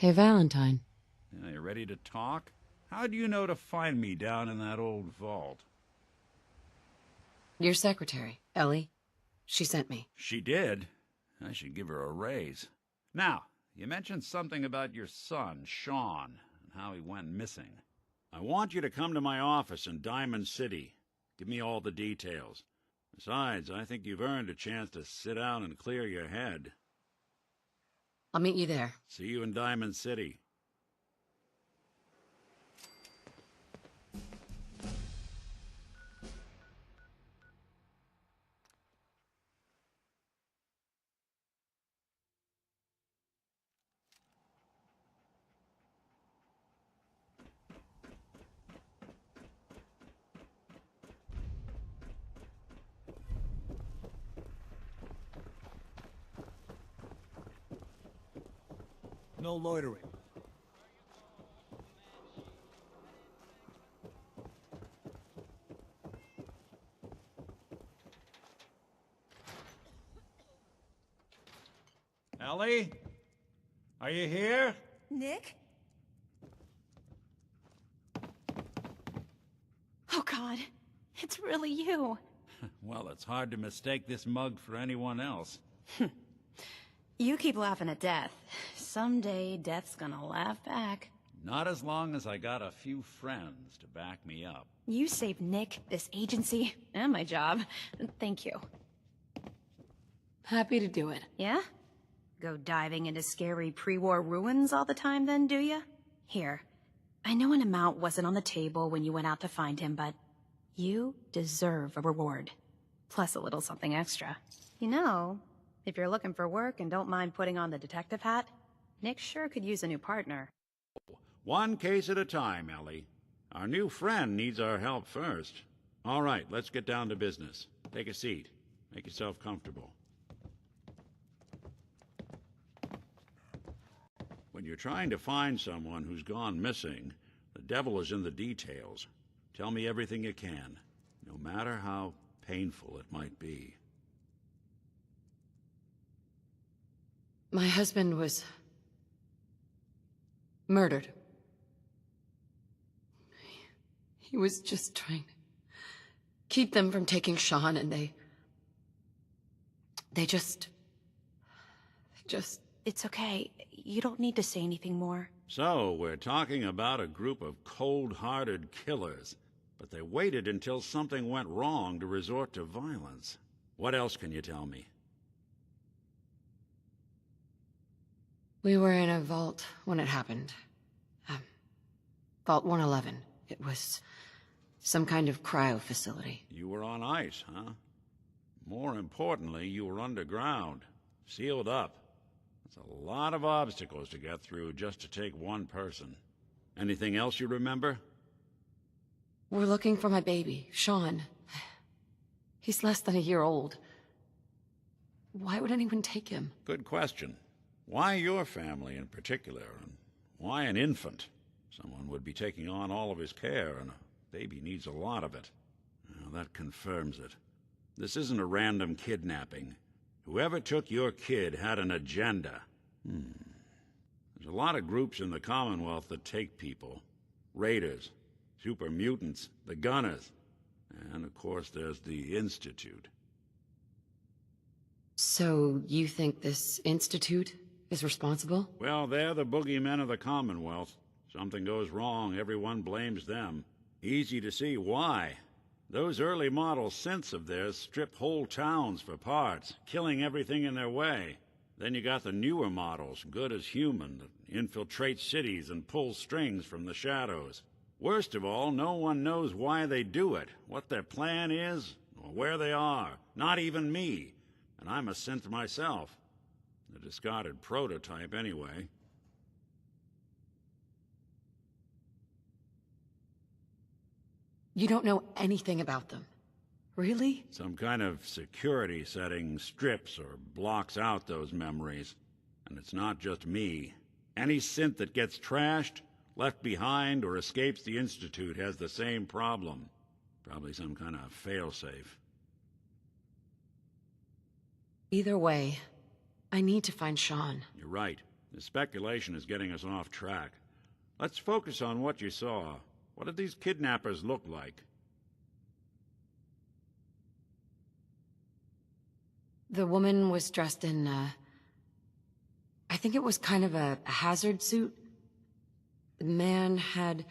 Hey, Valentine. You ready to talk? How do you know to find me down in that old vault? Your secretary, Ellie. She sent me. She did? I should give her a raise. Now, you mentioned something about your son, Sean, and how he went missing. I want you to come to my office in Diamond City. Give me all the details. Besides, I think you've earned a chance to sit down and clear your head. I'll meet you there. See you in Diamond City. No loitering. Ellie? Are you here? Nick? Oh God, it's really you. Well, it's hard to mistake this mug for anyone else. You keep laughing at death. Someday, death's gonna laugh back. Not as long as I got a few friends to back me up. You saved Nick, this agency, and my job. Thank you. Happy to do it. Yeah? Go diving into scary pre-war ruins all the time then, do ya? Here, I know an amount wasn't on the table when you went out to find him, but you deserve a reward. Plus a little something extra. You know, if you're looking for work and don't mind putting on the detective hat, Nick sure could use a new partner. One case at a time, Ellie. Our new friend needs our help first. All right, let's get down to business. Take a seat. Make yourself comfortable. When you're trying to find someone who's gone missing, the devil is in the details. Tell me everything you can, no matter how painful it might be. My husband was murdered. He was just trying to keep them from taking Sean, and they just... It's okay. You don't need to say anything more. So, we're talking about a group of cold-hearted killers, but they waited until something went wrong to resort to violence. What else can you tell me? We were in a vault when it happened. Vault 111. It was some kind of cryo facility. You were on ice, huh? More importantly, you were underground, sealed up. That's a lot of obstacles to get through just to take one person. Anything else you remember? We're looking for my baby, Sean. He's less than a year old. Why would anyone take him? Good question. Why your family in particular, and why an infant? Someone would be taking on all of his care, and a baby needs a lot of it. Well, that confirms it. This isn't a random kidnapping. Whoever took your kid had an agenda. There's a lot of groups in the Commonwealth that take people. Raiders, super mutants, the Gunners, and of course there's the Institute. So, you think this institute is responsible? Well, they're the boogeymen of the Commonwealth. Something goes wrong, everyone blames them. Easy to see why. Those early model synths of theirs stripped whole towns for parts, killing everything in their way. Then you got the newer models, good as human, that infiltrate cities and pull strings from the shadows. Worst of all, no one knows why they do it, what their plan is, or where they are. Not even me. And I'm a synth myself. A discarded prototype, anyway. You don't know anything about them. Really? Some kind of security setting strips or blocks out those memories. And it's not just me. Any synth that gets trashed, left behind, or escapes the Institute has the same problem. Probably some kind of failsafe. Either way, I need to find Sean. You're right. The speculation is getting us off track. Let's focus on what you saw. What did these kidnappers look like? The woman was dressed in, I think it was kind of a hazard suit. The man had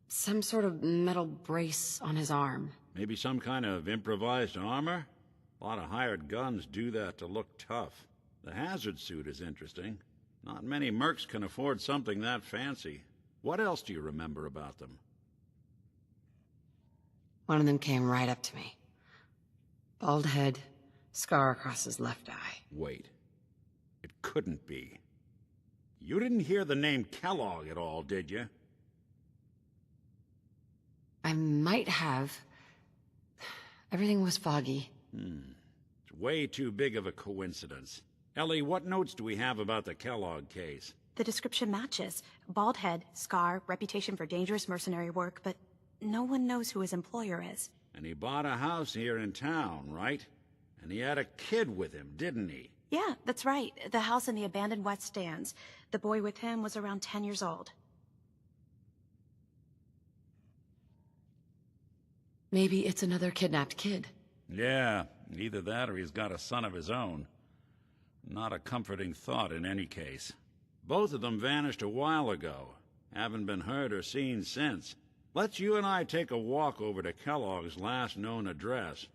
some sort of metal brace on his arm. Maybe some kind of improvised armor? A lot of hired guns do that to look tough. The hazard suit is interesting. Not many mercs can afford something that fancy. What else do you remember about them? One of them came right up to me. Bald head, scar across his left eye. Wait. It couldn't be. You didn't hear the name Kellogg at all, did you? I might have. Everything was foggy. It's way too big of a coincidence. Ellie, what notes do we have about the Kellogg case? The description matches. Bald head, scar, reputation for dangerous mercenary work, but no one knows who his employer is. And he bought a house here in town, right? And he had a kid with him, didn't he? Yeah, that's right. The house in the abandoned West Stands. The boy with him was around 10 years old. Maybe it's another kidnapped kid. Yeah, either that or he's got a son of his own. Not a comforting thought in any case. Both of them vanished a while ago. Haven't been heard or seen since. Let's you and I take a walk over to Kellogg's last known address.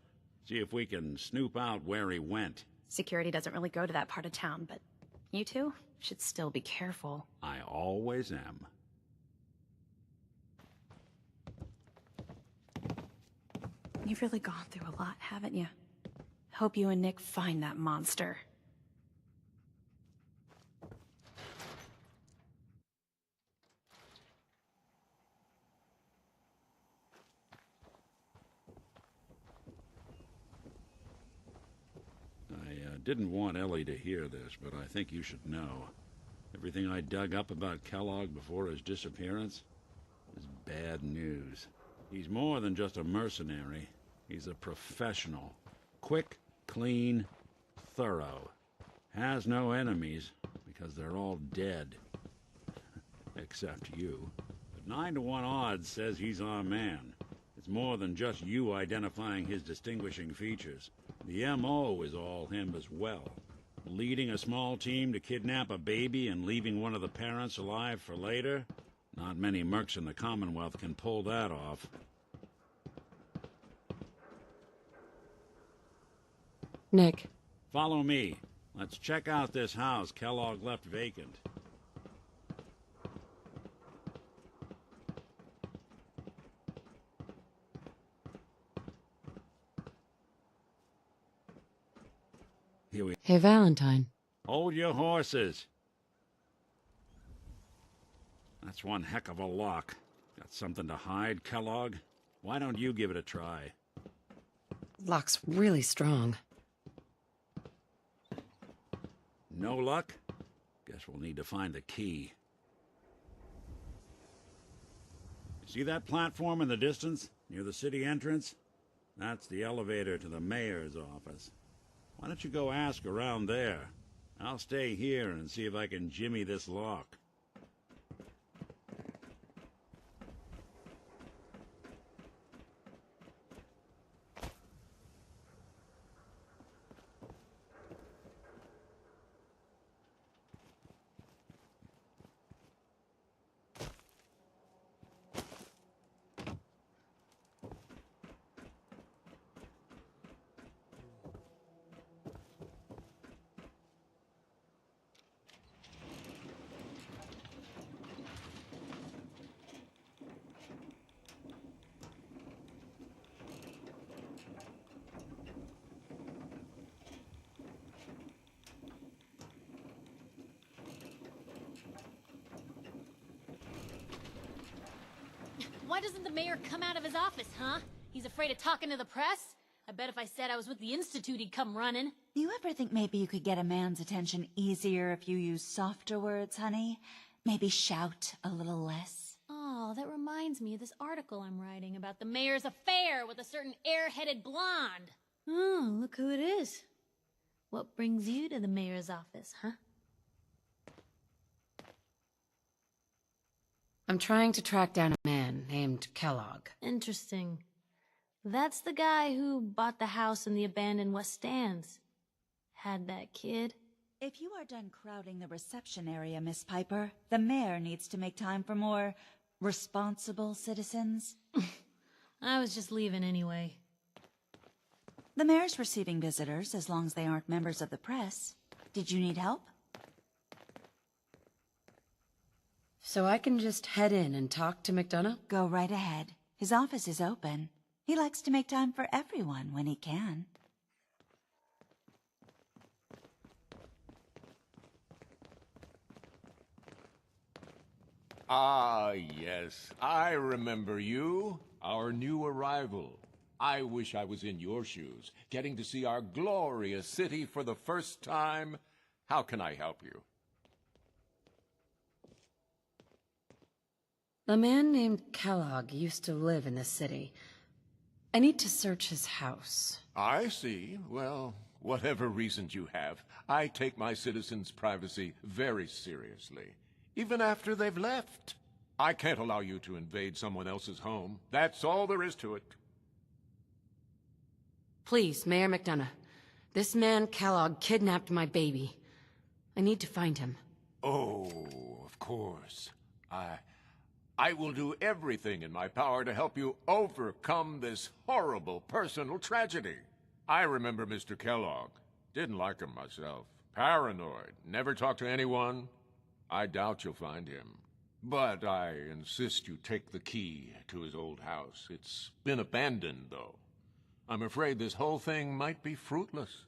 See if we can snoop out where he went. Security doesn't really go to that part of town, but you two should still be careful. I always am. You've really gone through a lot, haven't you? Hope you and Nick find that monster. I didn't want Ellie to hear this, but I think you should know. Everything I dug up about Kellogg before his disappearance is bad news. He's more than just a mercenary. He's a professional. Quick, clean, thorough. Has no enemies, because they're all dead. Except you. But 9 to 1 odds says he's our man. It's more than just you identifying his distinguishing features. The M.O. is all him as well. Leading a small team to kidnap a baby and leaving one of the parents alive for later? Not many mercs in the Commonwealth can pull that off. Nick. Follow me. Let's check out this house Kellogg left vacant. Here we... Hey, Valentine. Hold your horses. That's one heck of a lock. Got something to hide, Kellogg? Why don't you give it a try? Lock's really strong. No luck? Guess we'll need to find the key. See that platform in the distance, near the city entrance? That's the elevator to the mayor's office. Why don't you go ask around there? I'll stay here and see if I can jimmy this lock. Why doesn't the mayor come out of his office, huh? He's afraid of talking to the press? I bet if I said I was with the Institute, he'd come running. Do you ever think maybe you could get a man's attention easier if you use softer words, honey? Maybe shout a little less? Oh, that reminds me of this article I'm writing about the mayor's affair with a certain air-headed blonde. Oh, look who it is. What brings you to the mayor's office, huh? I'm trying to track down a man named Kellogg. Interesting. That's the guy who bought the house in the abandoned West Stands. Had that kid. If you are done crowding the reception area, Miss Piper, the mayor needs to make time for more responsible citizens. I was just leaving anyway. The mayor's receiving visitors as long as they aren't members of the press. Did you need help? So I can just head in and talk to McDonough? Go right ahead. His office is open. He likes to make time for everyone when he can. Ah, yes. I remember you. Our new arrival. I wish I was in your shoes, getting to see our glorious city for the first time. How can I help you? A man named Kellogg used to live in this city. I need to search his house. I see. Well, whatever reasons you have, I take my citizens' privacy very seriously. Even after they've left. I can't allow you to invade someone else's home. That's all there is to it. Please, Mayor McDonough. This man Kellogg kidnapped my baby. I need to find him. Oh, of course. I will do everything in my power to help you overcome this horrible personal tragedy. I remember Mr. Kellogg. Didn't like him myself. Paranoid. Never talked to anyone. I doubt you'll find him. But I insist you take the key to his old house. It's been abandoned, though. I'm afraid this whole thing might be fruitless.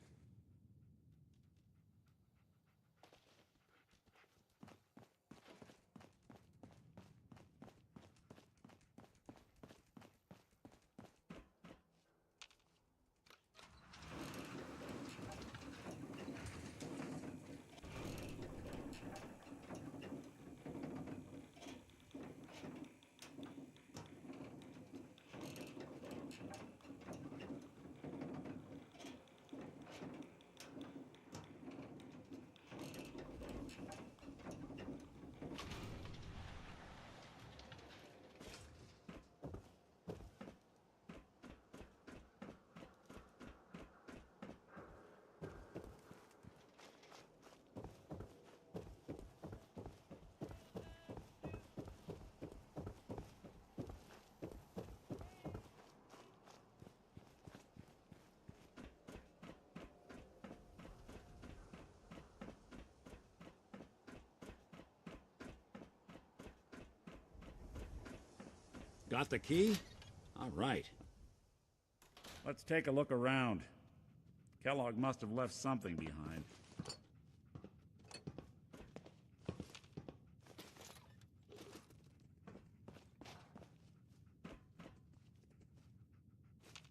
Got the key? All right. Let's take a look around. Kellogg must have left something behind.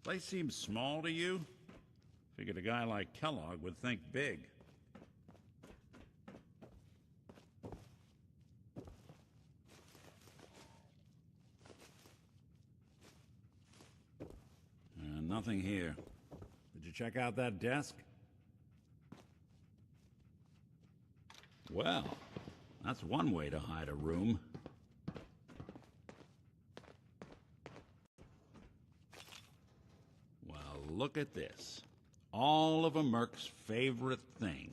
Place seems small to you? Figured a guy like Kellogg would think big. Nothing here. Did you check out that desk? Well, that's one way to hide a room. Well, look at this. All of a Merc's favorite things.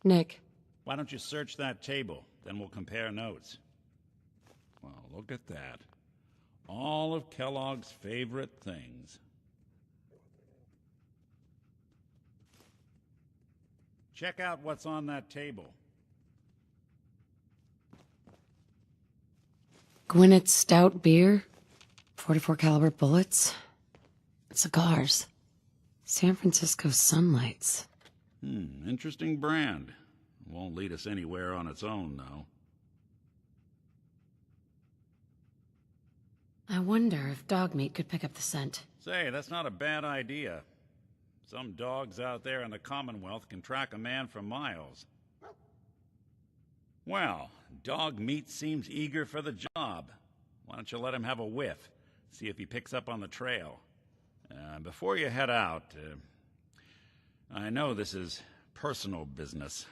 Nick. Why don't you search that table? Then we'll compare notes. Well, look at that. All of Kellogg's favorite things. Check out what's on that table. Gwinnett's stout beer, 44 caliber bullets, cigars, San Francisco Sunlights. Interesting brand. Won't lead us anywhere on its own, though. I wonder if dog meat could pick up the scent. Say, that's not a bad idea. Some dogs out there in the Commonwealth can track a man for miles. Well, dog meat seems eager for the job. Why don't you let him have a whiff? See if he picks up on the trail. Before you head out, I know this is personal business.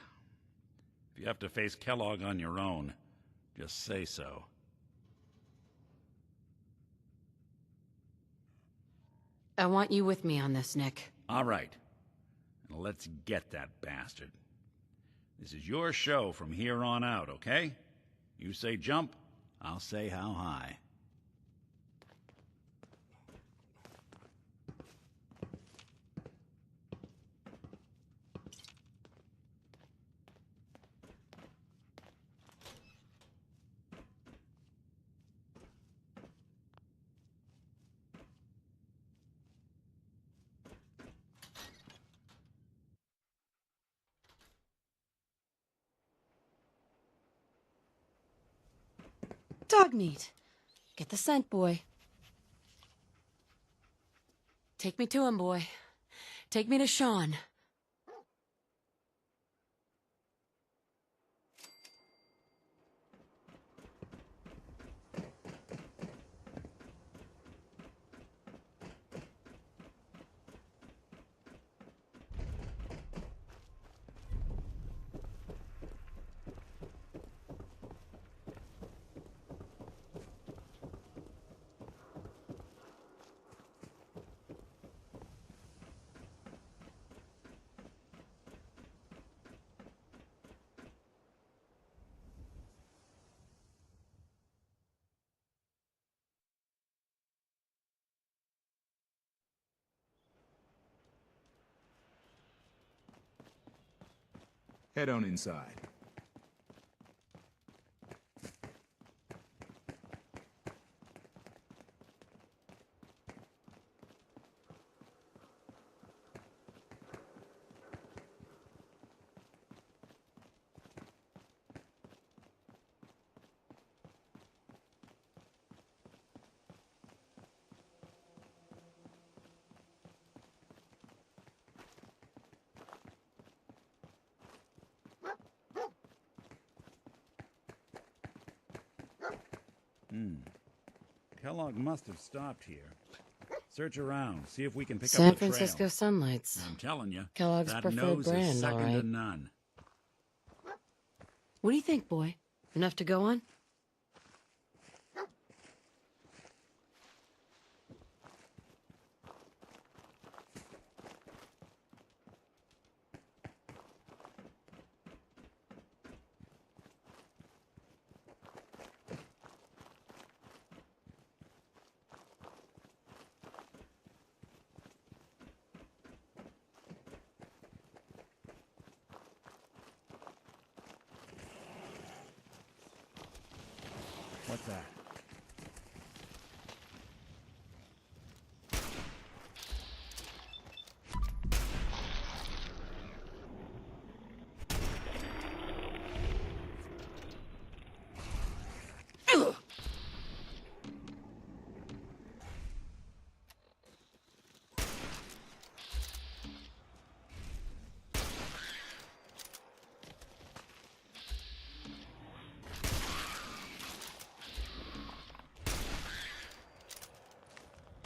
If you have to face Kellogg on your own, just say so. I want you with me on this, Nick. All right. Now let's get that bastard. This is your show from here on out, okay? You say jump, I'll say how high. Dog meat. Get the scent, boy. Take me to him, boy. Take me to Sean. Head on inside. Kellogg must have stopped here. Search around, see if we can pick San up the Francisco trail. Sunlights. I'm telling you, Kellogg's that preferred nose brand, is second all right. to none. What do you think, boy? Enough to go on? What's that?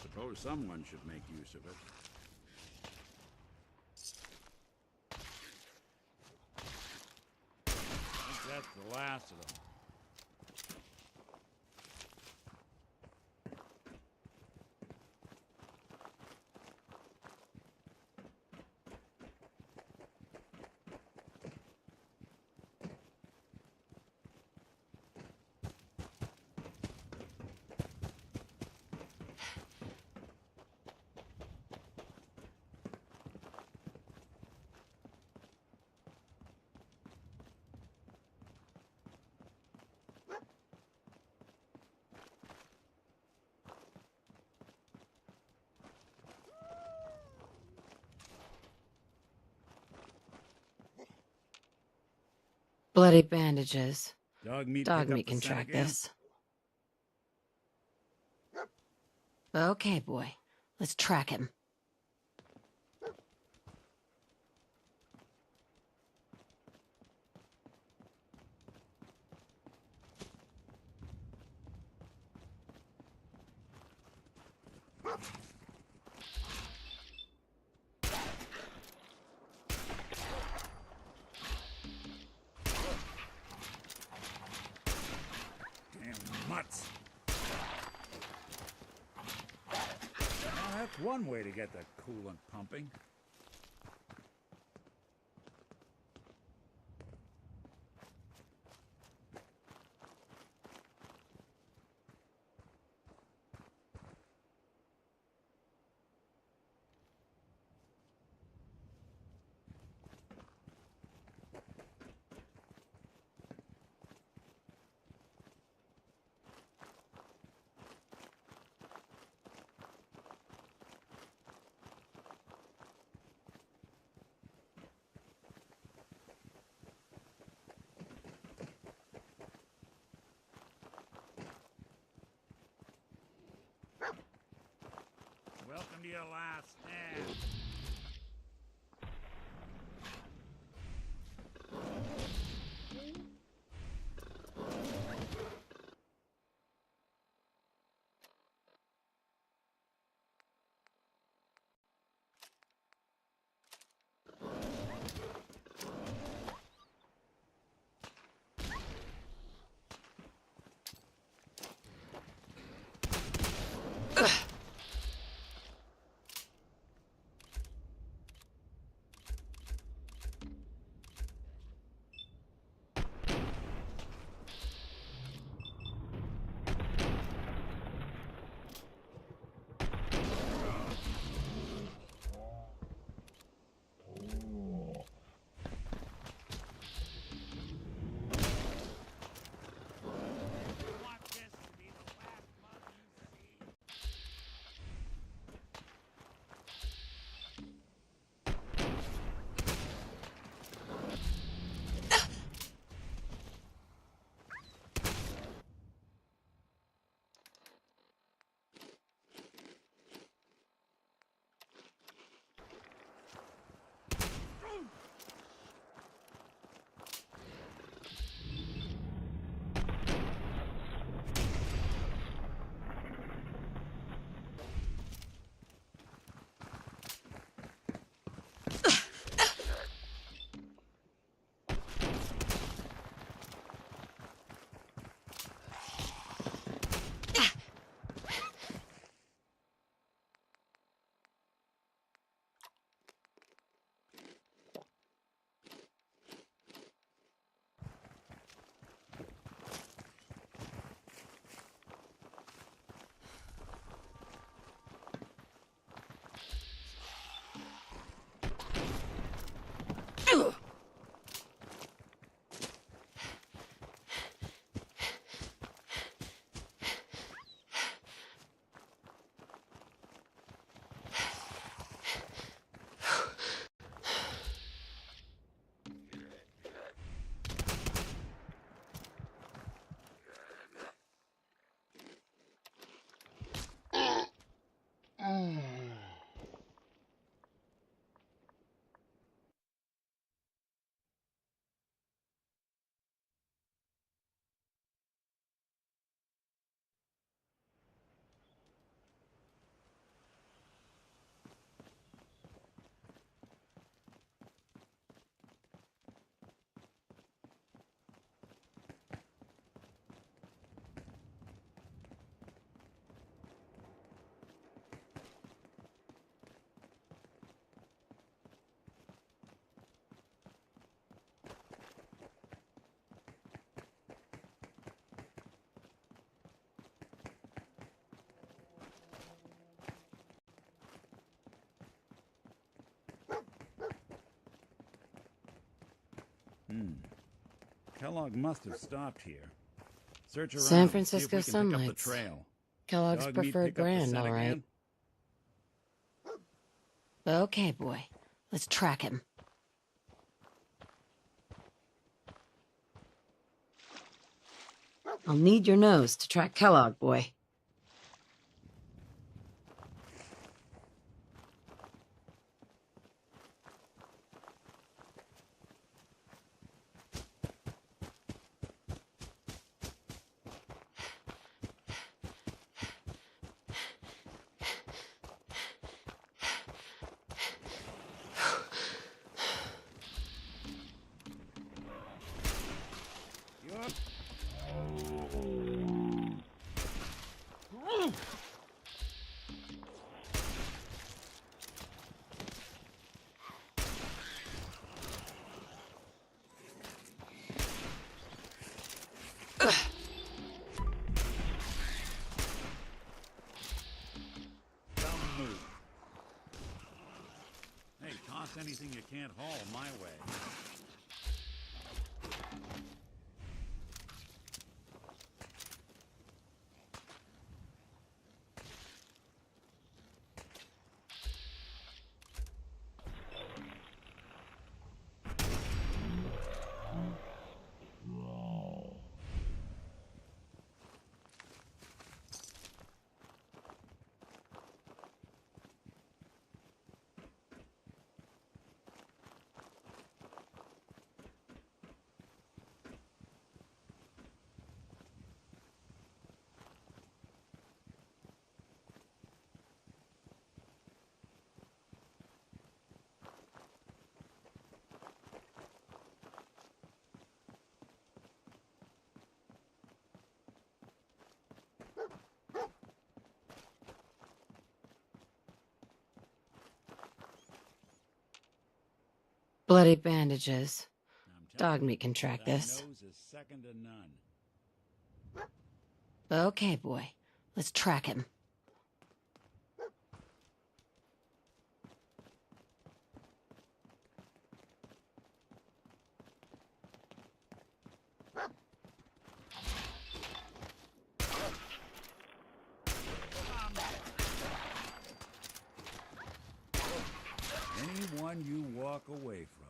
Suppose someone should make use of it. I think that's the last of them. Bloody bandages. Dog meat, Dog pick up meat the can scent track again? this. Okay, boy. Let's track him. one way to get the coolant pumping. Welcome to your last stand. Kellogg must have stopped here. Search around. San See if Francisco we can pick up the Sunlights. trail. Kellogg's Dog meat preferred pick up the brand, scent all right. again? Okay, boy. Let's track him. I'll need your nose to track Kellogg, boy. can't haul my way. Bloody bandages. I'm Dog telling meat you, can track that this. nose is second to none. Okay, boy. Let's track him. Anyone you walk away from.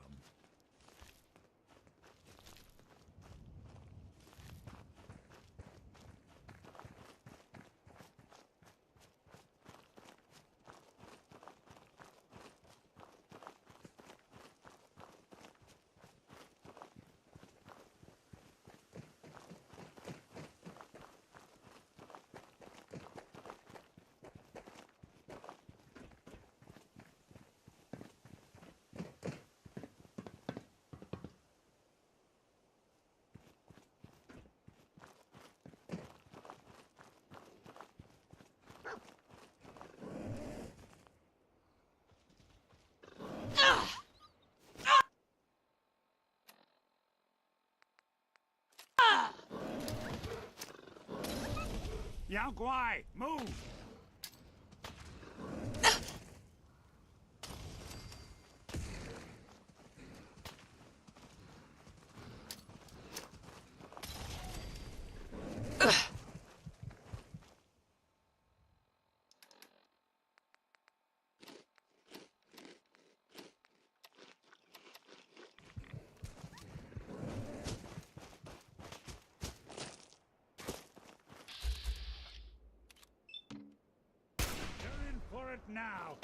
Yang Guai, move! You're in for it now!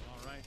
All right.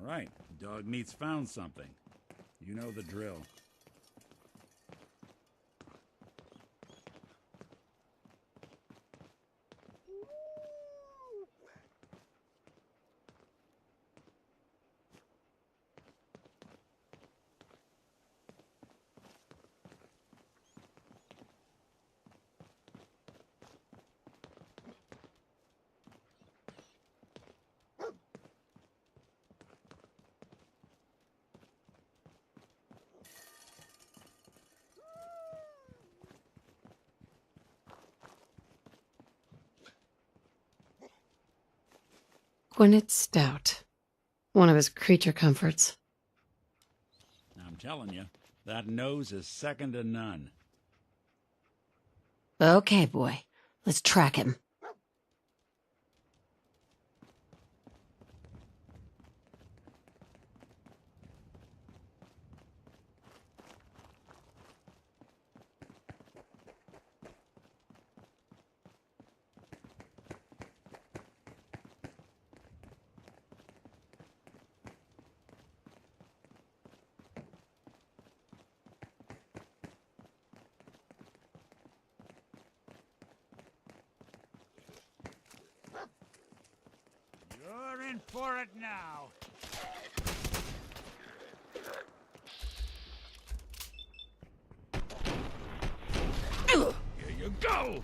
All right, Dog Meat's found something. You know the drill. Gwyneth Stout. One of his creature comforts. I'm telling you, That nose is second to none. Okay, boy. Let's track him. You're in for it now. Here you go.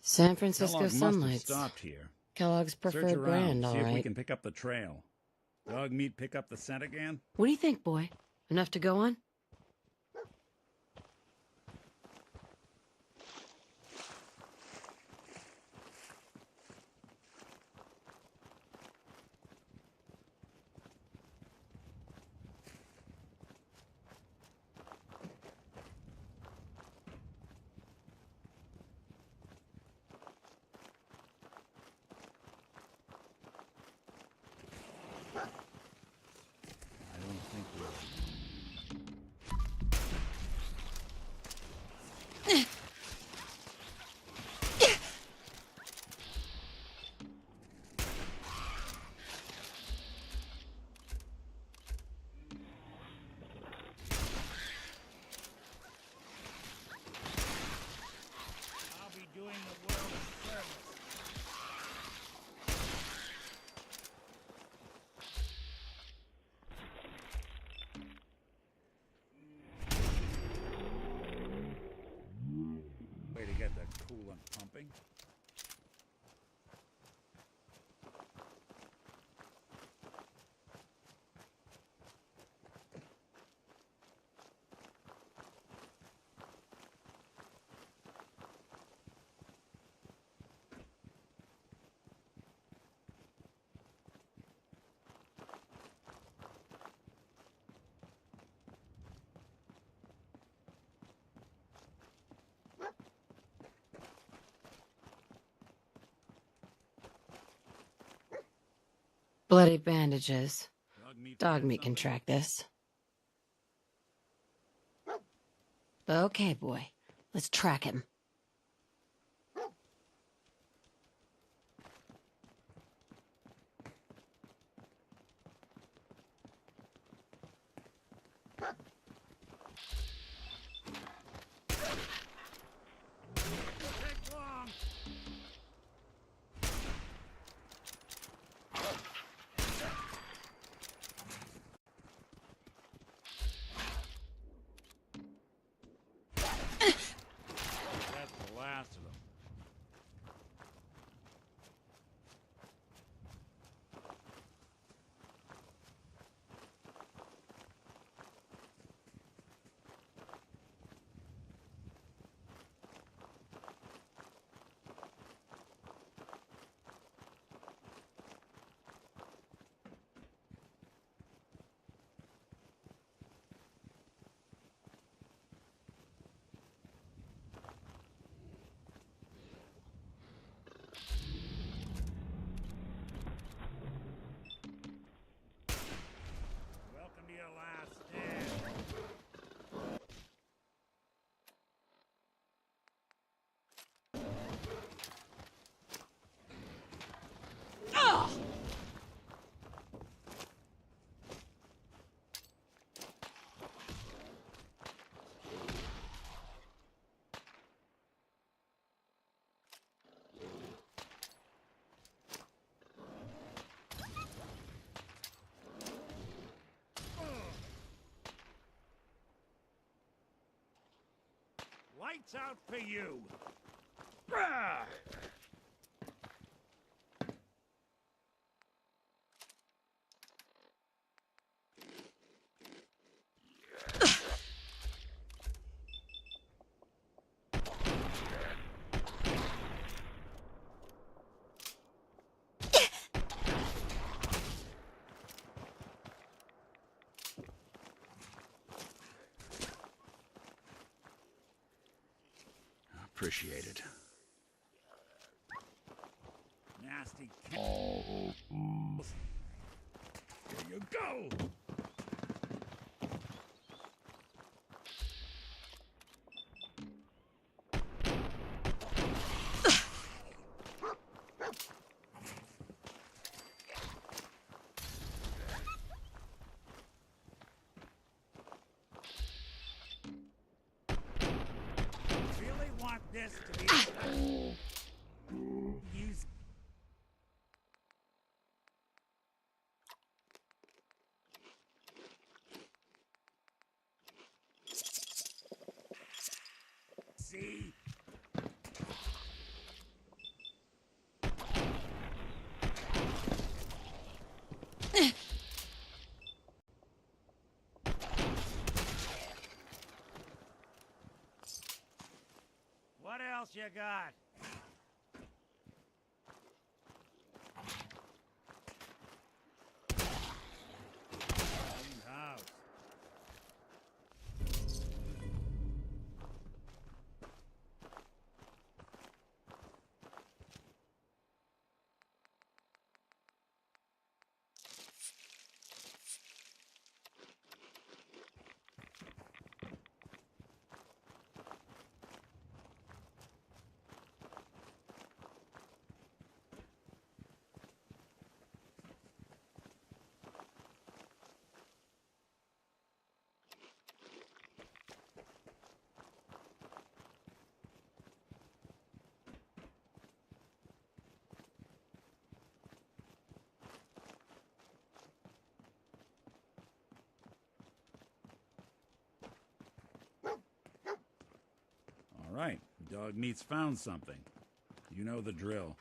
San Francisco Kellogg must have Sunlights. stopped here. Kellogg's Search preferred around, brand, all see if we right. can pick up the trail. Dog meat pick up the scent again? What do you think, boy? Enough to go on? I don't think we'll. I'll be doing the world a service. Way to get the coolant pumping. Bloody bandages. Dog pick meat up can something? track this. Okay, boy. Let's track him. Take long. Lights out for you! Rah! Appreciate it. Nasty kills. Here you go! Really want this to be used. See? What else you got? House. All right, dog meat's found something. You know the drill.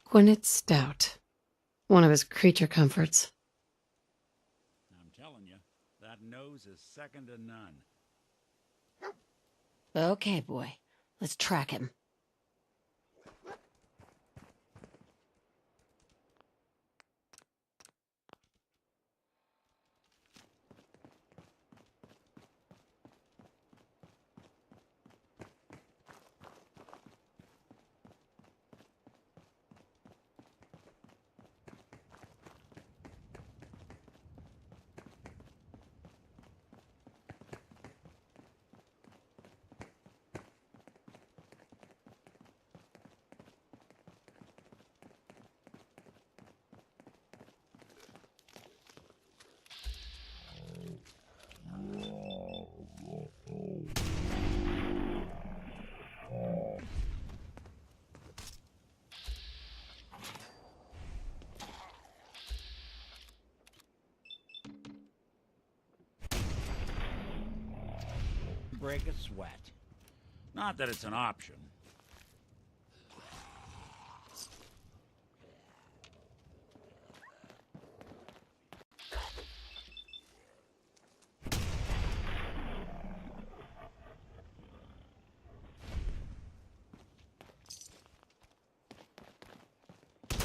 Gwyneth Stout. One of his creature comforts. I'm telling you, that nose is second to none. Okay, boy. Let's track him. Break a sweat. Not that it's an option.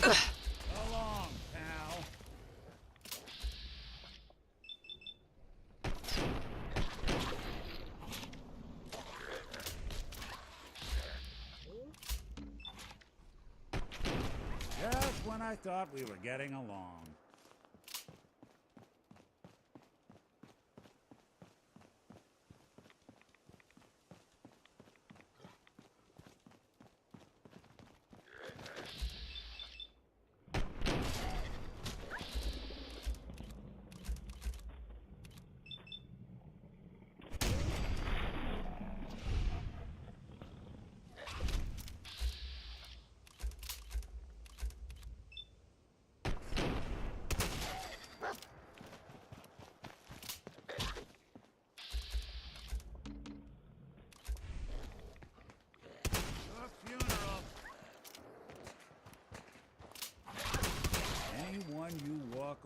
So long, pal. Just when I thought we were getting along.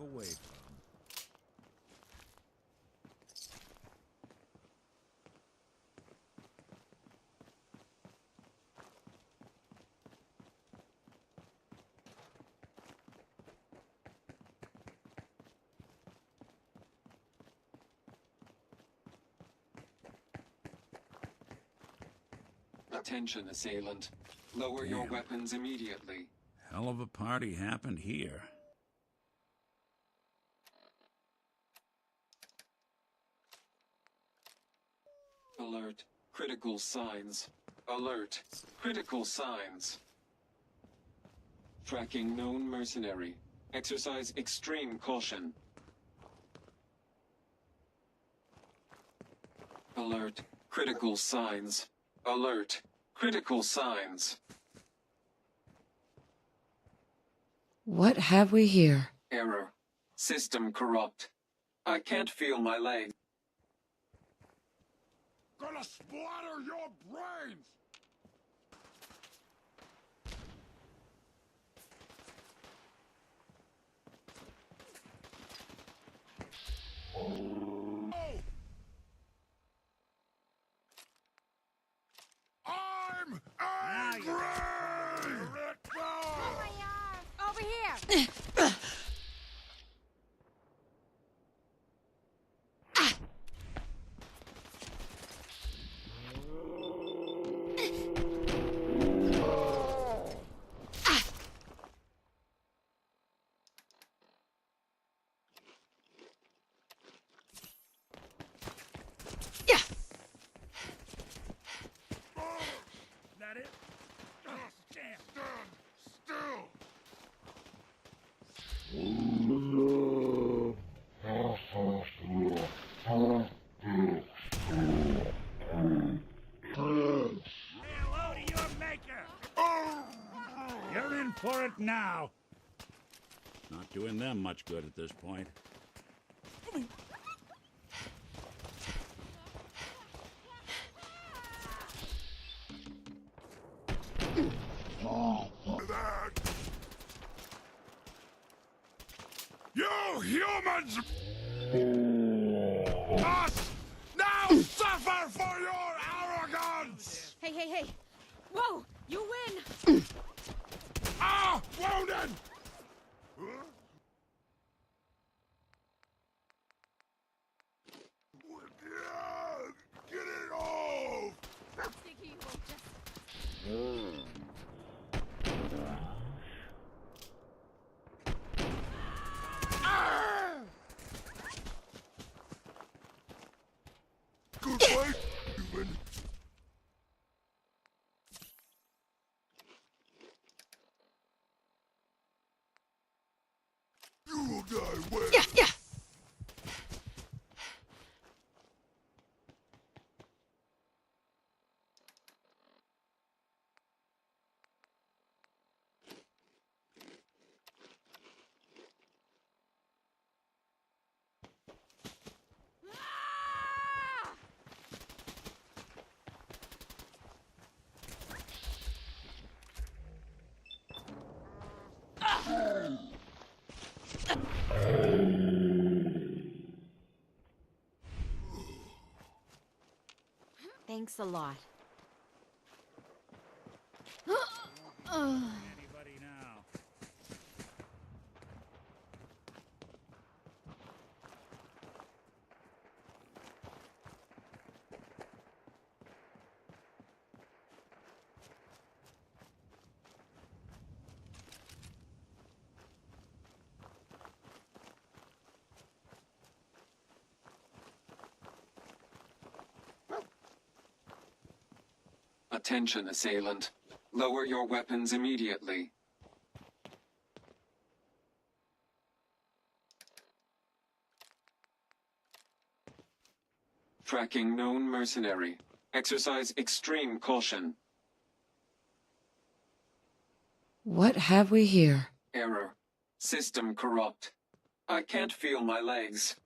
away from. Attention, assailant. Lower your Damn. weapons immediately. Hell of a party happened here. Alert. Critical signs. Alert. Critical signs. Tracking known mercenary. Exercise extreme caution. Alert. Critical signs. Alert. Critical signs. What have we here? Error. System corrupt. I can't feel my leg. Gonna splatter your brains! I'm angry! Let go! Over here! That it? Oh, damn. Still! Hello to your maker! You're in for it now! Not doing them much good at this point. You humans! Us now suffer for your arrogance! Hey, hey, hey! Whoa! You win! Ah! Wounded! Get it off! Sticky, you just... Good fight, human. You will die well. Yeah! Thanks a lot. Anybody now? Attention, assailant. Lower your weapons immediately. Tracking known mercenary. Exercise extreme caution. What have we here? Error. System corrupt. I can't feel my legs.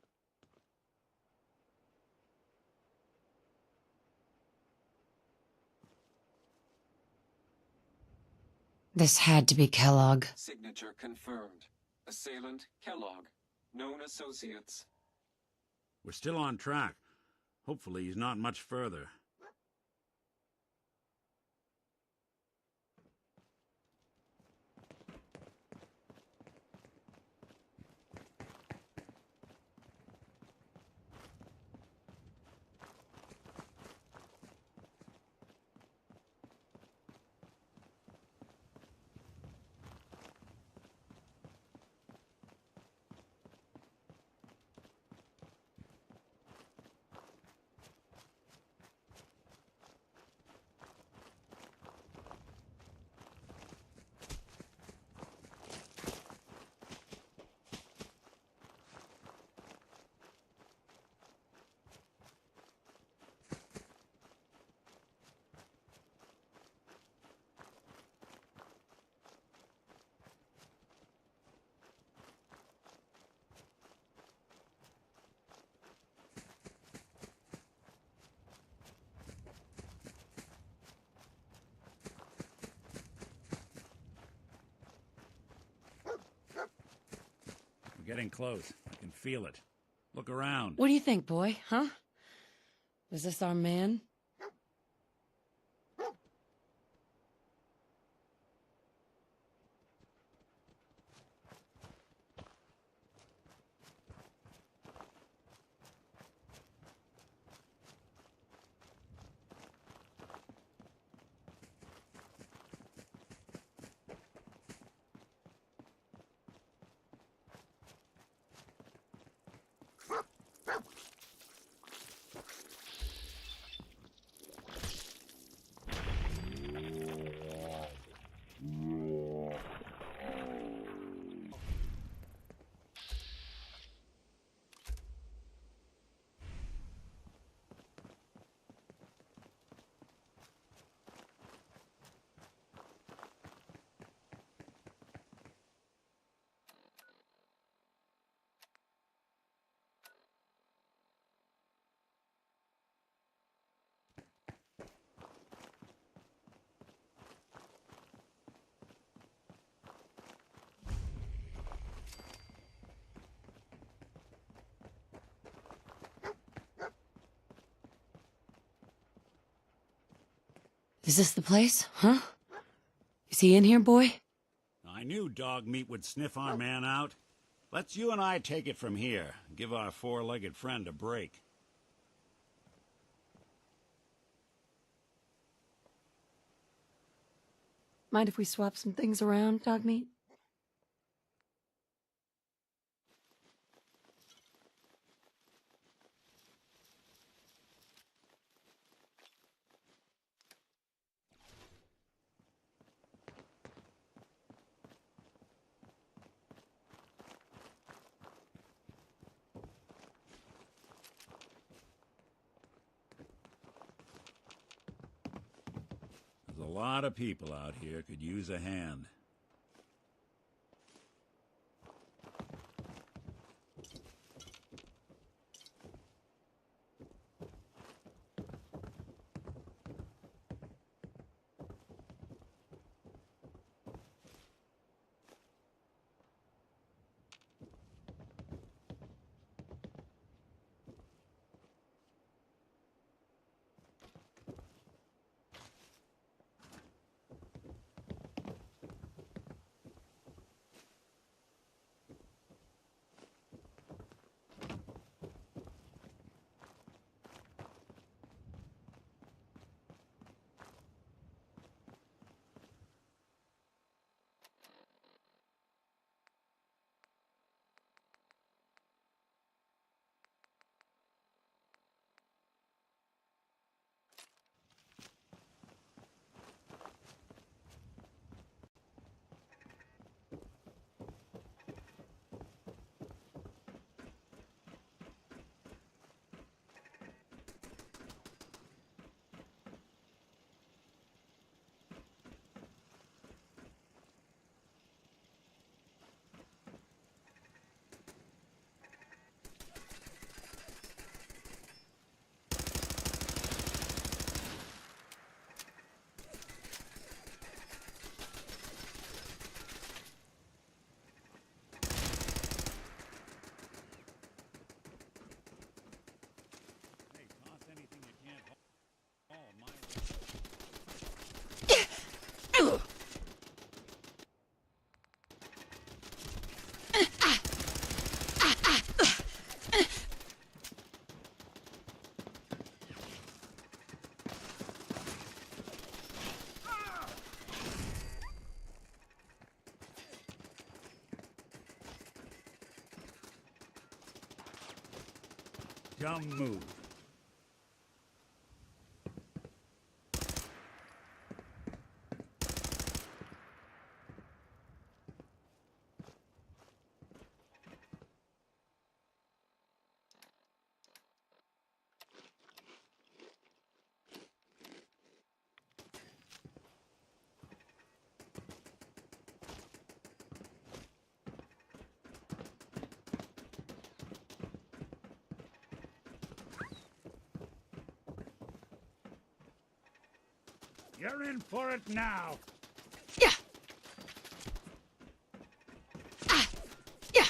This had to be Kellogg. Signature confirmed. Assailant Kellogg. Known associates. We're still on track. Hopefully he's not much further. We're getting close. I can feel it. Look around. What do you think, boy? Huh? Was this our man? Is this the place? Huh? Is he in here, boy? I knew dog meat would sniff our man out. Let's you and I take it from here. Give our four-legged friend a break. Mind if we swap some things around, dog meat? There's a lot of people out here could use a hand. dumb move. You're in for it now. Yeah. Yeah.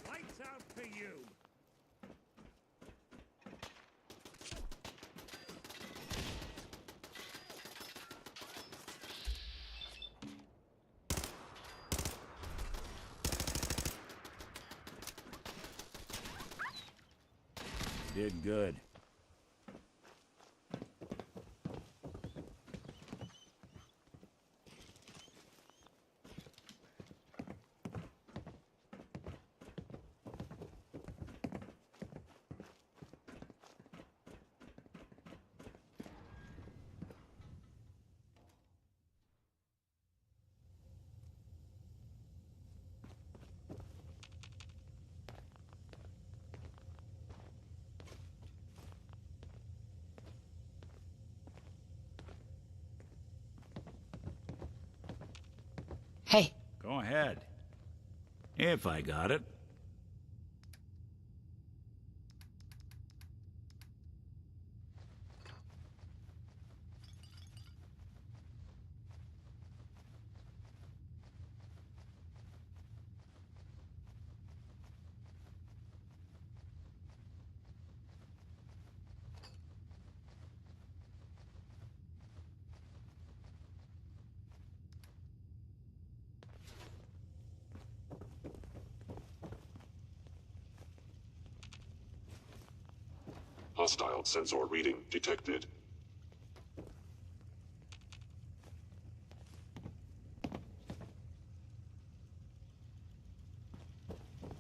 Lights out for you. Did good. Hey. Go ahead. If I got it. Hostile sensor reading detected.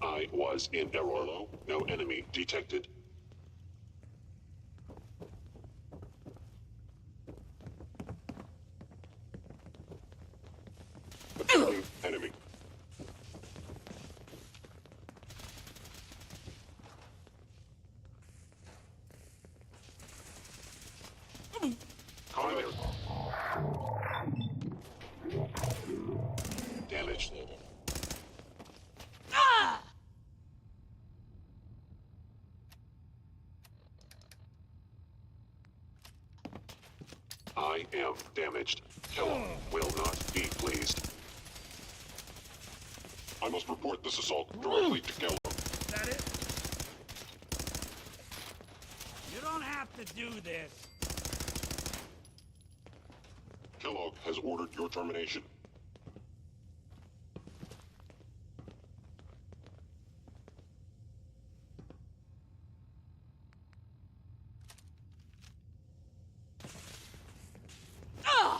I was in error. No enemy detected. Observing enemy. Clear. Damage. I am damaged. Kellogg will not be pleased. I must report this assault directly to Kellogg. Is that it? You don't have to do this. Kellogg has ordered your termination.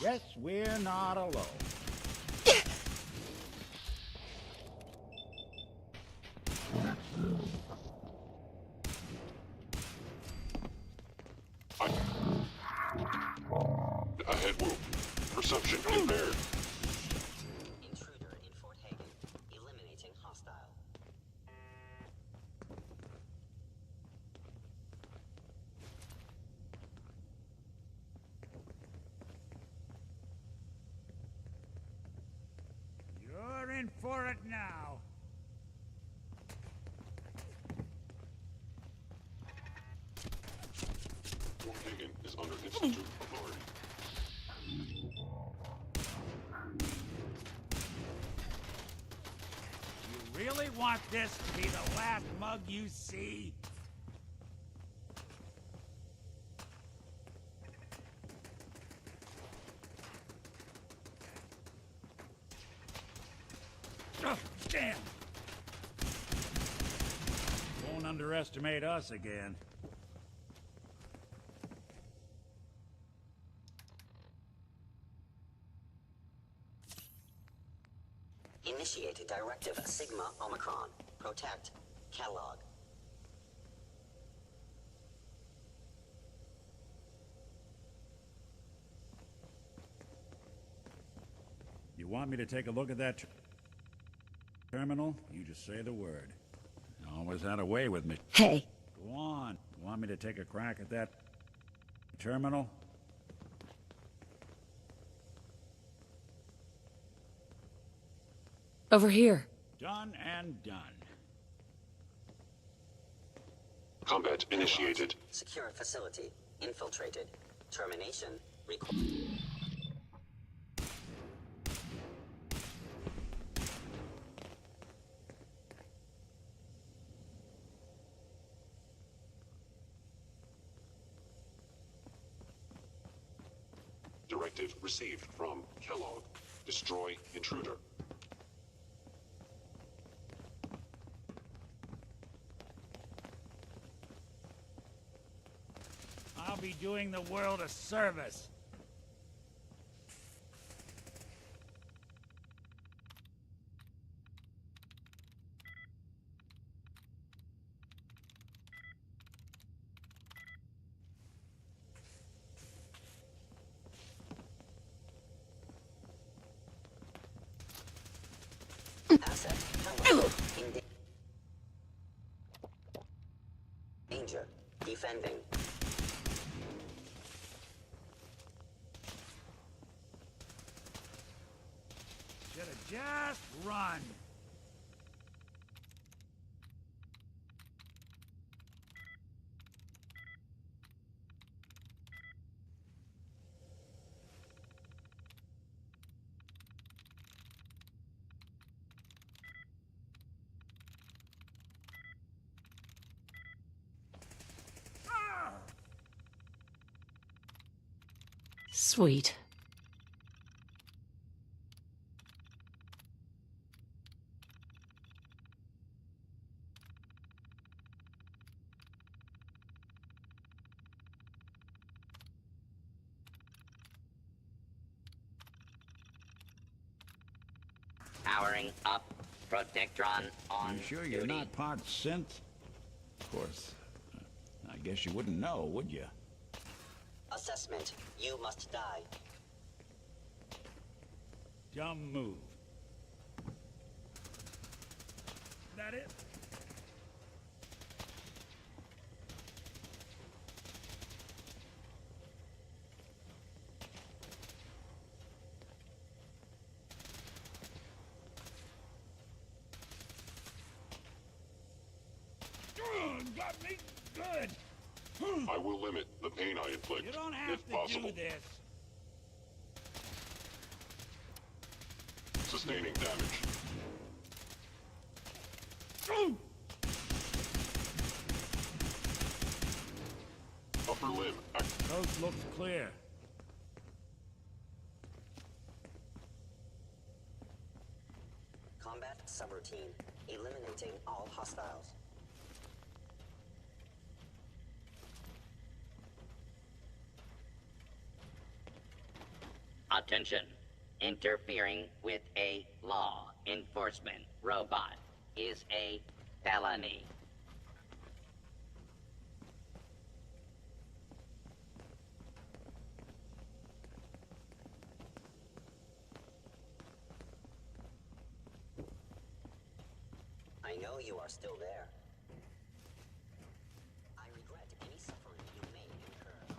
Guess we're not alone. Ahead wound. Perception impaired. Intruder in Fort Hagen. Eliminating hostile. You're in for it now. Fort Hagen is under Institute authority. You really want this to be the last mug you see? underestimate us again. Initiate Directive Sigma Omicron. Protect. Catalog. You want me to take a look at that terminal? You just say the word. You always had a way with me. Hey. Go on. You want me to take a crack at that terminal? Over here. Done and done. Combat initiated. Secure facility. Infiltrated. Termination. Required. Directive received from Kellogg. Destroy intruder. I'll be doing the world a service. Asset. Kellogg. In danger. Defending. Should've just run. Sweet. Powering up. Protectron on You sure you're duty. not part synth? Of course. I guess you wouldn't know, would you? Assessment. You must die. Dumb move. That it? Got me good. I will limit the pain I inflict, You don't have if to possible. do this. Sustaining damage. Upper limb active. Coast looks clear. Combat subroutine. Eliminating all hostiles. Attention. Interfering with a law enforcement robot is a felony. I know you are still there. I regret any suffering you may incur.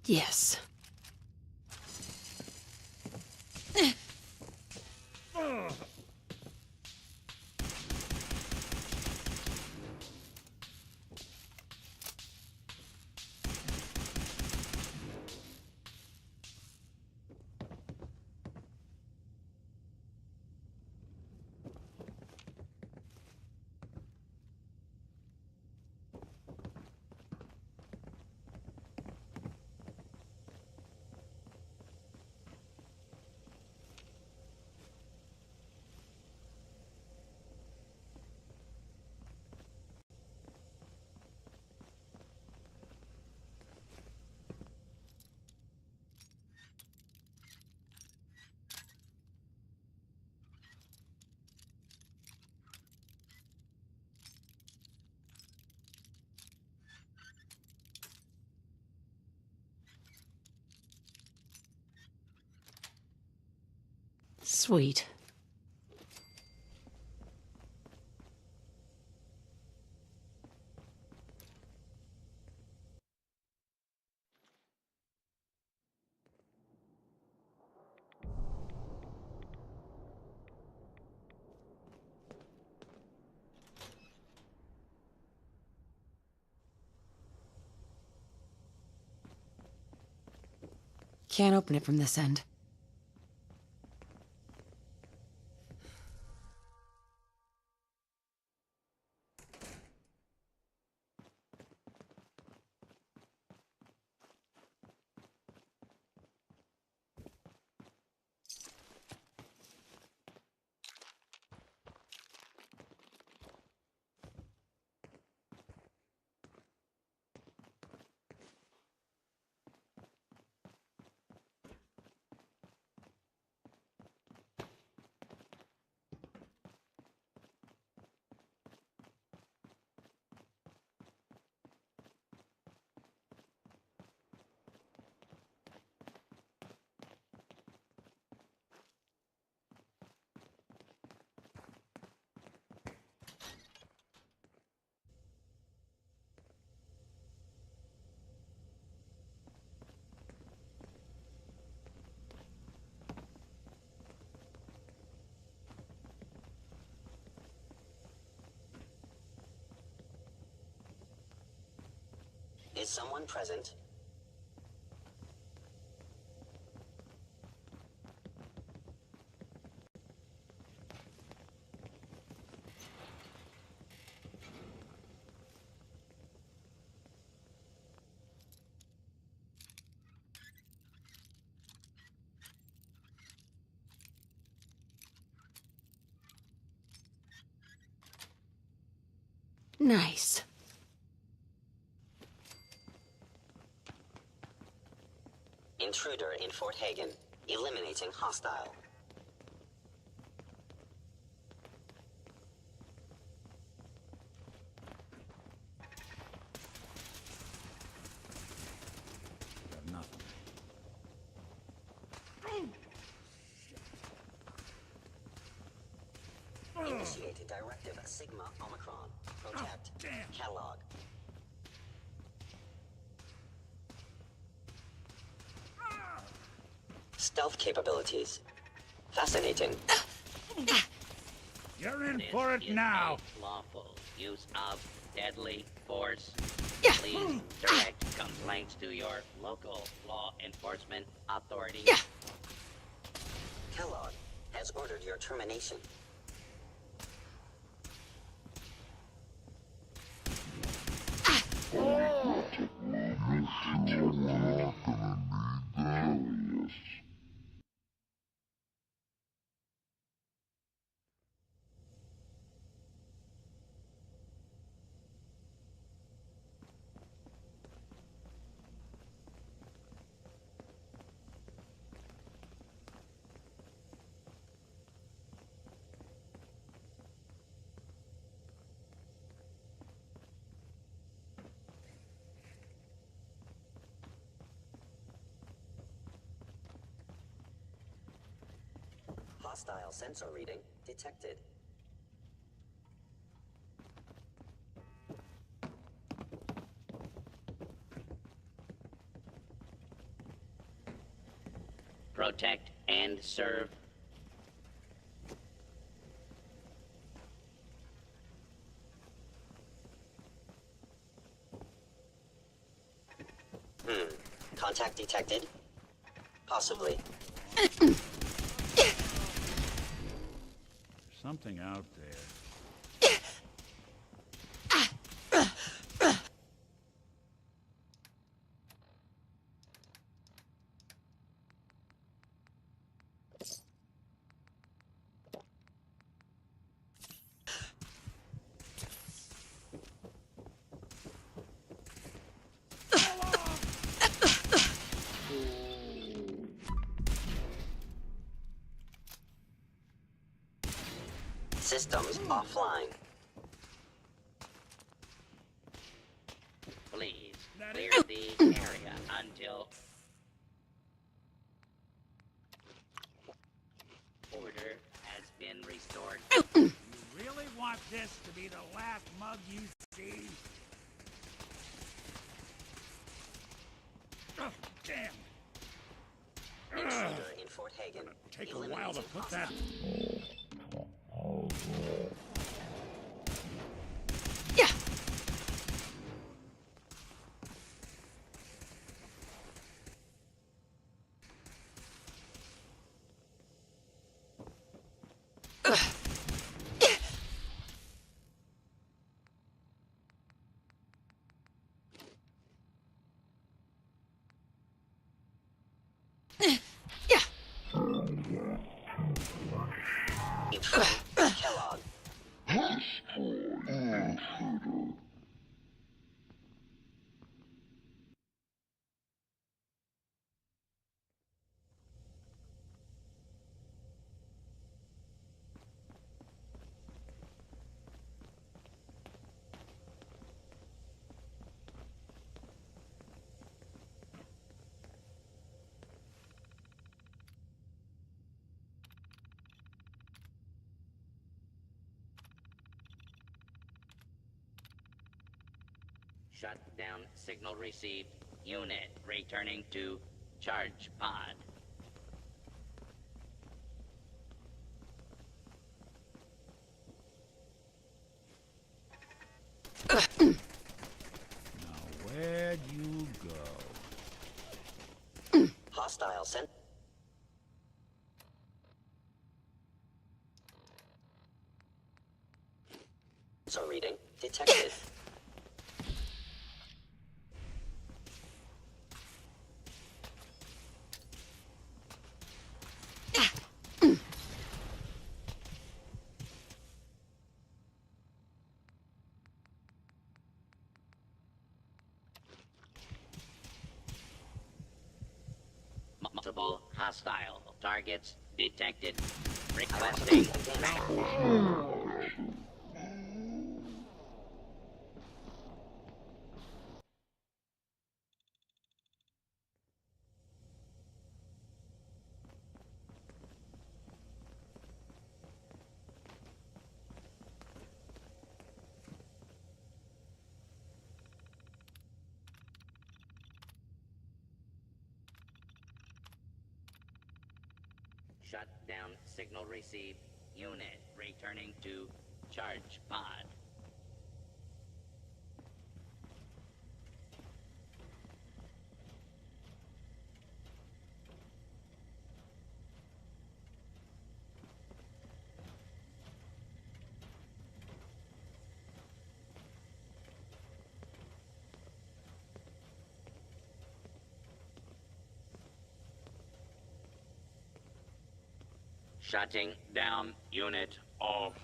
Yes. Sweet. Can't open it from this end. Is someone present? Nice. Intruder in Fort Hagen. Eliminating hostile. Got nothing. Initiate Directive Sigma Omicron. Protect. Catalog. Stealth capabilities. Fascinating. You're in This for it is now. a lawful use of deadly force. Yeah. Please direct complaints to your local law enforcement authority. Yeah. Kellogg has ordered your termination. Hostile sensor reading detected. Protect and serve. Contact detected? Possibly. Something out there. Systems offline. Please, clear the area until order has been restored. You really want this to be the last mug you see? Oh, damn. Intruder in Fort Hagen. Take a while to put that... Yeah. Kellogg. Shutdown signal received. Unit returning to charge pod. Now, where'd you go? Hostile sent. So reading detected. Multiple hostile targets detected. Requesting shutdown signal received. Unit returning to charge pod. Shutting down unit offline.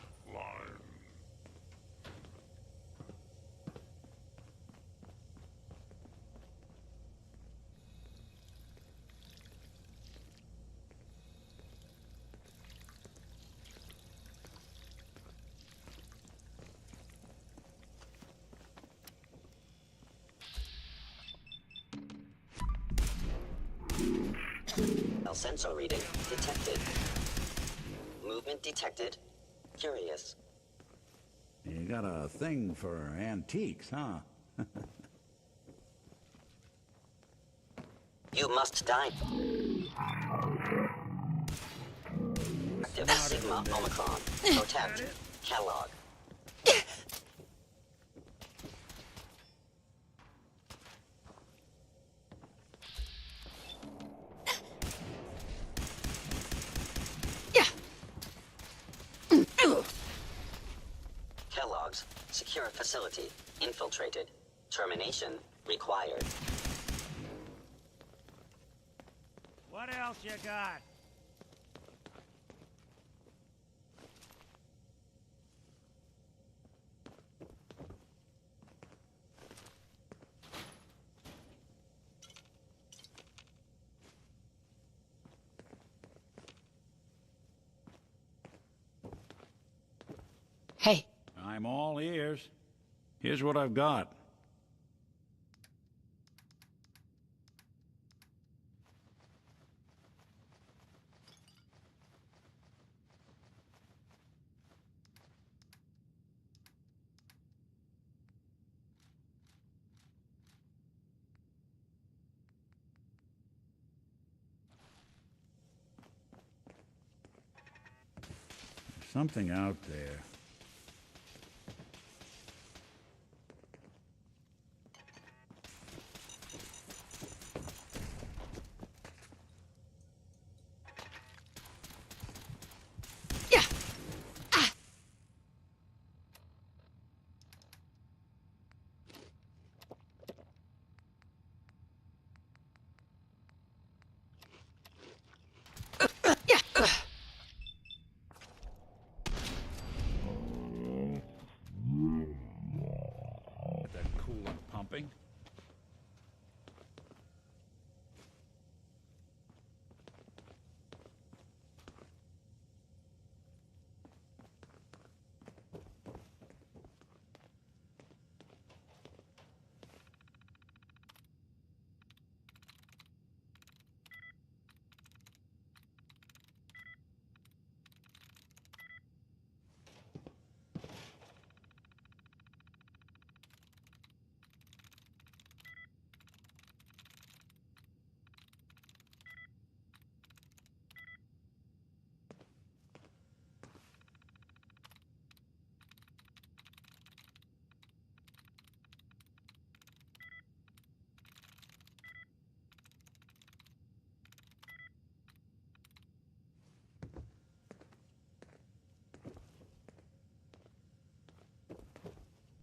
Sensor reading detected. Movement detected. Curious. You got a thing for antiques, huh? You must die. Active Sigma Omicron. Protect. Kellogg. Facility infiltrated. Termination required. What else you got? Hey. I'm all ears. Here's what I've got. Something out there. That coolant pumping.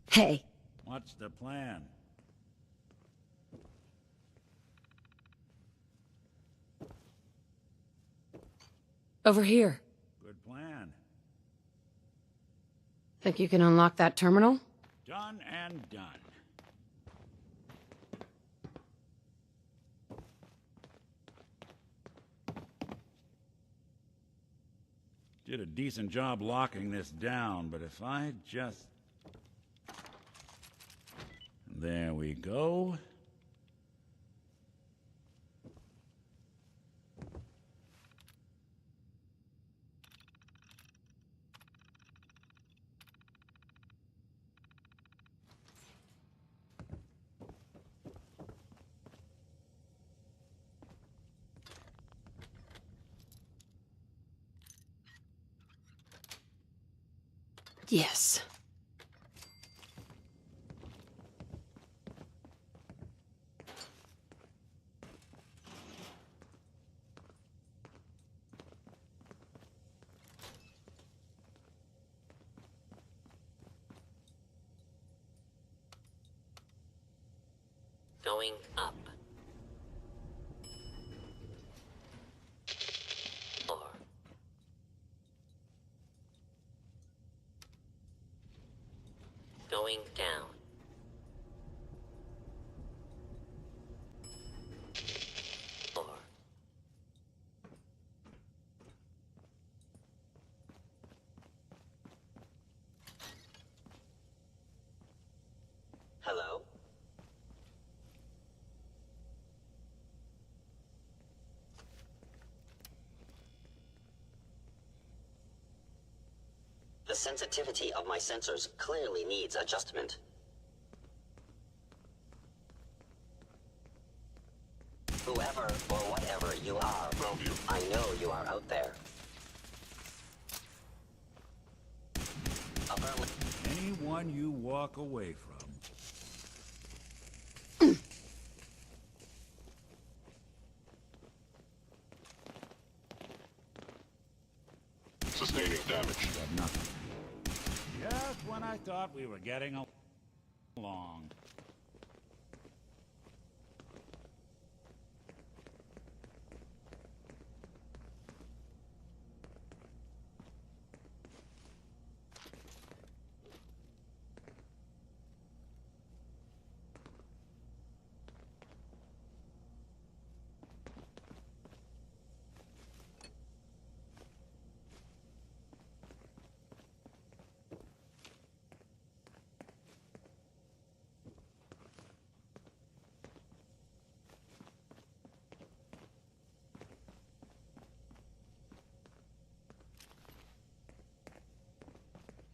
Hey. What's the plan? Over here. Good plan. Think you can unlock that terminal? Done and done. Did a decent job locking this down, but if I just... There we go. Yes. Going up. Floor. Going down. Floor. Hello? The sensitivity of my sensors clearly needs adjustment. Whoever or whatever you are, I know you are out there. Anyone you walk away from. Sustaining damage. Got nothing. Just when I thought we were getting a... along.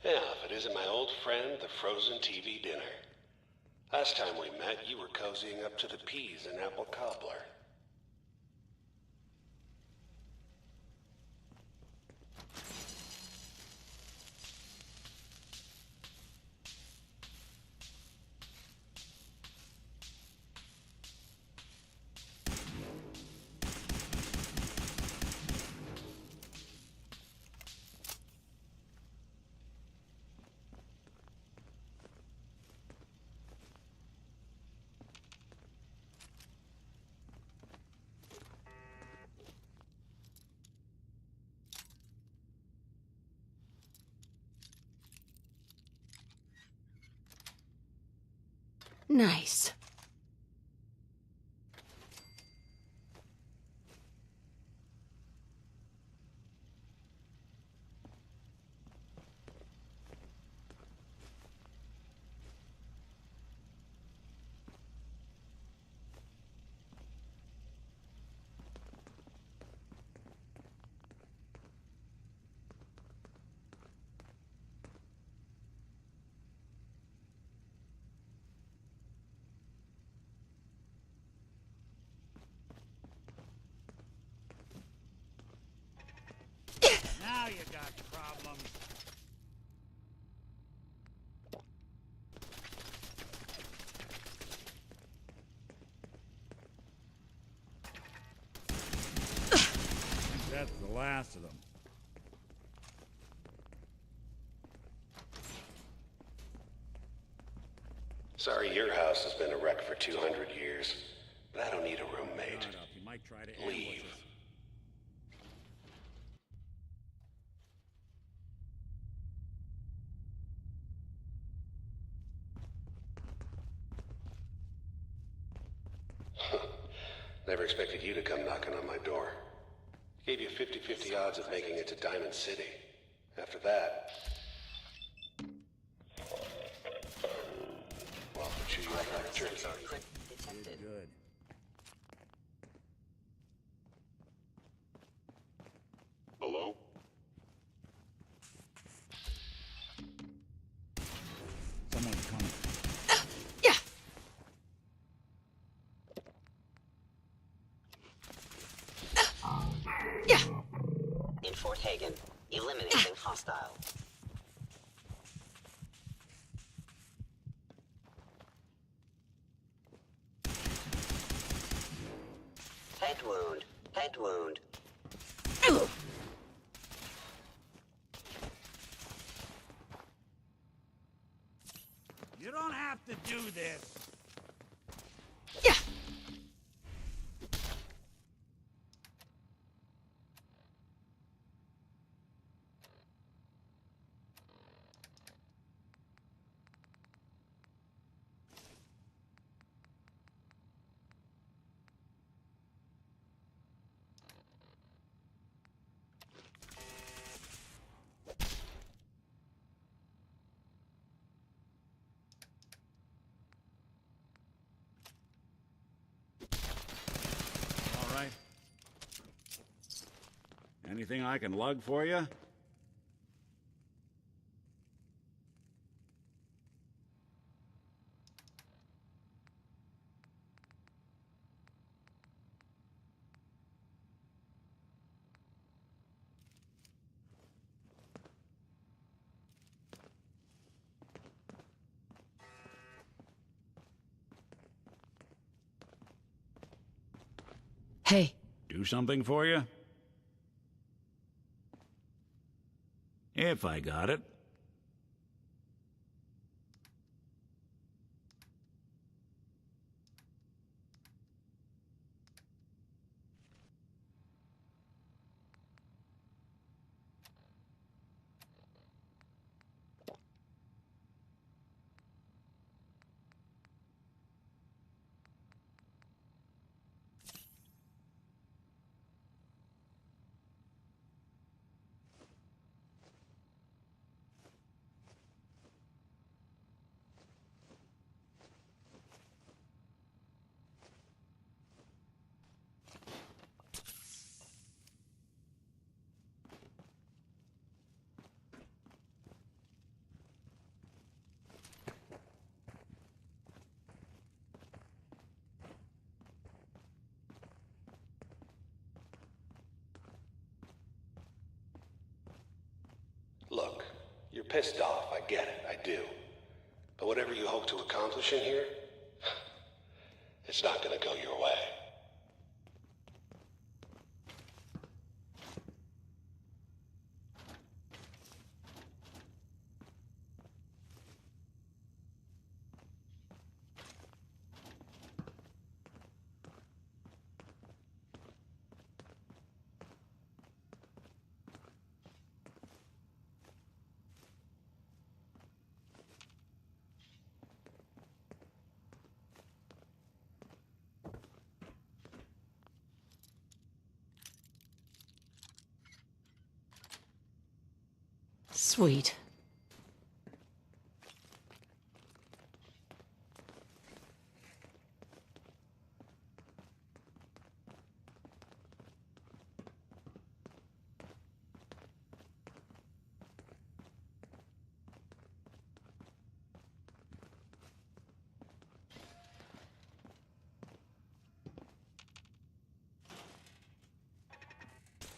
Yeah, if it isn't my old friend, the frozen TV dinner. Last time we met, you were cozying up to the peas and apple cobbler. Nice. Now you got problems. That's the last of them. Sorry your house has been a wreck for 200 years, but I don't need a roommate. You might try to ambush Leave. us. Never expected you to come knocking on my door. Gave you 50-50 odds of making it to Diamond City. After that... well, I'll chew you up like a jerky. Good. Hello? Someone's coming. Yeah. Yeah. In Fort Hagen, eliminating hostile. Head wound. Head wound. Ooh. You don't have to do this. Yeah. All right. Anything I can lug for you? Hey. Do something for you? If I got it. pissed off, I get it, I do. But whatever you hope to accomplish in here, it's not gonna go your way. Sweet.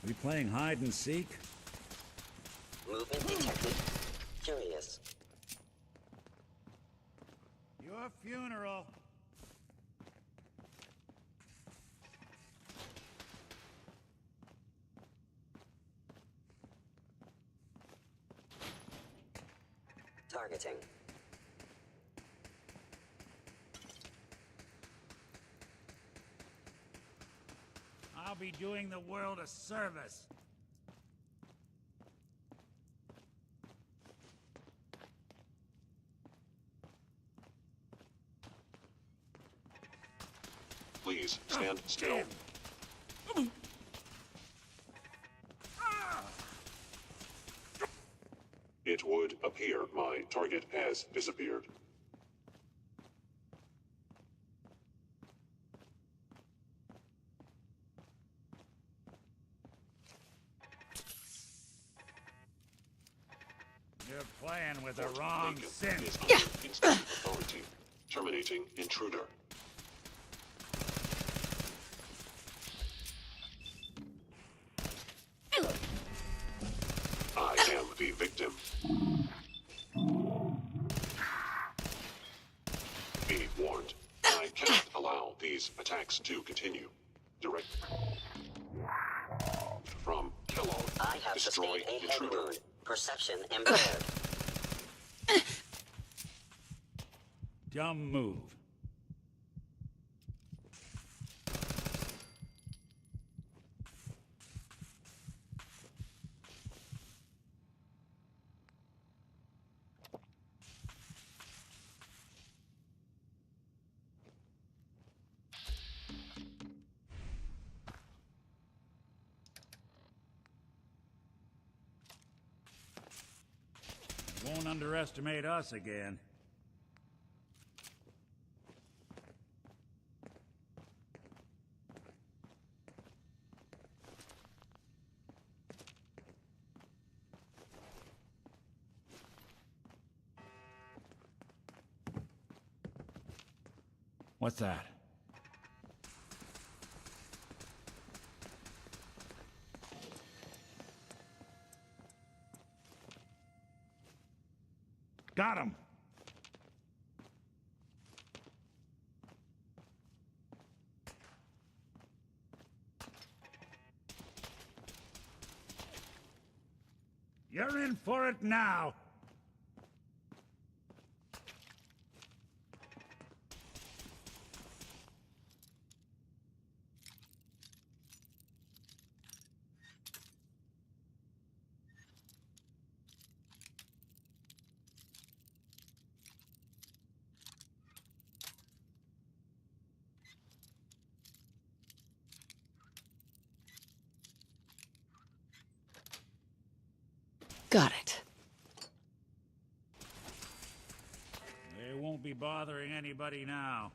We playing hide and seek? Movement detected. Curious. Your funeral. Targeting. I'll be doing the world a service. Please, stand still. It would appear my target has disappeared. You're playing with the wrong Lincoln sin. is under instant authority. Terminating intruder. I am the victim. Be warned. I cannot allow these attacks to continue. Direct from Kellogg. I have Destroy sustained a head intruder. wound. Perception impaired. Dumb move. Won't underestimate us again. What's that? Got him! You're in for it now! Got it. They won't be bothering anybody now.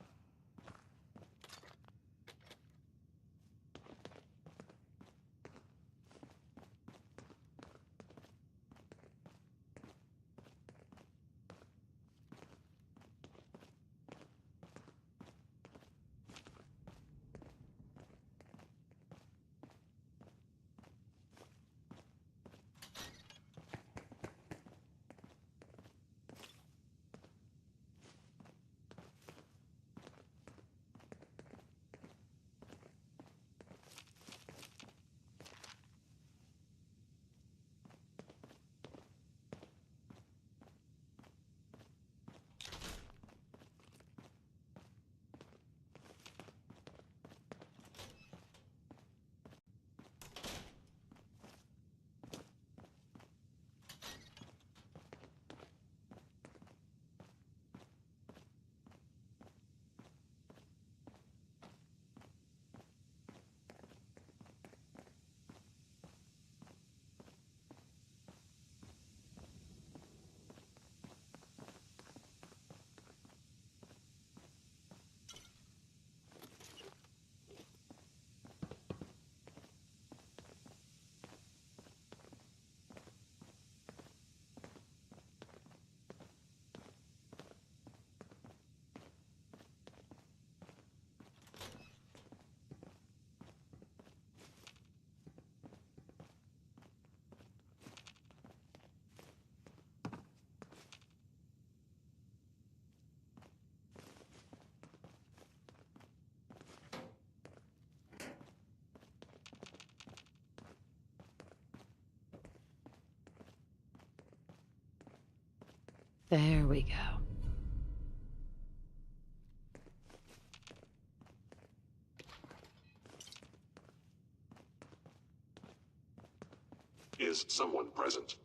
There we go. Is someone present?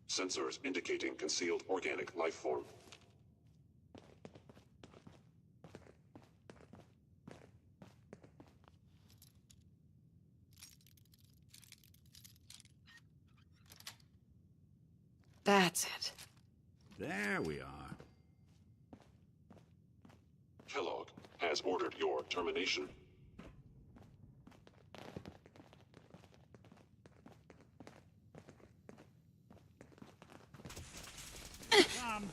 Sensors indicating concealed organic life form. That's it. There we are. Kellogg has ordered your termination. Come.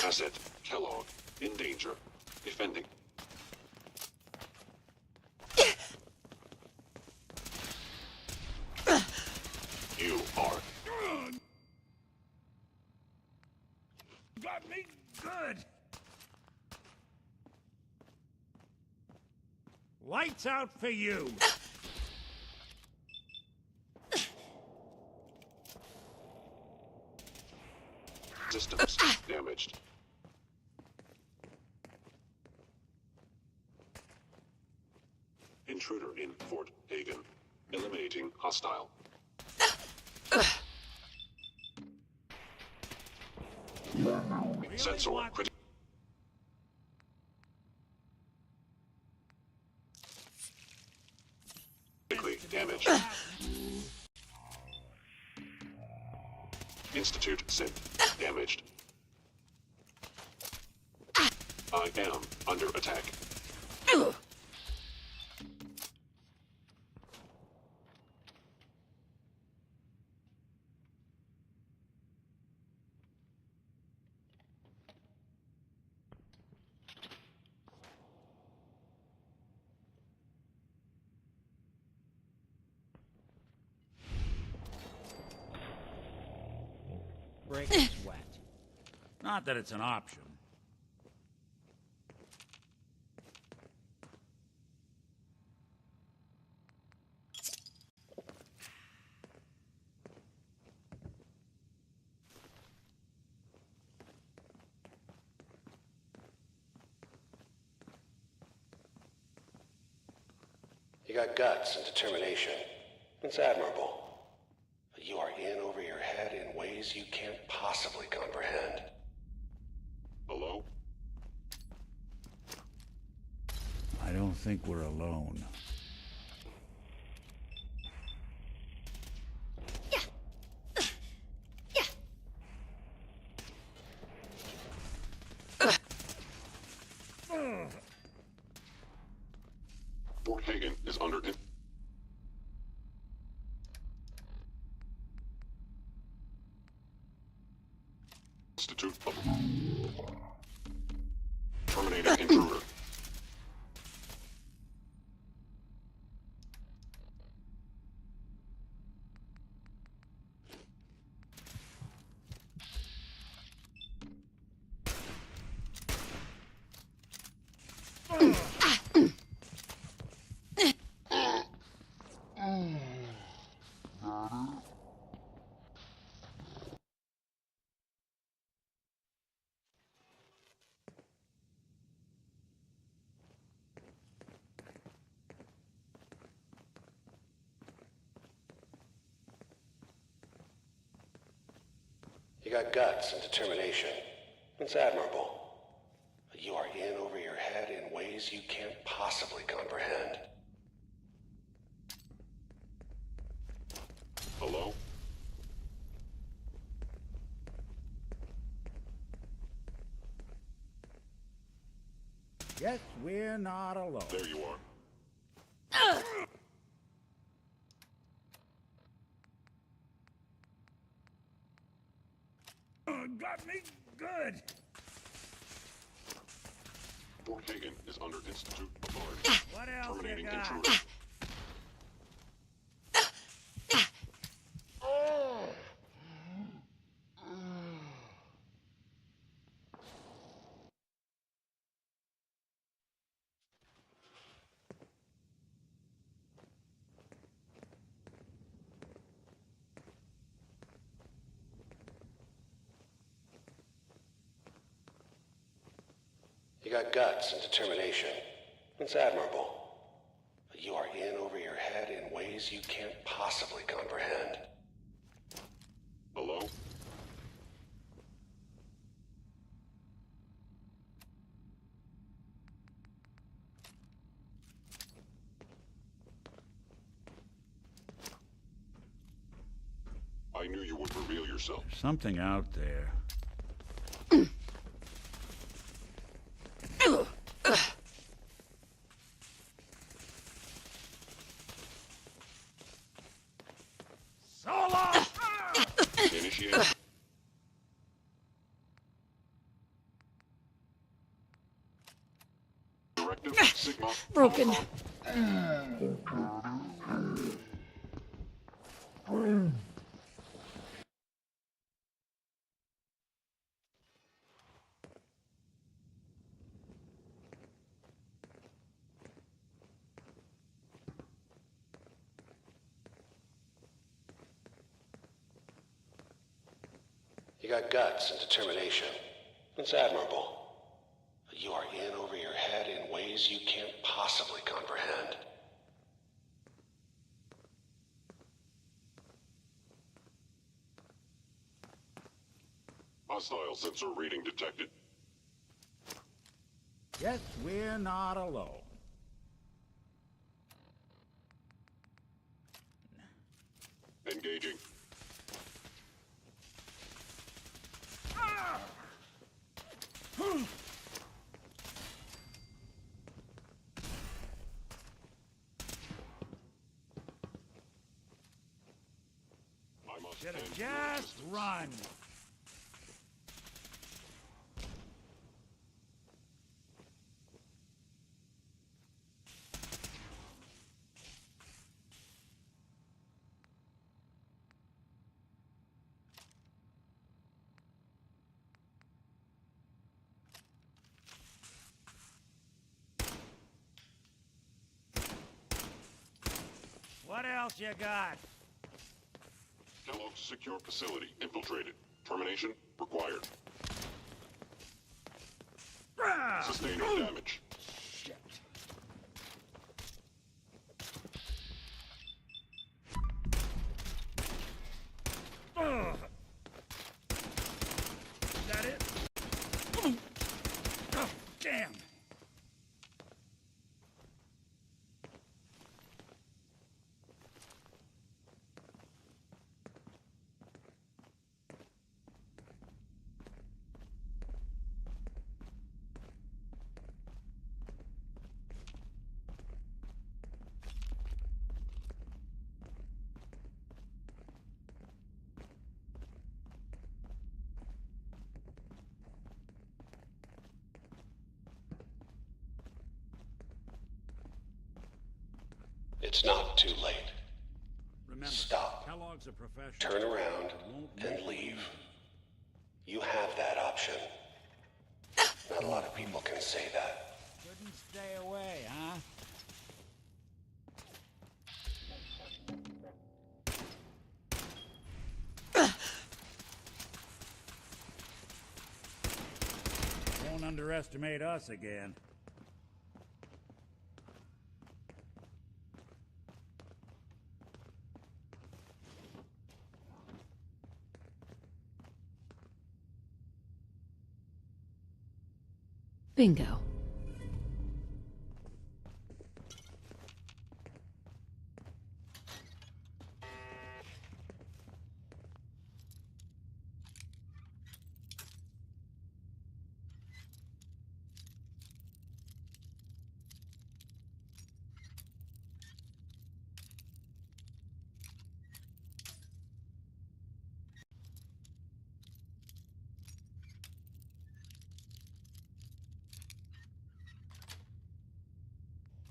Asset Kellogg in danger. Defending. You are. Got me good. Lights out for you. Systems damaged. Intruder in Fort Hagen. Eliminating hostile. Sensor critical. Critically damaged. Institute synth damaged. I am under attack. Break a sweat. Not that it's an option. You got guts and determination. It's admirable. But you are in over your head in ways you can't possibly comprehend. Hello? I don't think we're alone. Fort Hagen is under Institute of terminated intruder. You got guts and determination. It's admirable. But you are in over your head in ways you can't possibly comprehend. Hello? Guess we're not alone. There you are. Got me good. Fort Hagen is under Institute authority. What else you Terminating got? intruder. You got guts and determination. It's admirable. But you are in over your head in ways you can't possibly comprehend. Hello? I knew you would reveal yourself. Something out there. Solo! Initiate. Directive Sigma. Broken. You got guts and determination. It's admirable. But you are in over your head in ways you can't possibly comprehend. Hostile sensor reading detected. Guess we're not alone. Engaging. I must Should end have your just existence. run. What else you got? Kellogg's secure facility infiltrated. Termination required. Sustain no damage. Shit. Ugh. Is that it? Oh, damn. It's not too late. Remember, Stop. Kellogg's a professional. Turn around Won't and make leave. You have that option. Not a lot of people can say that. Couldn't stay away, huh? Won't underestimate us again. Bingo.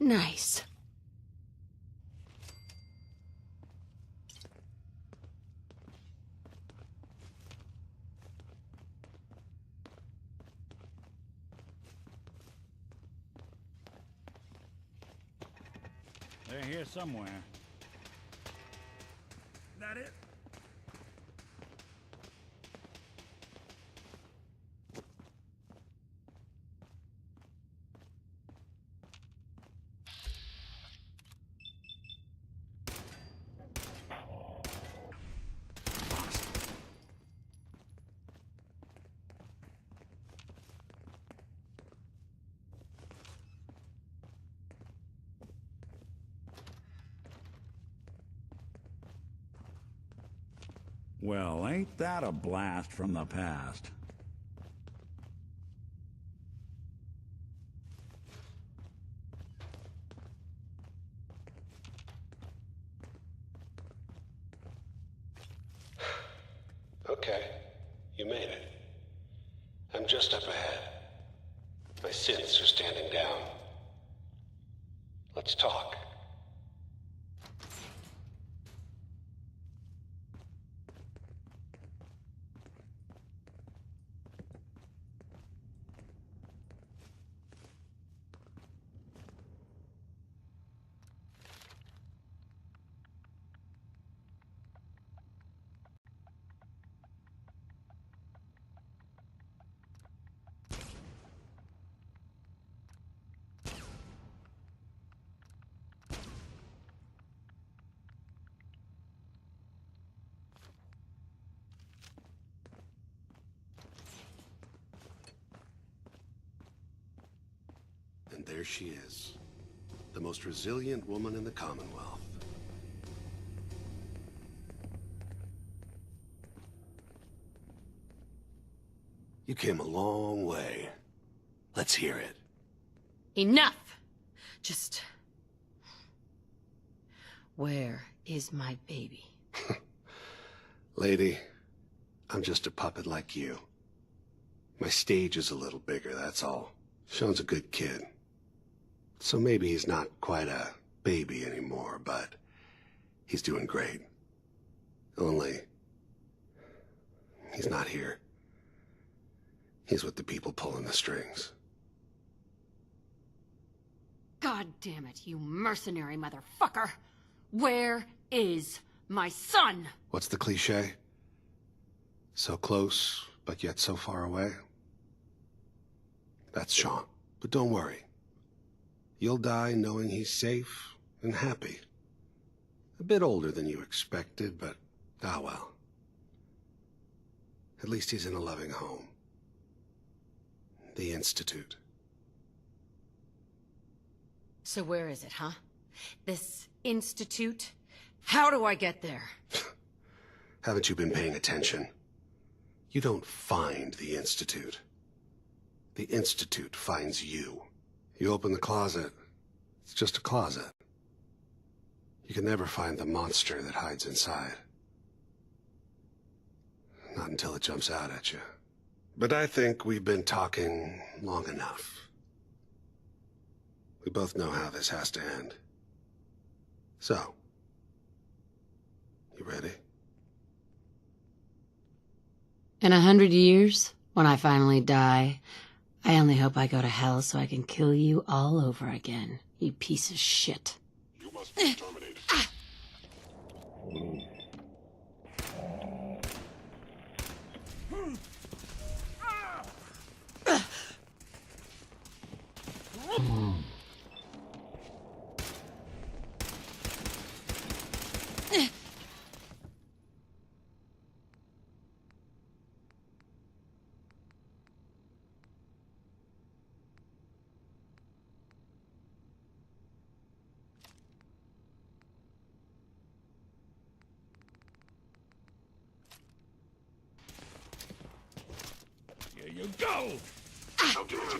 Nice. They're here somewhere. That it? Well, ain't that a blast from the past? Okay, you made it. I'm just up ahead. My synths are standing down. Let's talk. And there she is, the most resilient woman in the Commonwealth. You came a long way. Let's hear it. Enough! Just... Where is my baby? Lady, I'm just a puppet like you. My stage is a little bigger, that's all. Sean's a good kid. So maybe he's not quite a baby anymore, but he's doing great. Only, he's not here. He's with the people pulling the strings. God damn it, you mercenary motherfucker! Where is my son? What's the cliche? So close, but yet so far away? That's Sean. But don't worry. You'll die knowing he's safe and happy. A bit older than you expected, but ah well. At least he's in a loving home. The Institute. So where is it, huh? This institute? How do I get there? Haven't you been paying attention? You don't find the Institute. The Institute finds you. You open the closet, it's just a closet. You can never find the monster that hides inside. Not until it jumps out at you. But I think we've been talking long enough. We both know how this has to end. So, you ready? In 100 years, when I finally die, I only hope I go to hell so I can kill you all over again, you piece of shit. You must be terminated. Here you go! I'll get you.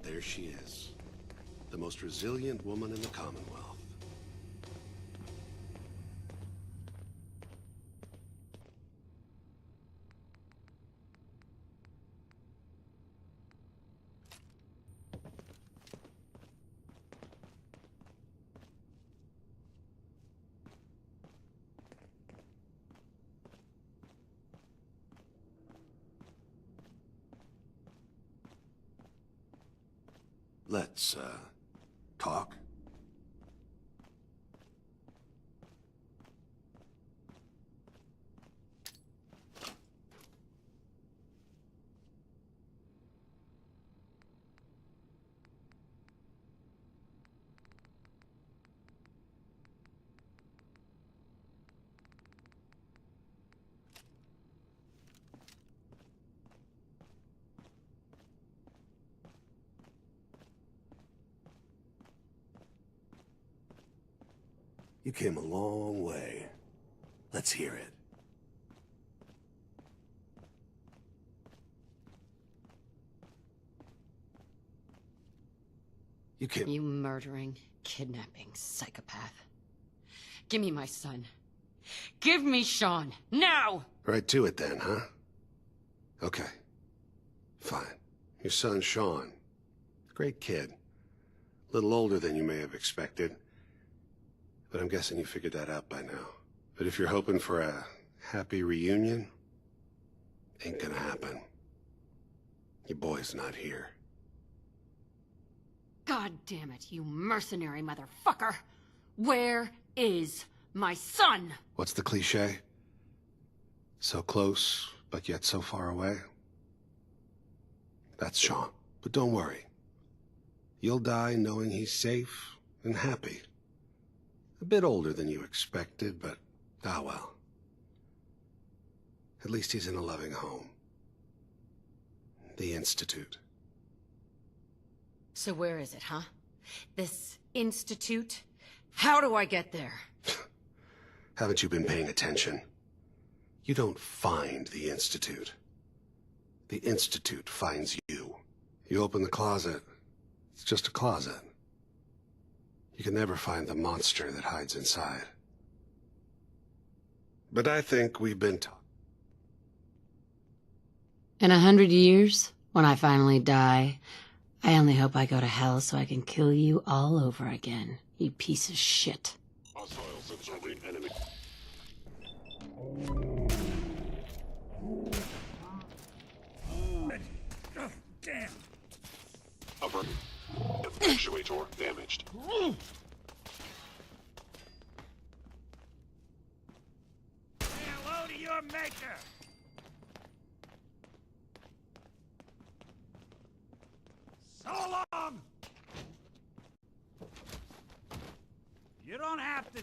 there she is. The most resilient woman in the Commonwealth. Let's, talk. You came a long way. Let's hear it. You murdering, kidnapping psychopath. Give me my son. Give me Sean, now! Right to it then, huh? Okay. Fine. Your son, Sean. Great kid. A little older than you may have expected. But I'm guessing you figured that out by now. But if you're hoping for a happy reunion, ain't gonna happen. Your boy's not here. God damn it, you mercenary motherfucker! Where is my son? What's the cliche? So close, but yet so far away? That's Sean. But don't worry. You'll die knowing he's safe and happy. A bit older than you expected, but ah well. At least he's in a loving home. The Institute. So where is it, huh? This institute? How do I get there? Haven't you been paying attention? You don't find the Institute. The Institute finds you. You open the closet, it's just a closet. You can never find the monster that hides inside. But I think we've been taught. In 100 years, when I finally die, I only hope I go to hell so I can kill you all over again, you piece of shit. Hostile sensor read enemy. Oh, damn. Upper. Actuator damaged. Say hello to your maker. So long. You don't have to.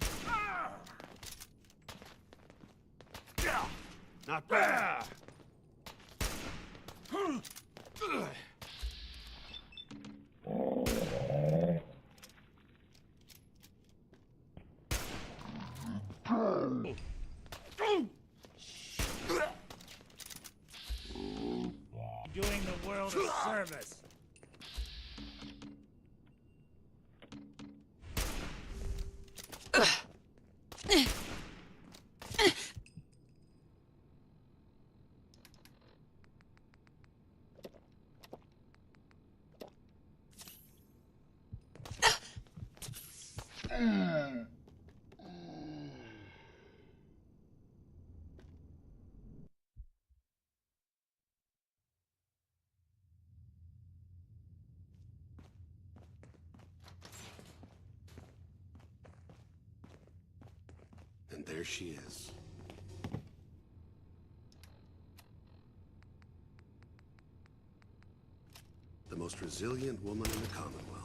Not bad. Doing the world a service. And there she is. The most resilient woman in the Commonwealth.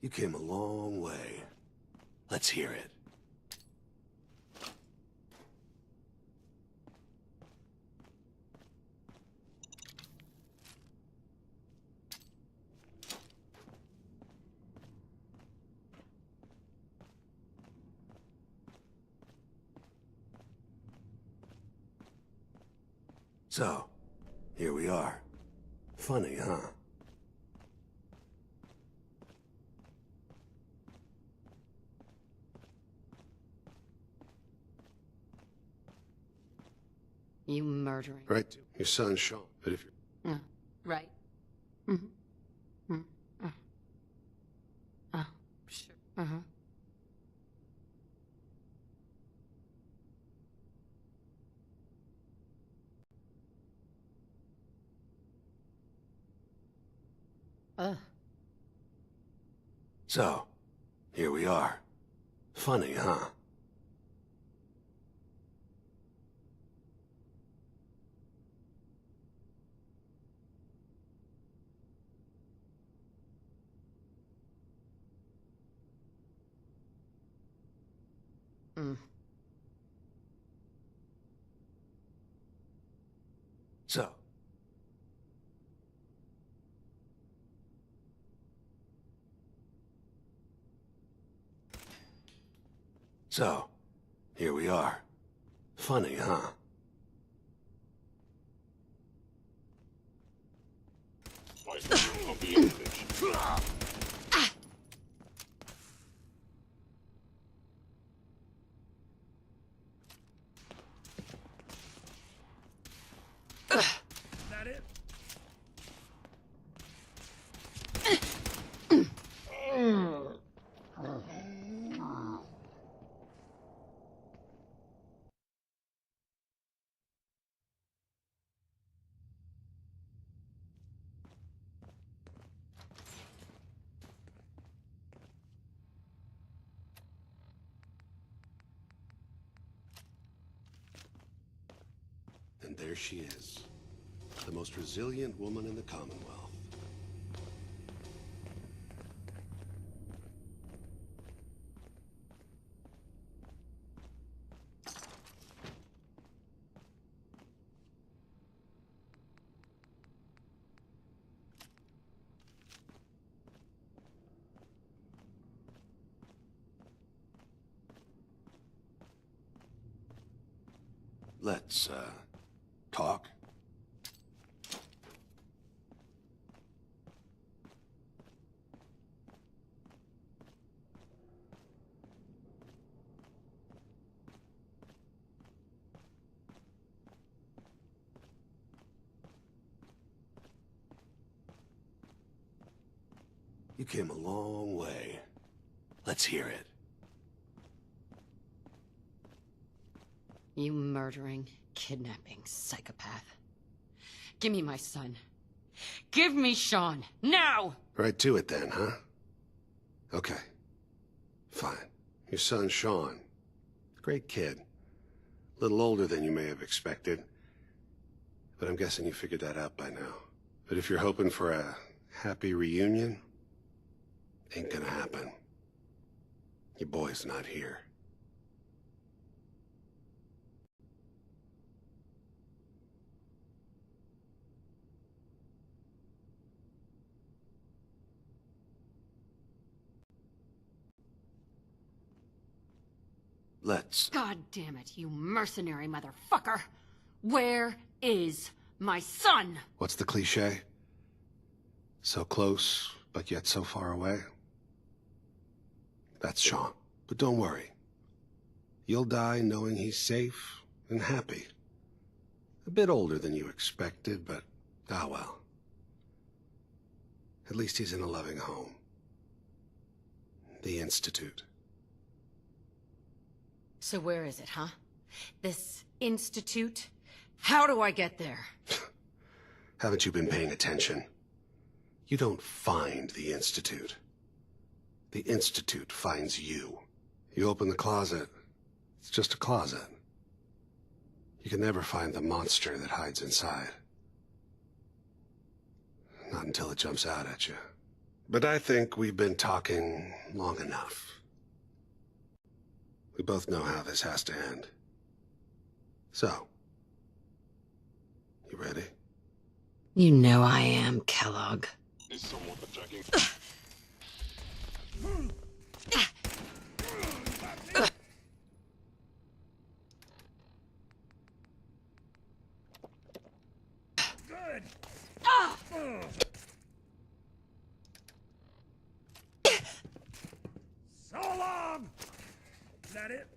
You came a long way. Let's hear it. So, here we are. Funny, huh? You murdering. Right? Your son, Sean. But if you're... Right. Mm-hmm. Sure. Uh-huh. So, here we are. Funny, huh? So. So, here we are. Funny, huh? Of the image. Is that it? And there she is. The most resilient woman in the Commonwealth. Let's, talk. You came a long way. Let's hear it. You murdering, kidnapping psychopath. Give me my son. Give me Sean, now! Right to it then, huh? Okay. Fine. Your son, Sean. Great kid. A little older than you may have expected. But I'm guessing you figured that out by now. But if you're hoping for a happy reunion, ain't gonna happen. Your boy's not here. Let's... God damn it, you mercenary motherfucker! Where is my son? What's the cliche? So close, but yet so far away? That's Sean. But don't worry. You'll die knowing he's safe and happy. A bit older than you expected, but ah well. At least he's in a loving home. The Institute. So where is it, huh? This institute? How do I get there? Haven't you been paying attention? You don't find the Institute. The Institute finds you. You open the closet, it's just a closet. You can never find the monster that hides inside. Not until it jumps out at you. But I think we've been talking long enough. We both know how this has to end. So, you ready? You know I am, Kellogg. Is someone attacking? good. So long. Is that it?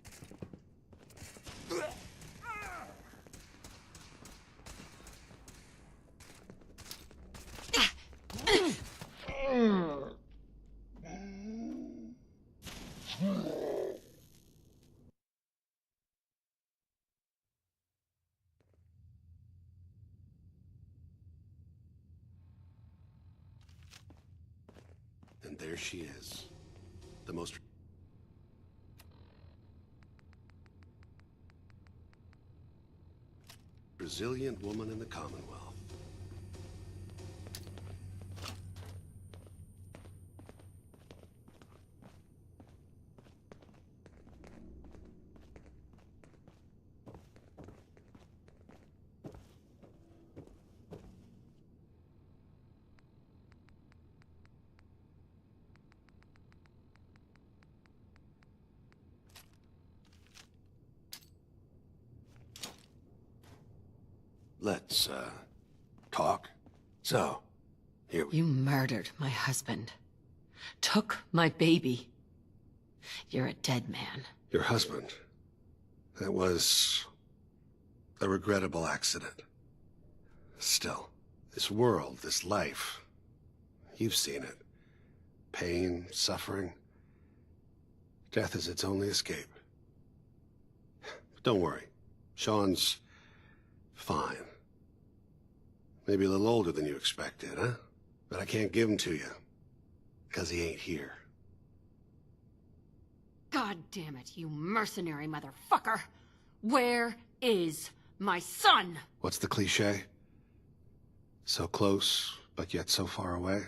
And there she is. The most resilient woman in the Commonwealth. Let's, talk. So, here we... You murdered my husband. Took my baby. You're a dead man. Your husband. That was... a regrettable accident. Still, this world, this life... You've seen it. Pain, suffering. Death is its only escape. But don't worry. Sean's... fine. Maybe a little older than you expected, huh? But I can't give him to you. Because he ain't here. God damn it, you mercenary motherfucker! Where is my son? What's the cliche? So close, but yet so far away?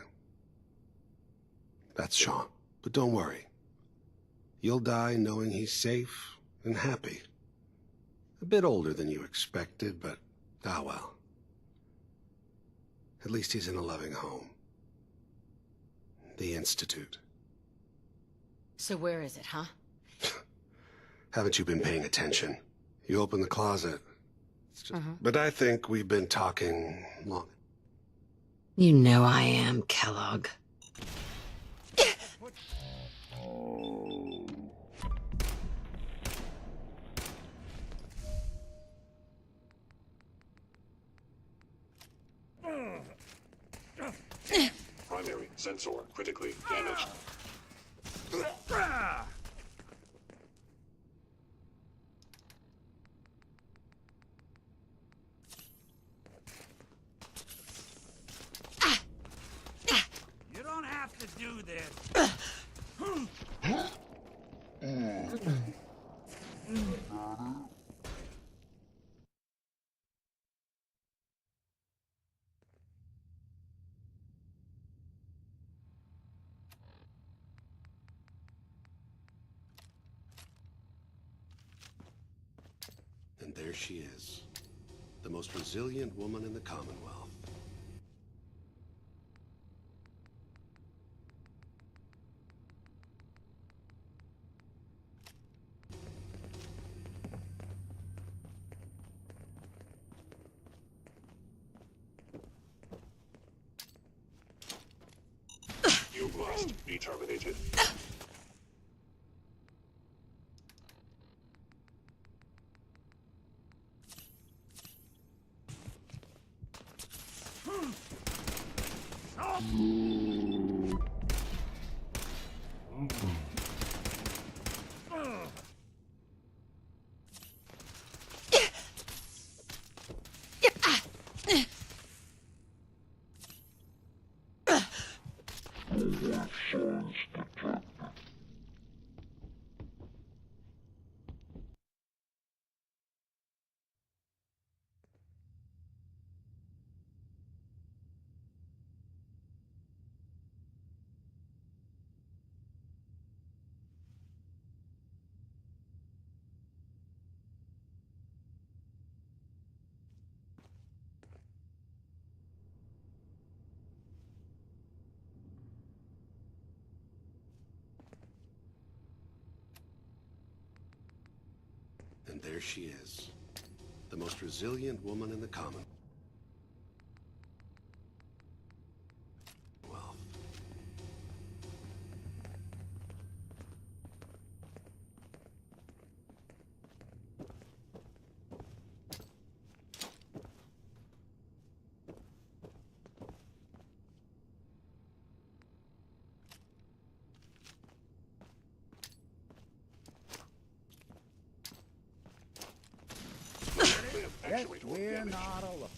That's Sean. But don't worry. You'll die knowing he's safe and happy. A bit older than you expected, but ah well. At least he's in a loving home. The Institute. So where is it, huh? Haven't you been paying attention? You open the closet. But I think we've been talking long. You know I am, Kellogg. Primary sensor critically damaged. You don't have to do this. And there she is. The most resilient woman in the Commonwealth. You must be terminated. And there she is. The most resilient woman in the Commonwealth. Guess we're not alone.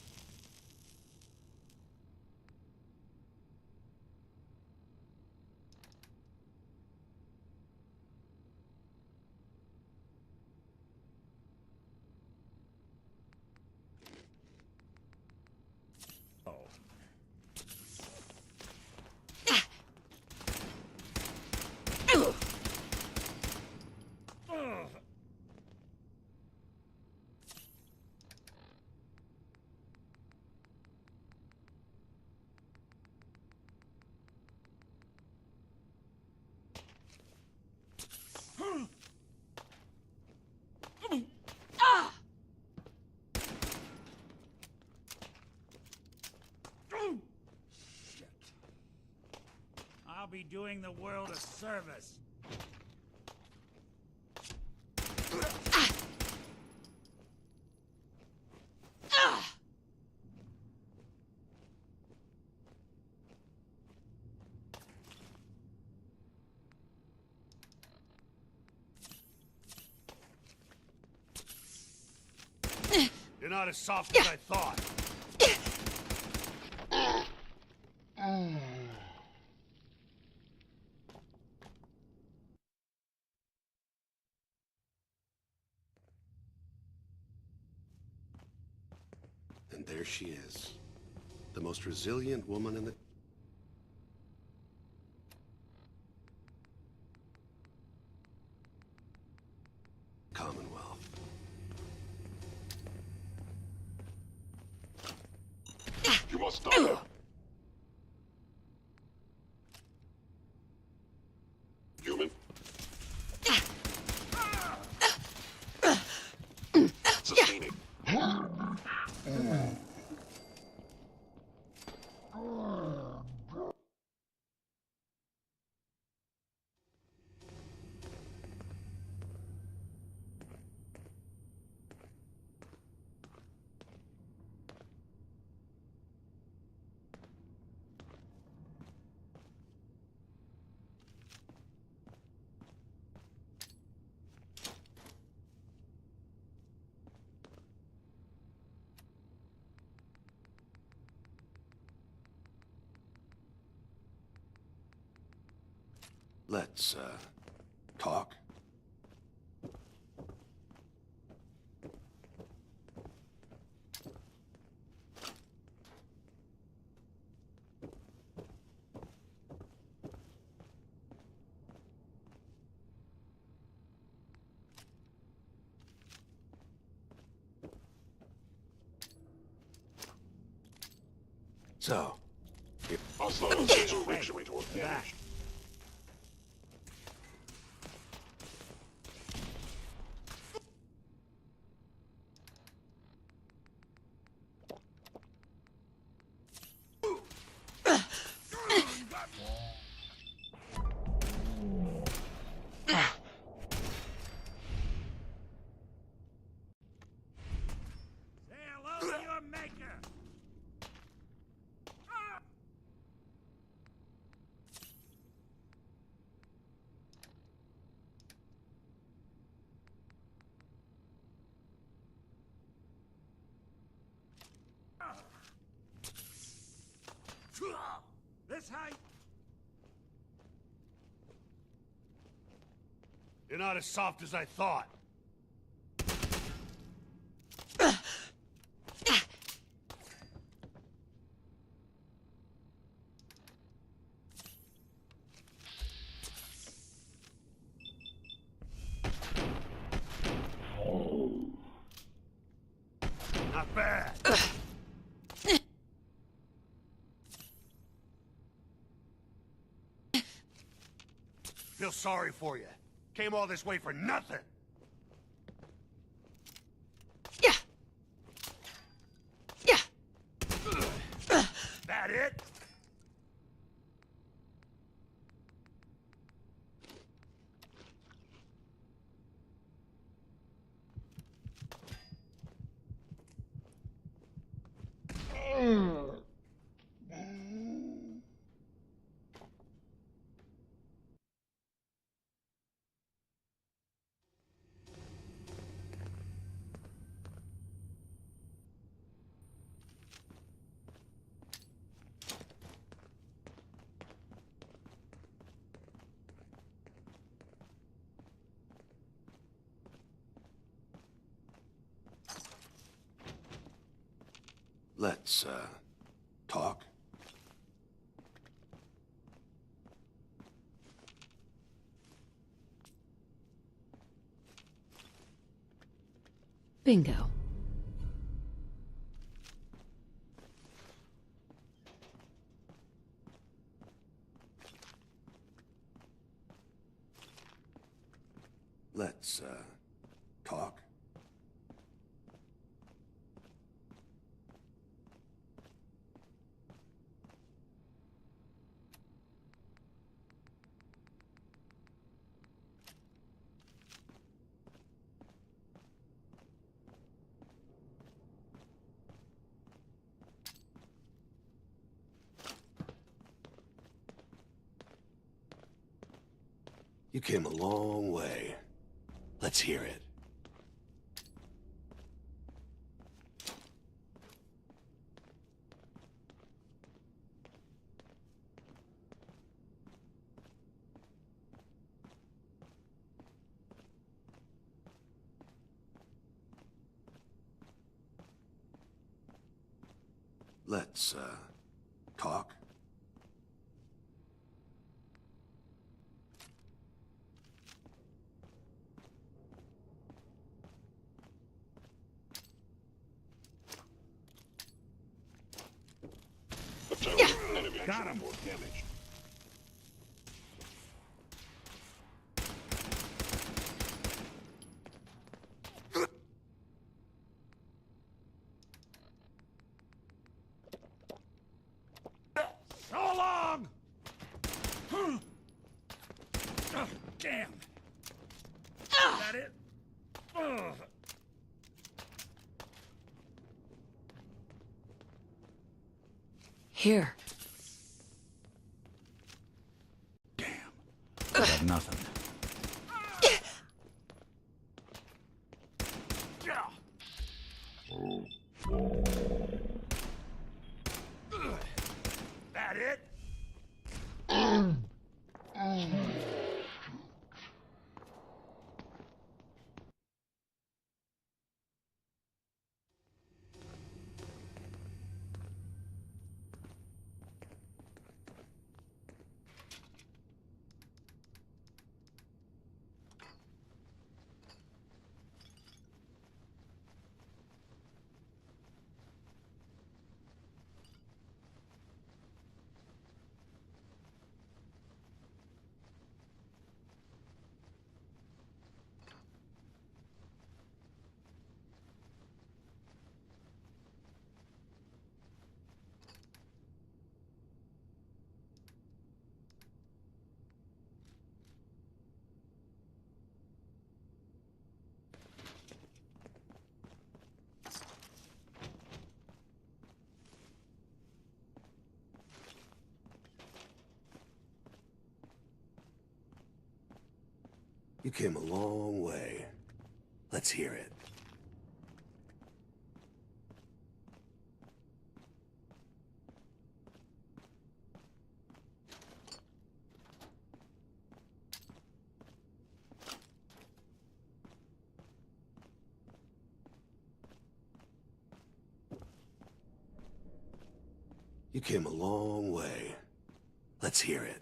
I'll be doing the world a service. You're not as soft as I thought. And there she is. The most resilient woman in the... Commonwealth. You must stop him. Human. Sustaining. Let's, talk. So, Hostile sensor reach network damaged. Say hello to your maker. This height. You're not as soft as I thought. Not bad. Feel sorry for you. Came all this way for nothing. Yeah. Yeah. That it? Let's, talk. Bingo. Let's, talk. You came a long way. Let's hear it. Let's, talk. Enemy Got him. more damage. So long! Damn. Is that it? Ugh. Here. Got nothing. That it? You came a long way. Let's hear it. You came a long way. Let's hear it.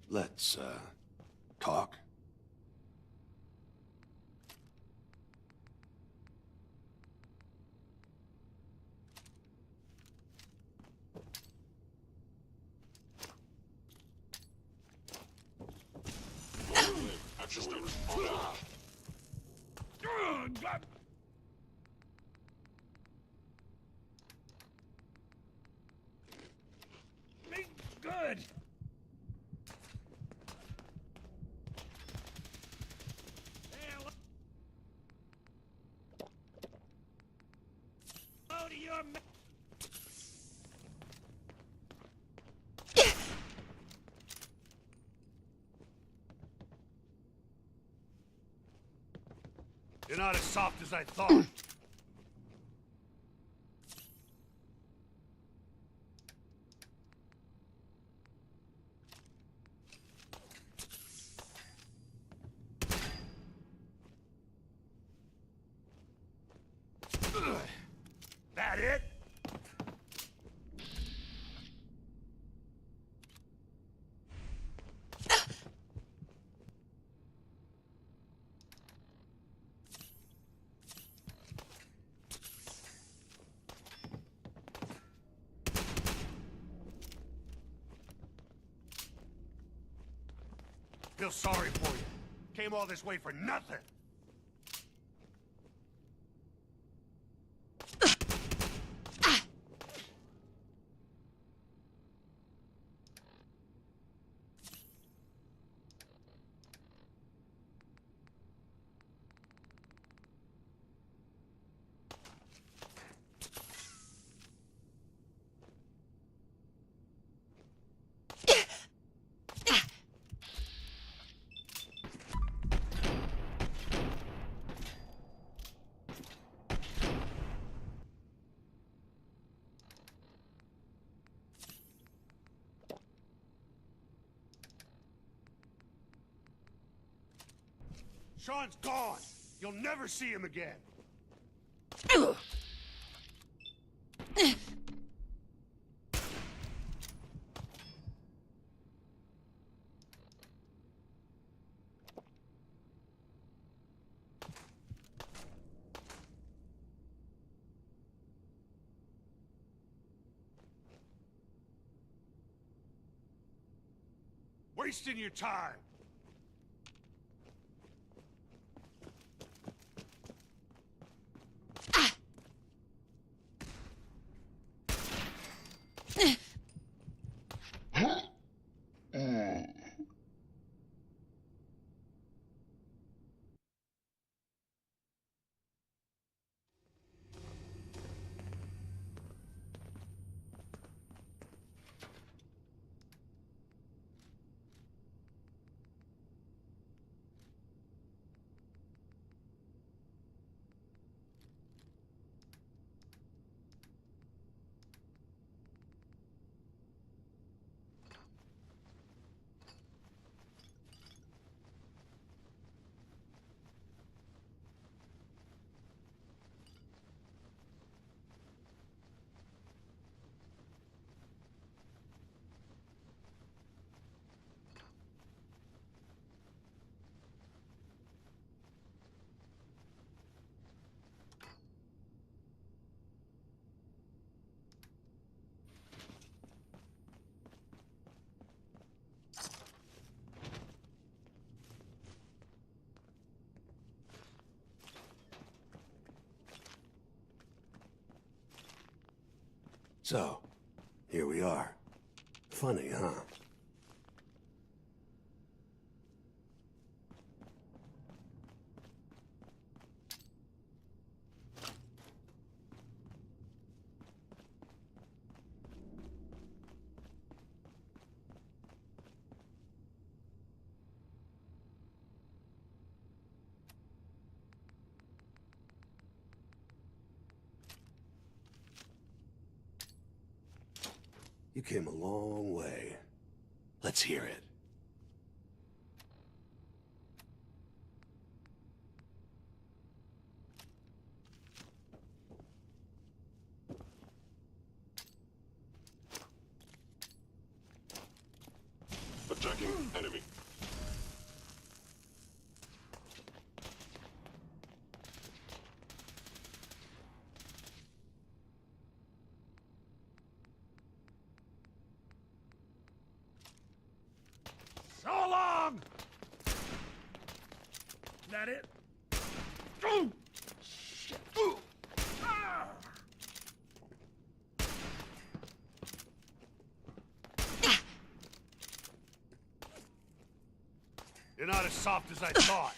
Let's, talk. Systems online. Be good. You're not as soft as I thought. That it? Feel sorry for you. Came all this way for nothing. Sean's gone. You'll never see him again. Wasting your time. So, here we are. Funny, huh? You came a long way. Let's hear it. Attacking enemy. So long! That it? Shit. Ah! You're not as soft as I thought.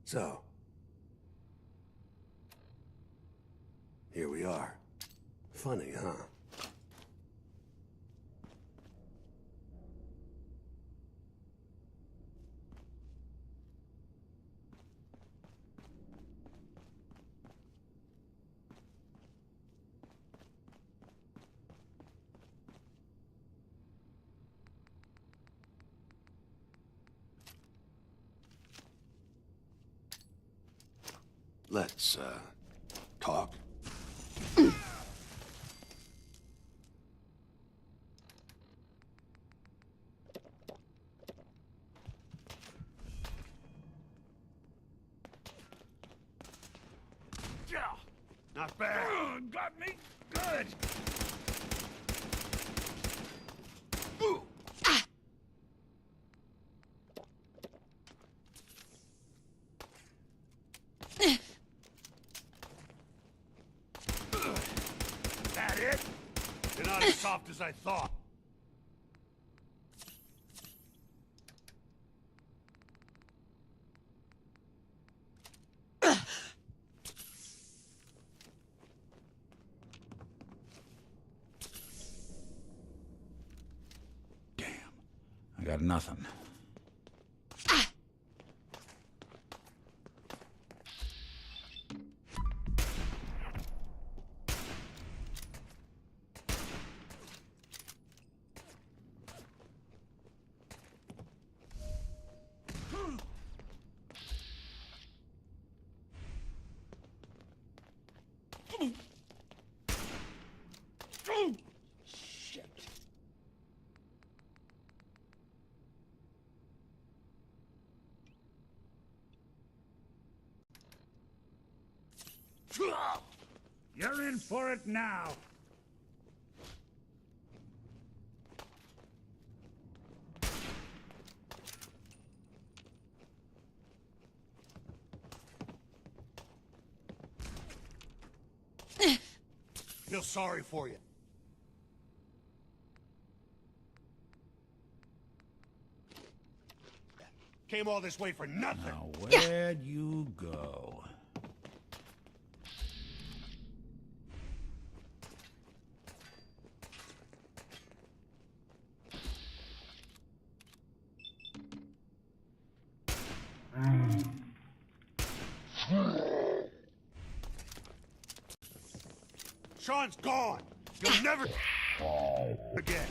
So, here we are. Funny, huh? Let's, talk. Yeah, not bad. Got me good. That it? You're not as soft as I thought. I got nothing. Shit. You're in for it now. Feel sorry for you. Came all this way for nothing. Now, where'd you go? Sean's gone. You'll never again.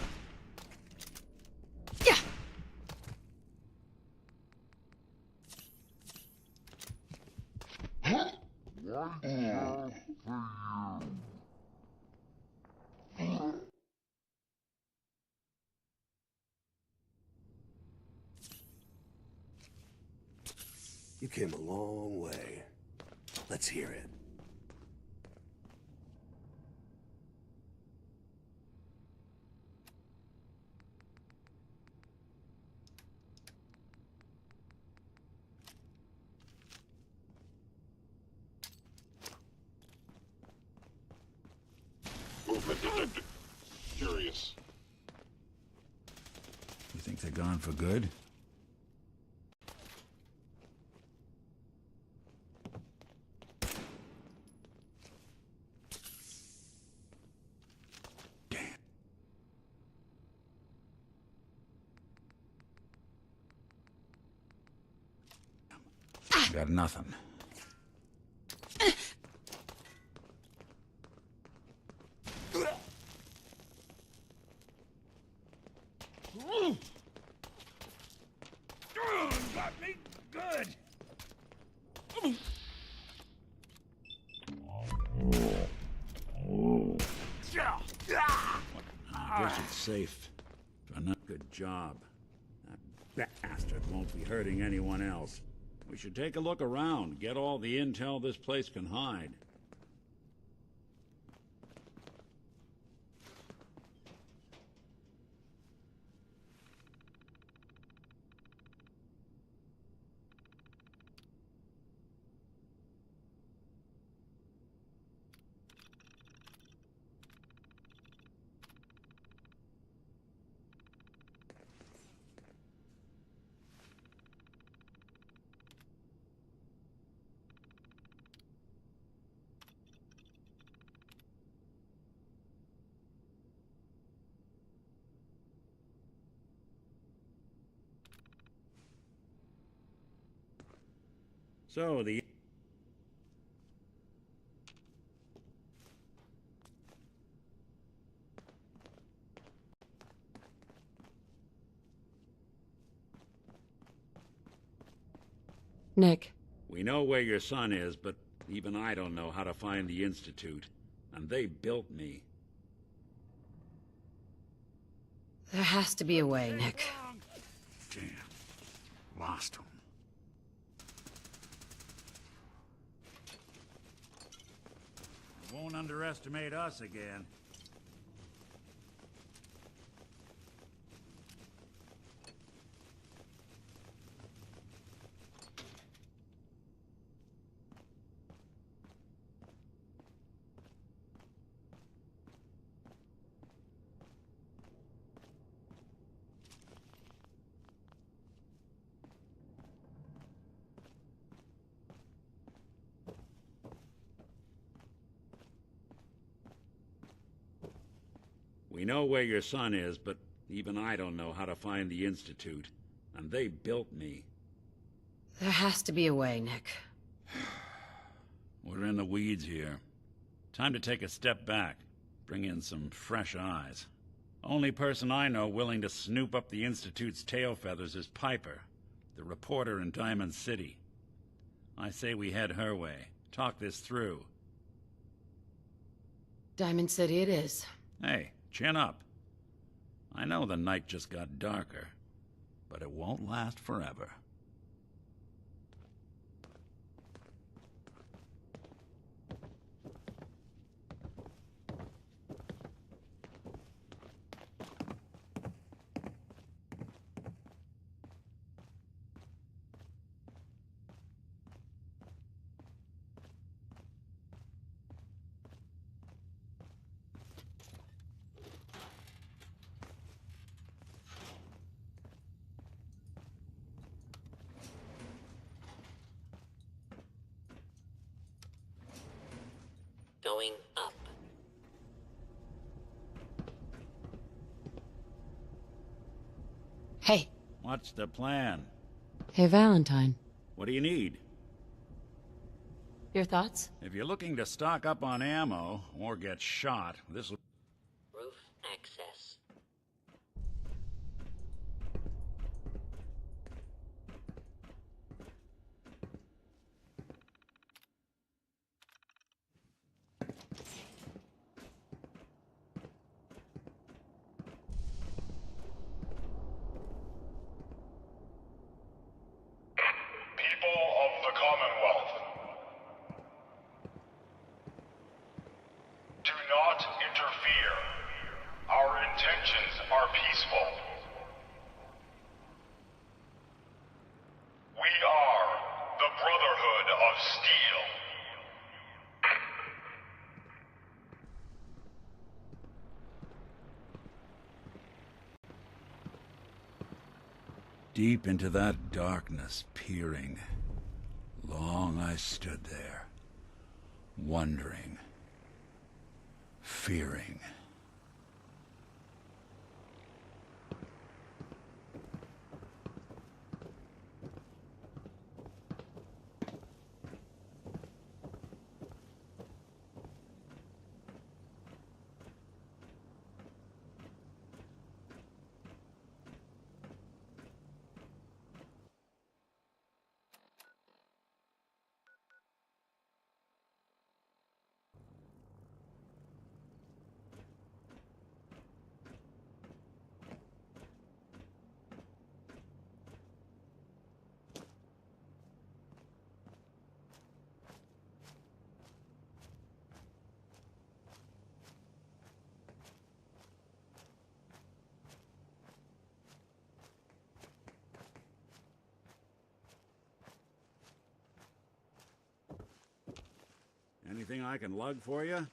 You came a long way. Let's hear it. Movement detected. Curious. You think they're gone for good? Got nothing. Got me good. I guess it's safe. Good job. That bastard won't be hurting anyone else. We should take a look around, get all the intel this place can hide. So, the... Nick. We know where your son is, but even I don't know how to find the Institute. And they built me. There has to be a way, Nick. Damn. Lost him. Won't underestimate us again. We know where your son is, but even I don't know how to find the Institute. And they built me. There has to be a way, Nick. We're in the weeds here. Time to take a step back. Bring in some fresh eyes. Only person I know willing to snoop up the Institute's tail feathers is Piper, the reporter in Diamond City. I say we head her way. Talk this through. Diamond City it is. Hey, chin up. I know the night just got darker, but it won't last forever. Going up. Hey. What's the plan? Hey, Valentine. What do you need? Your thoughts? If you're looking to stock up on ammo, or get shot, this'll... Roof access. People of the Commonwealth, do not interfere. Our intentions are peaceful. We are the Brotherhood of Steel. Deep into that darkness peering, long I stood there, wondering, fearing. Anything I can lug for you?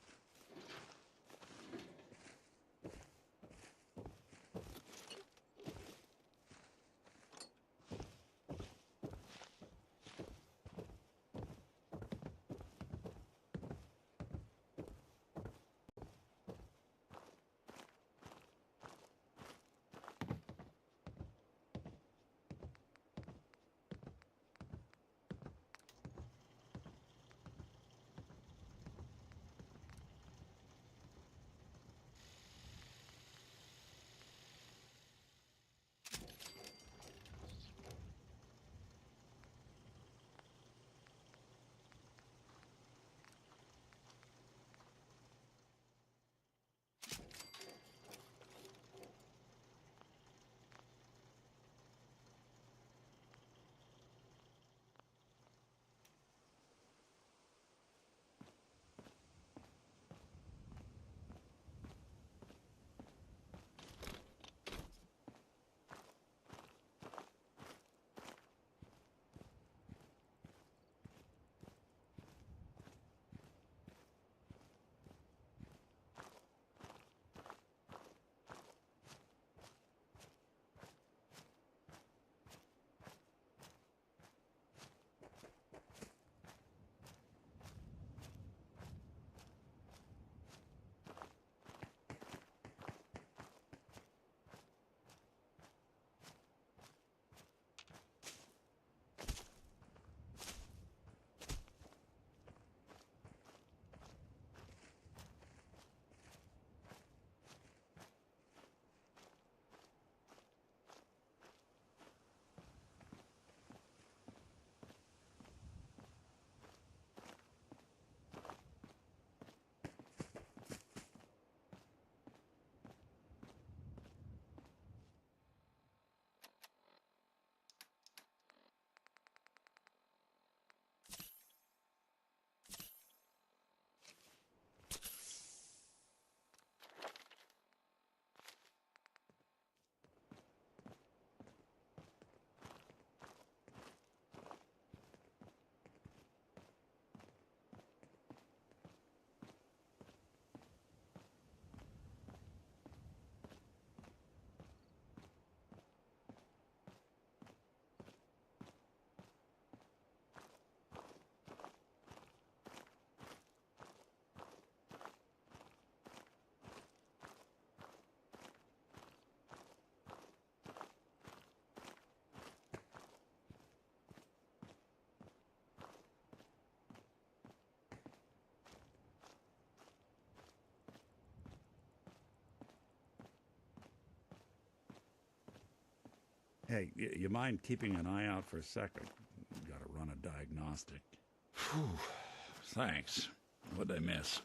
Hey, you mind keeping an eye out for a second? Gotta run a diagnostic. Phew. Thanks. What'd I miss?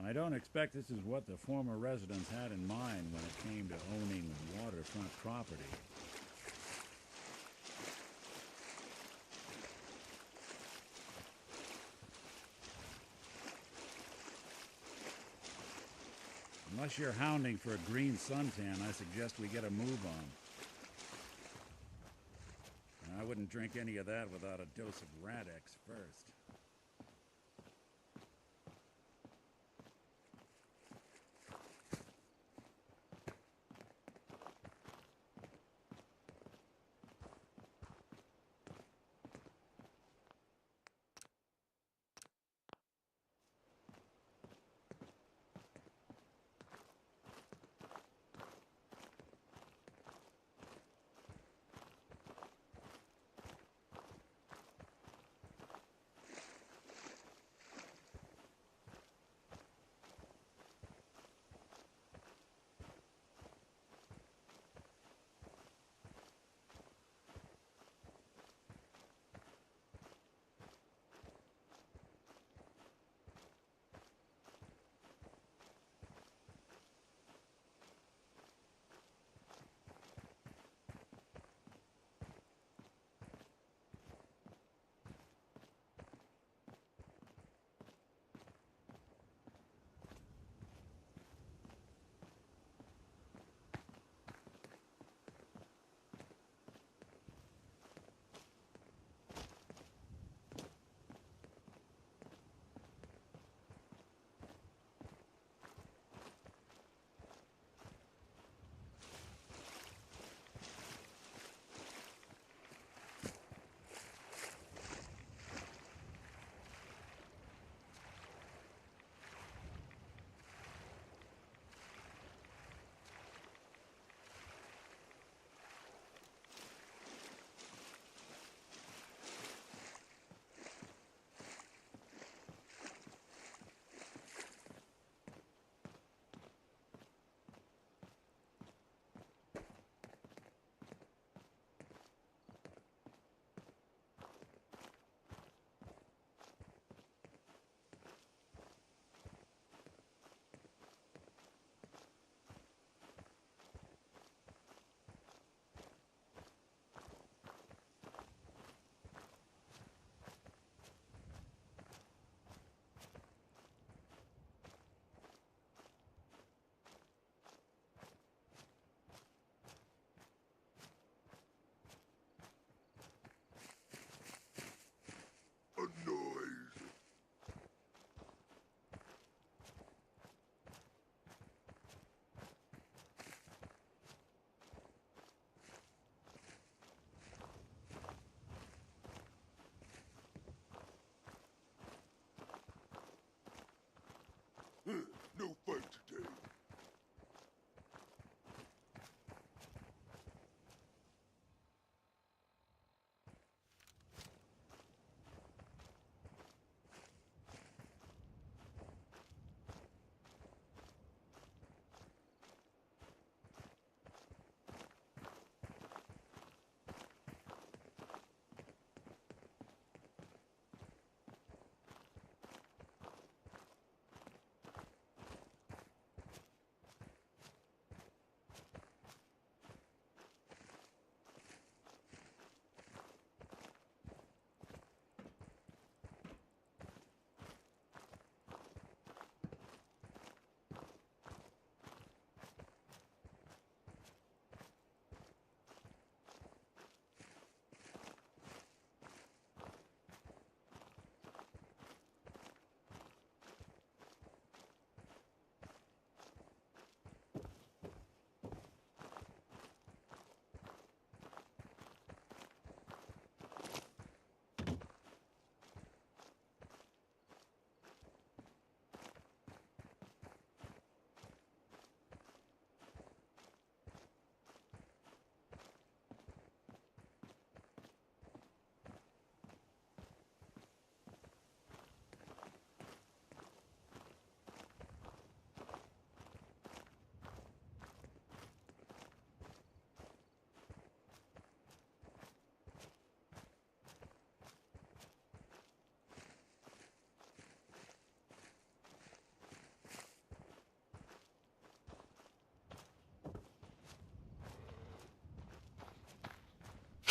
I don't expect this is what the former residents had in mind when it came to owning waterfront property. Unless you're hounding for a green suntan, I suggest we get a move on. I wouldn't drink any of that without a dose of Radex first.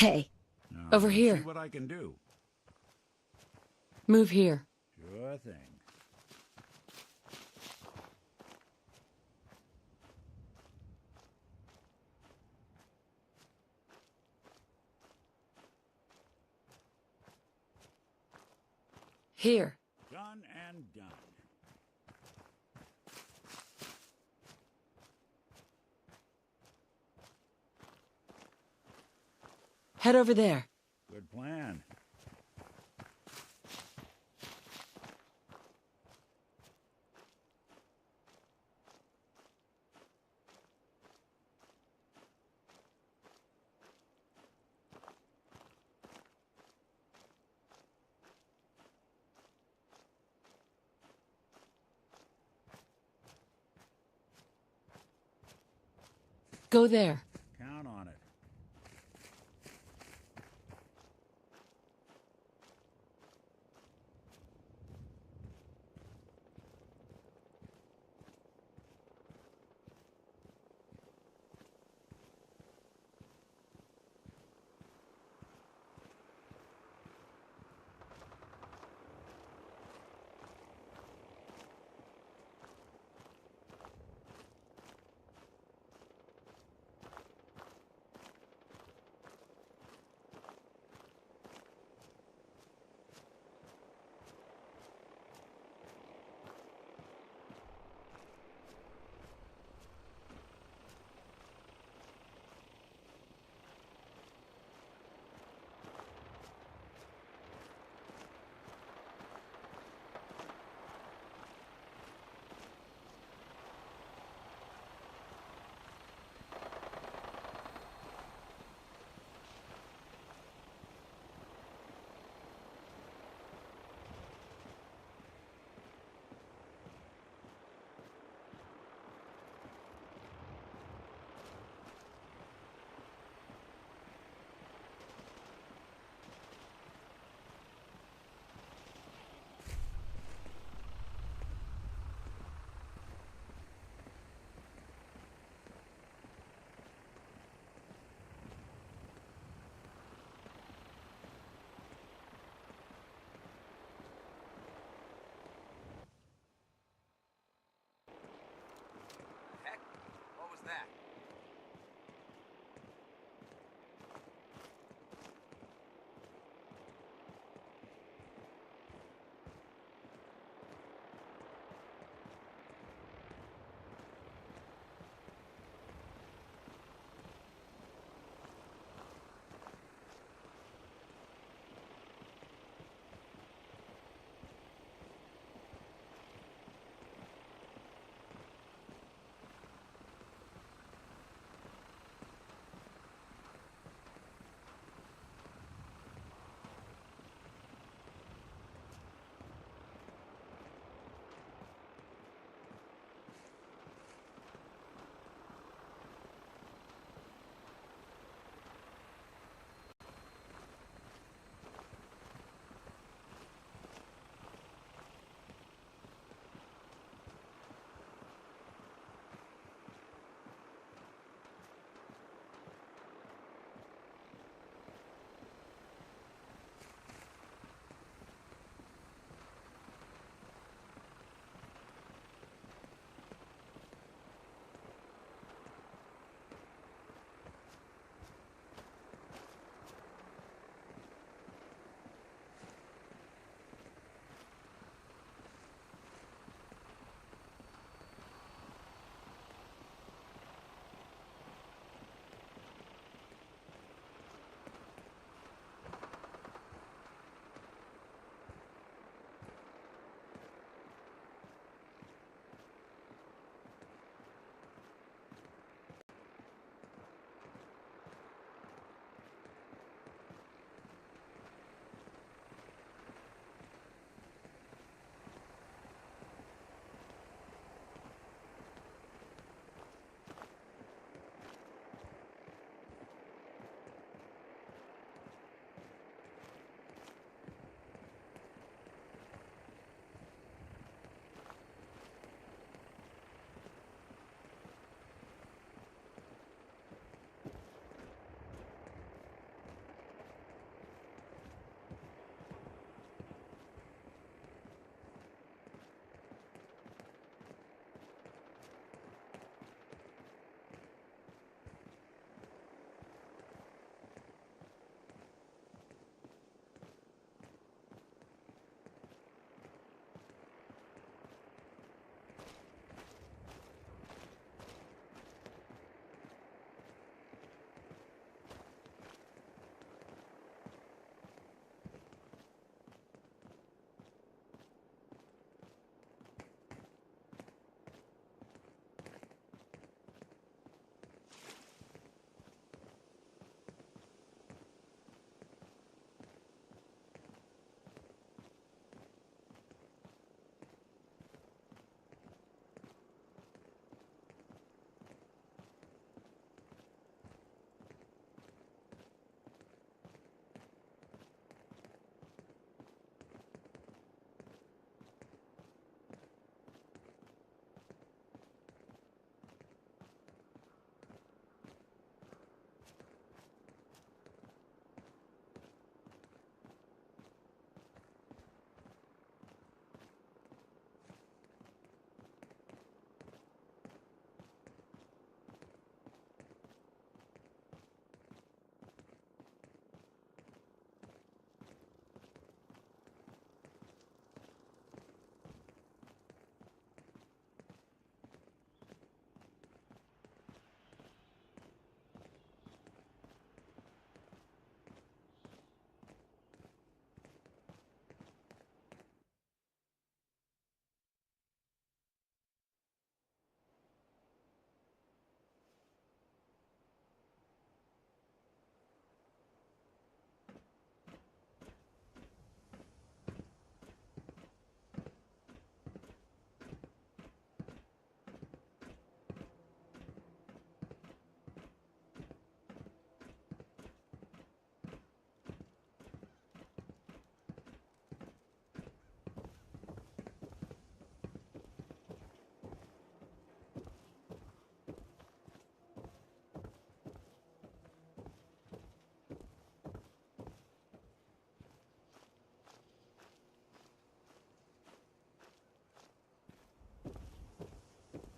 Hey, over Let's here. See what I can do. Move here. Sure thing. Here. Done and done. Head over there. Good plan. Go there. Count on it.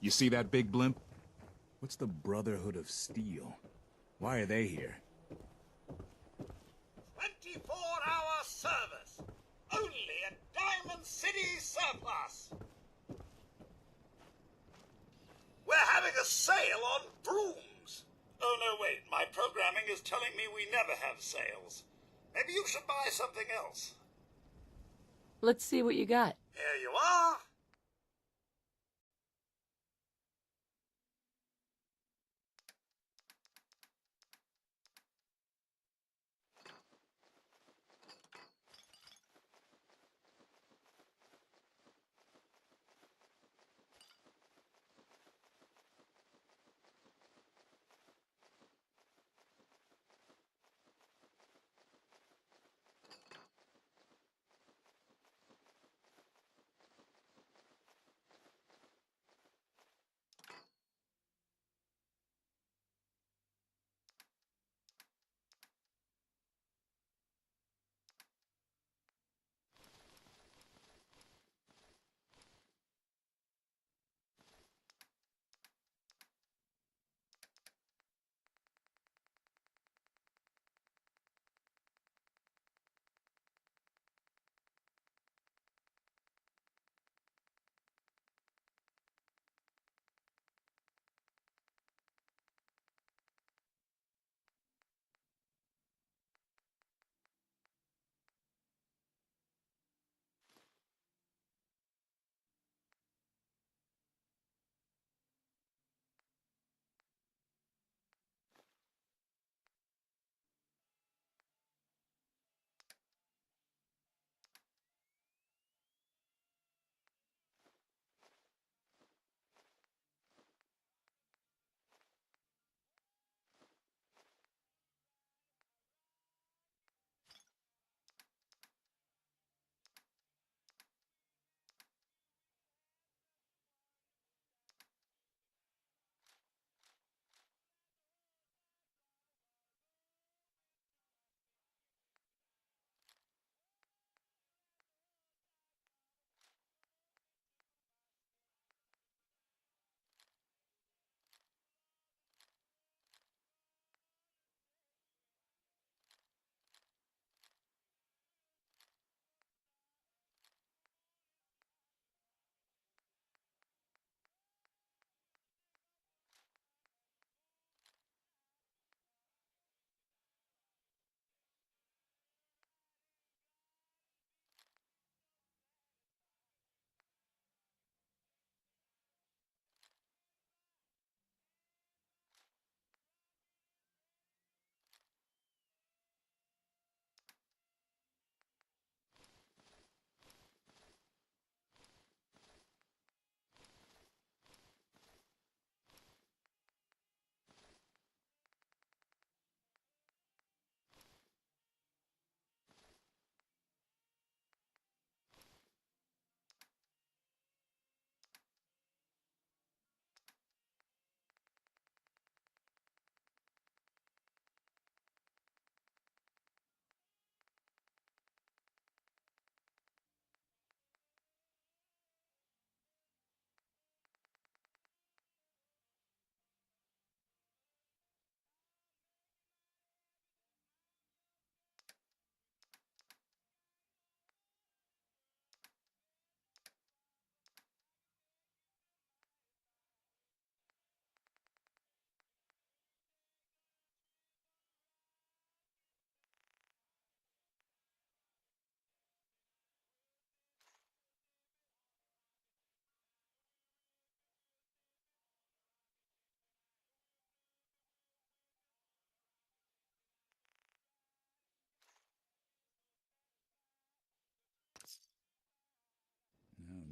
You see that big blimp? What's the Brotherhood of Steel? Why are they here? 24-hour service. Only at Diamond City Surplus. We're having a sale on brooms. Oh, no, wait. My programming is telling me we never have sales. Maybe you should buy something else. Let's see what you got. Here you are.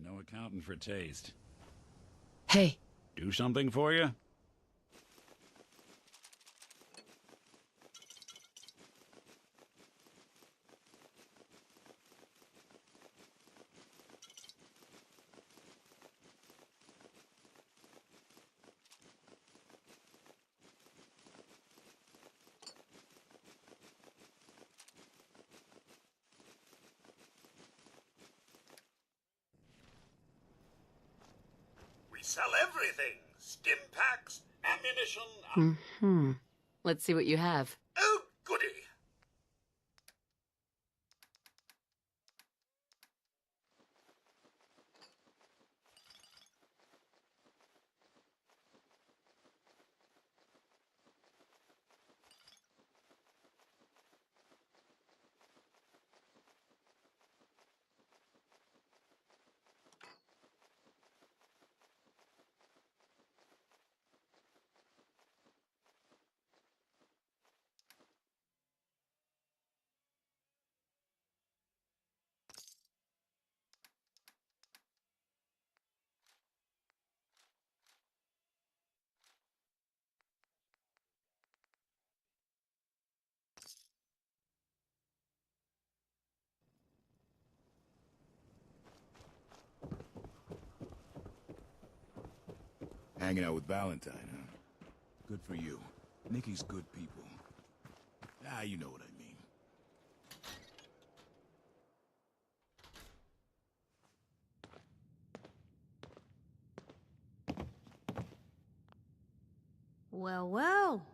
No accounting for taste. Hey. Do something for you? We We sell everything. Stim packs, ammunition... Mm-hmm. Let's see what you have. Oh, goody. Hanging out with Valentine, huh? Good for you. Nikki's good people. Ah, you know what I mean. Well, well.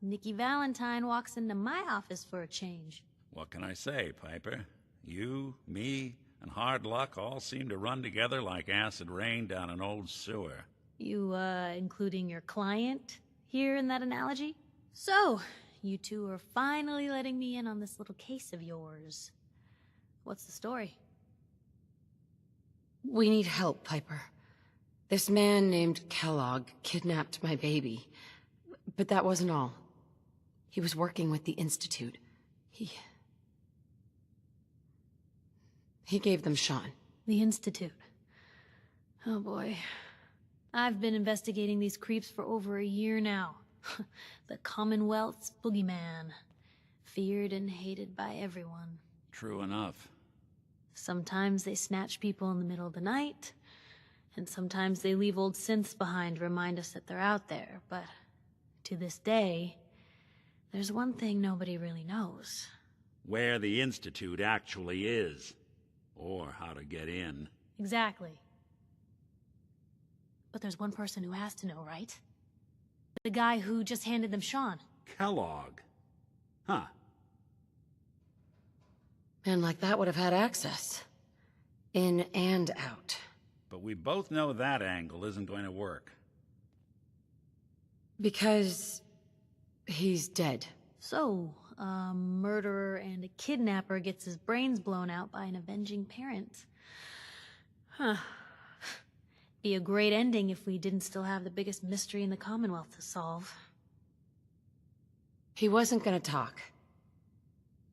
Nikki Valentine walks into my office for a change. What can I say, Piper? You, me, and hard luck all seem to run together like acid rain down an old sewer. You, including your client here in that analogy? So, you two are finally letting me in on this little case of yours. What's the story? We need help, Piper. This man named Kellogg kidnapped my baby. But that wasn't all. He was working with the Institute. He gave them Sean. The Institute. Oh boy. I've been investigating these creeps for over a year now. The Commonwealth's boogeyman. Feared and hated by everyone. True enough. Sometimes they snatch people in the middle of the night, and sometimes they leave old synths behind to remind us that they're out there, but to this day, there's one thing nobody really knows. Where the Institute actually is. Or how to get in. Exactly. But there's one person who has to know, right? The guy who just handed them Sean. Kellogg. Huh. Man like that would have had access. In and out. But we both know that angle isn't going to work. Because he's dead. So, a murderer and a kidnapper gets his brains blown out by an avenging parent. Huh. Be a great ending if we didn't still have the biggest mystery in the Commonwealth to solve. He wasn't gonna talk.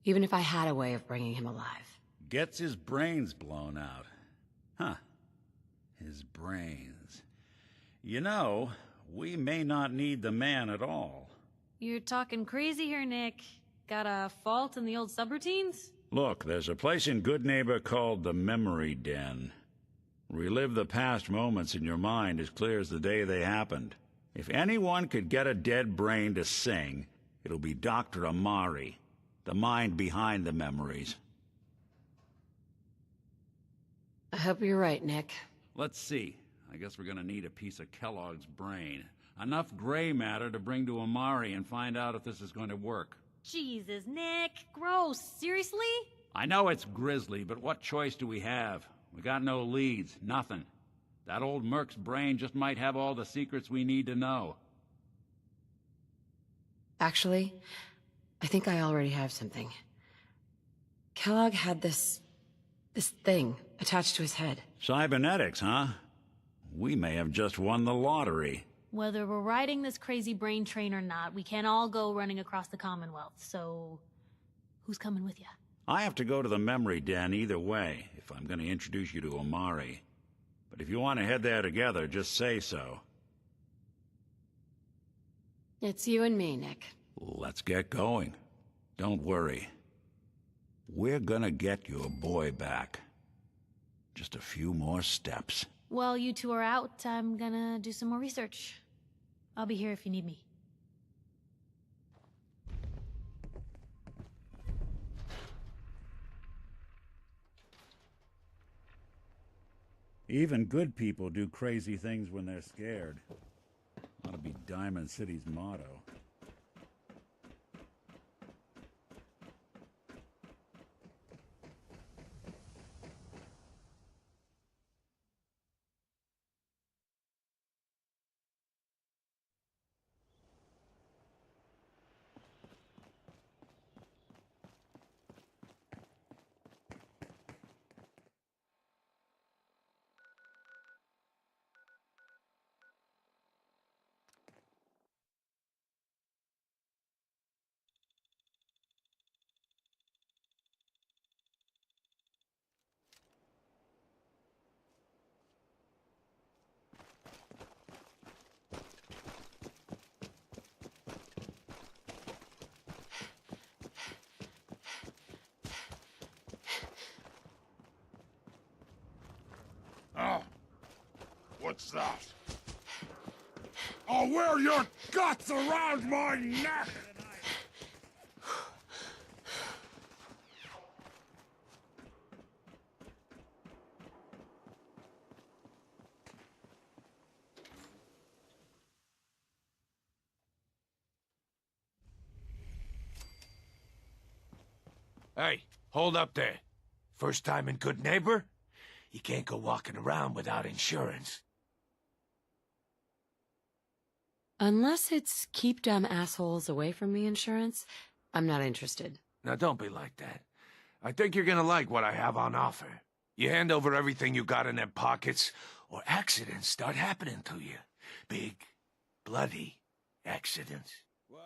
Even if I had a way of bringing him alive. Gets his brains blown out. Huh. His brains. You know, we may not need the man at all. You're talking crazy here, Nick. Got a fault in the old subroutines? Look, there's a place in Good Neighbor called the Memory Den. Relive the past moments in your mind as clear as the day they happened. If anyone could get a dead brain to sing, it'll be Dr. Amari, the mind behind the memories. I hope you're right, Nick. Let's see. I guess we're gonna need a piece of Kellogg's brain. Enough gray matter to bring to Amari and find out if this is going to work. Jesus, Nick. Gross. Seriously? I know it's grisly, but what choice do we have? We got no leads, nothing. That old Merc's brain just might have all the secrets we need to know. Actually, I think I already have something. Kellogg had this thing attached to his head. Cybernetics, huh? We may have just won the lottery. Whether we're riding this crazy brain train or not, we can't all go running across the Commonwealth, so who's coming with you? I have to go to the Memory Den either way, if I'm going to introduce you to Amari. But if you want to head there together, just say so. It's you and me, Nick. Let's get going. Don't worry. We're gonna get your boy back. Just a few more steps. While you two are out, I'm gonna do some more research. I'll be here if you need me. Even good people do crazy things when they're scared. Ought to be Diamond City's motto. Oh, what's that? I'll wear your guts around my neck! Hey, hold up there. First time in Good Neighbor? You can't go walking around without insurance. Unless it's keep dumb assholes away from me insurance, I'm not interested. Now don't be like that. I think you're gonna like what I have on offer. You hand over everything you got in them pockets, or accidents start happening to you. Big, bloody accidents. Whoa,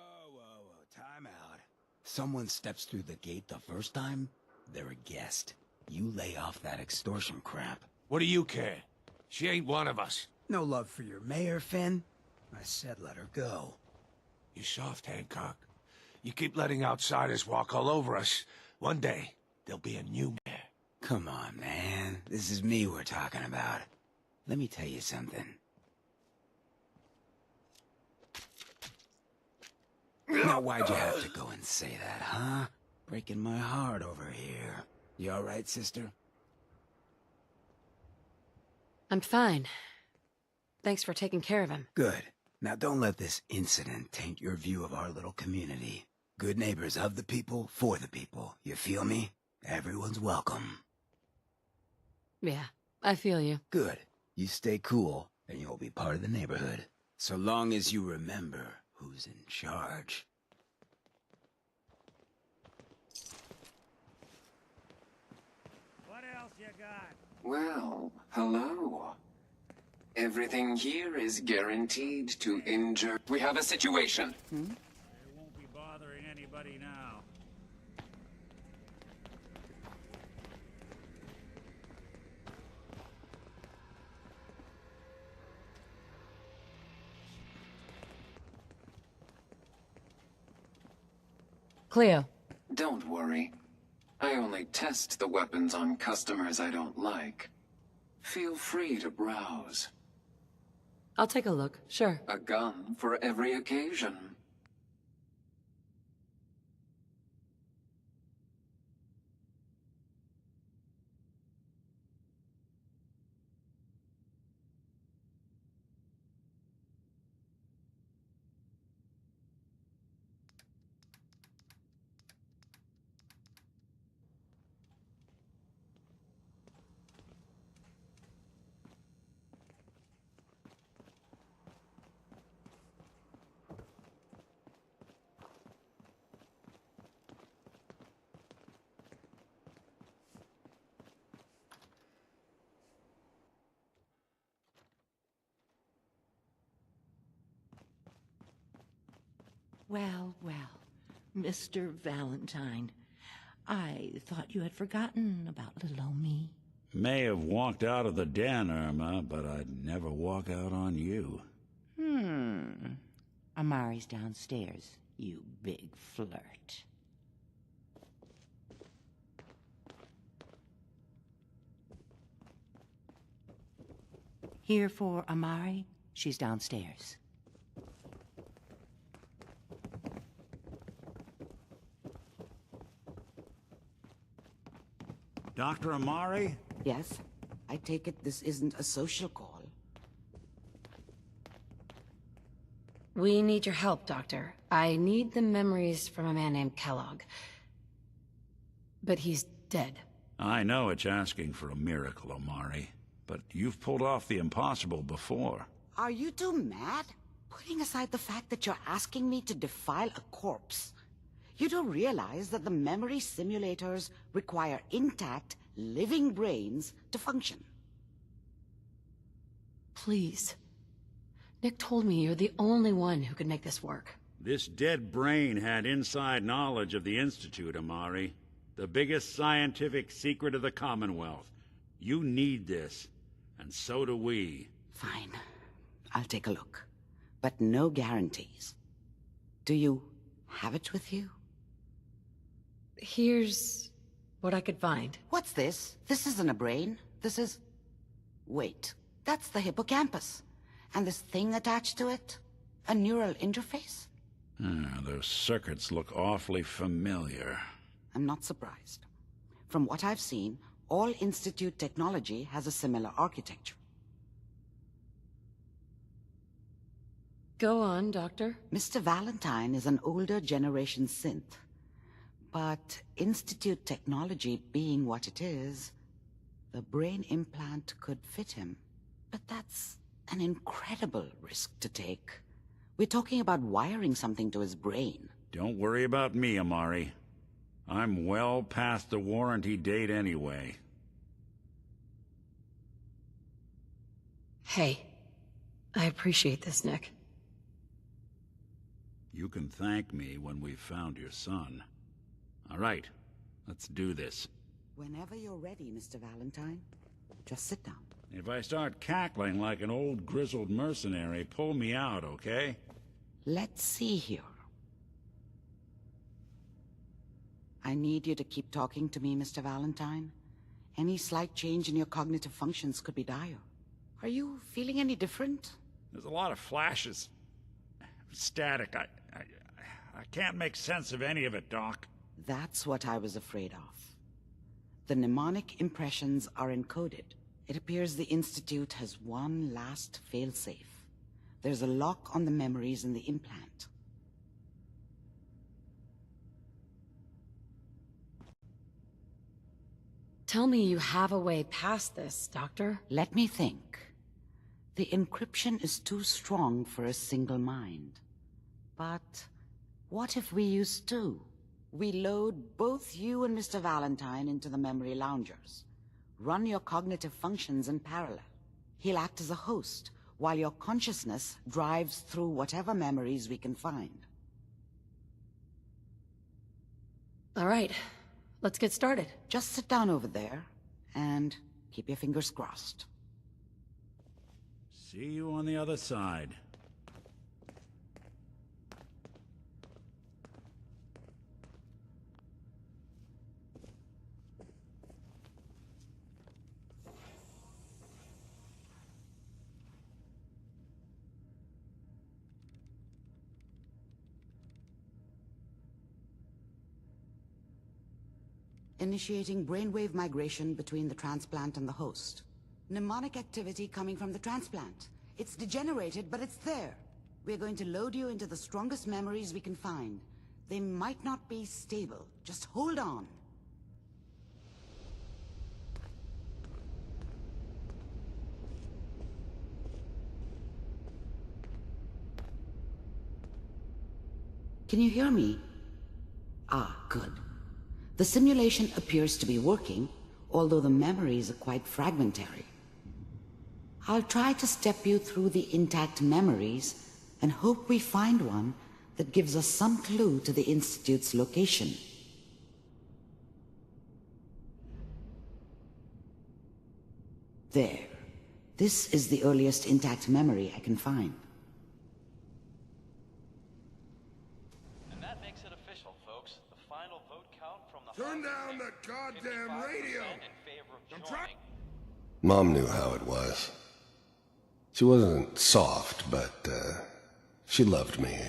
time out. Someone steps through the gate the first time, they're a guest. You lay off that extortion crap. What do you care? She ain't one of us. No love for your mayor, Finn? I said let her go. You soft, Hancock. You keep letting outsiders walk all over us. One day, there'll be a new mayor. Come on, man. This is me we're talking about. Let me tell you something. Now why'd you have to go and say that, huh? Breaking my heart over here. You all right, sister? I'm fine. Thanks for taking care of him. Good. Now don't let this incident taint your view of our little community. Good neighbors of the people, for the people. You feel me? Everyone's welcome. Yeah, I feel you. Good. You stay cool, and you'll be part of the neighborhood. So long as you remember who's in charge. What else you got? Well, hello. Everything here is guaranteed to injure. We have a situation. They won't be bothering anybody now. Cleo. Don't worry. I only test the weapons on customers I don't like. Feel free to browse. I'll take a look, sure. A gun for every occasion. Well, well, Mr. Valentine. I thought you had forgotten about little old me. May have walked out of the den, Irma, but I'd never walk out on you. Amari's downstairs, you big flirt. Here for Amari? She's downstairs. Dr. Amari? Yes? I take it this isn't a social call. We need your help, Doctor. I need the memories from a man named Kellogg. But he's dead. I know it's asking for a miracle, Omari, but you've pulled off the impossible before. Are you two mad? Putting aside the fact that you're asking me to defile a corpse, you do realize that the memory simulators require intact, living brains to function. Please. Nick told me you're the only one who could make this work. This dead brain had inside knowledge of the Institute, Omari. The biggest scientific secret of the Commonwealth. You need this, and so do we. Fine. I'll take a look. But no guarantees. Do you have it with you? Here's what I could find. What's this? This isn't a brain. This is... Wait. That's the hippocampus. And this thing attached to it? A neural interface? Those circuits look awfully familiar. I'm not surprised. From what I've seen, all Institute technology has a similar architecture. Go on, Doctor. Mr. Valentine is an older generation synth. But Institute technology being what it is, the brain implant could fit him. But that's an incredible risk to take. We're talking about wiring something to his brain. Don't worry about me, Omari. I'm well past the warranty date anyway. Hey, I appreciate this, Nick. You can thank me when we've found your son. All right, let's do this. Whenever you're ready, Mr. Valentine. Just sit down. If I start cackling like an old grizzled mercenary, pull me out, okay? Let's see here. I need you to keep talking to me, Mr. Valentine. Any slight change in your cognitive functions could be dire. Are you feeling any different? There's a lot of flashes. Static. I can't make sense of any of it, Doc. That's what I was afraid of. The mnemonic impressions are encoded. It appears the Institute has one last failsafe. There's a lock on the memories in the implant. Tell me you have a way past this, Doctor. Let me think. The encryption is too strong for a single mind. But what if we use two? We load both you and Mr. Valentine into the memory loungers. Run your cognitive functions in parallel. He'll act as a host, while your consciousness drives through whatever memories we can find. All right, let's get started. Just sit down over there, and keep your fingers crossed. See you on the other side. Initiating brainwave migration between the transplant and the host. Mnemonic activity coming from the transplant. It's degenerated, but it's there. We're going to load you into the strongest memories we can find. They might not be stable. Just hold on. Can you hear me? Ah, good. The simulation appears to be working, although the memories are quite fragmentary. I'll try to step you through the intact memories and hope we find one that gives us some clue to the Institute's location. There. This is the earliest intact memory I can find. And that makes it official, folks. The final vote count from the Turn down the goddamn radio! Mom knew how it was. She wasn't soft, but she loved me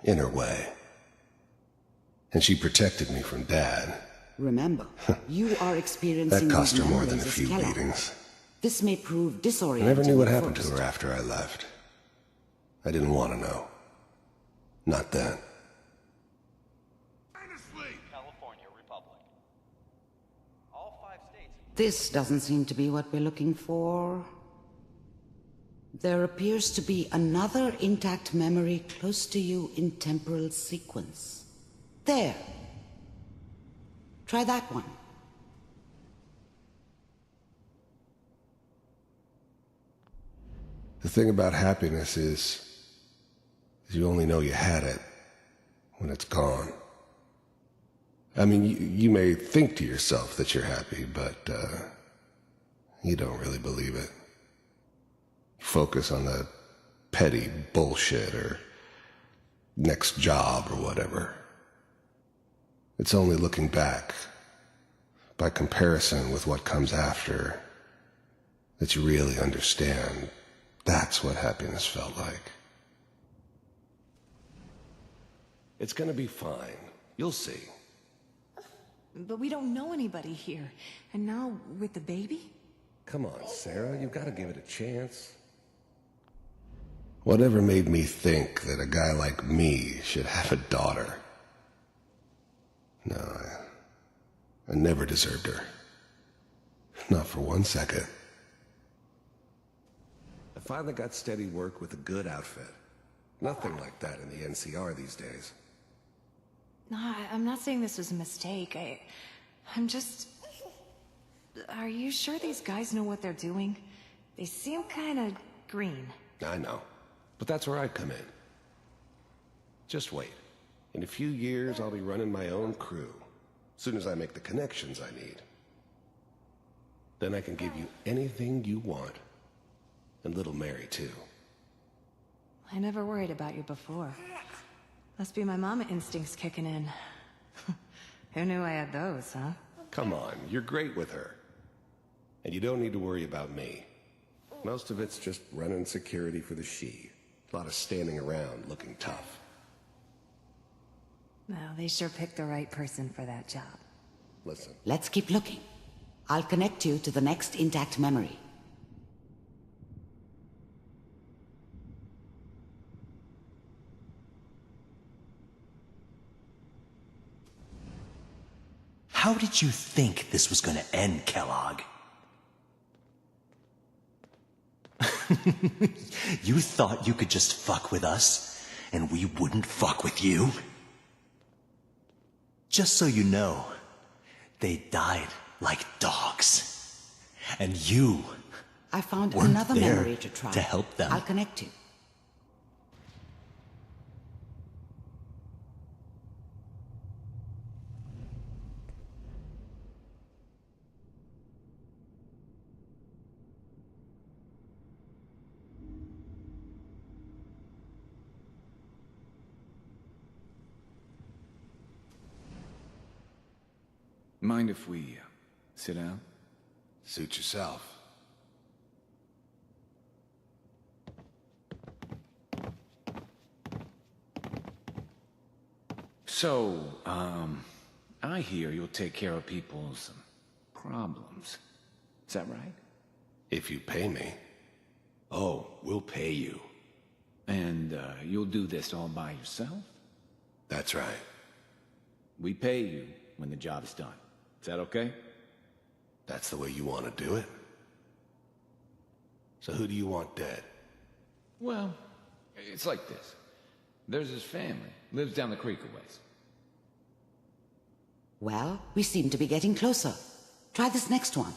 in her way. And she protected me from Dad. Remember, you are experiencing That cost these her more than a memories as few Kellogg. beatings. This may prove I disorienting. never knew what happened to first. her after I left. I didn't want to know. Not then. California Republic. All 5 states. This doesn't seem to be what we're looking for. There appears to be another intact memory close to you in temporal sequence. There. Try that one. The thing about happiness is you only know you had it when it's gone. I mean, you may think to yourself that you're happy, but you don't really believe it. Focus on the petty bullshit or next job or whatever. It's only looking back, by comparison with what comes after, that you really understand that's what happiness felt like. It's gonna be fine. You'll see. But we don't know anybody here. And now, with the baby? Come on, Sarah, you've got to give it a chance. Whatever made me think that a guy like me should have a daughter? No, I never deserved her. Not for 1 second. I finally got steady work with a good outfit. Nothing like that in the NCR these days. No, I'm not saying this was a mistake. I'm just... Are you sure these guys know what they're doing? They seem kind of green. I know. But that's where I come in. Just wait. In a few years, I'll be running my own crew. As soon as I make the connections I need. Then I can give you anything you want. And little Mary, too. I never worried about you before. Must be my mama instincts kicking in. Who knew I had those, huh? Come on, you're great with her. And you don't need to worry about me. Most of it's just running security for the she. A lot of standing around looking tough. Well, they sure picked the right person for that job. Listen. Let's keep looking. I'll connect you to the next intact memory. How did you think this was gonna end, Kellogg? You thought you could just fuck with us, and we wouldn't fuck with you? Just so you know, they died like dogs. And you I found weren't another there memory to try. to help them. I'll connect you. Mind if we sit down? Suit yourself. So, I hear you'll take care of people's problems. Is that right? If you pay me. Oh, we'll pay you. And, you'll do this all by yourself? That's right. We pay you when the job's done. Is that okay? That's the way you want to do it? So who do you want dead? Well, it's like this. There's his family. Lives down the creek a ways. Well, we seem to be getting closer. Try this next one.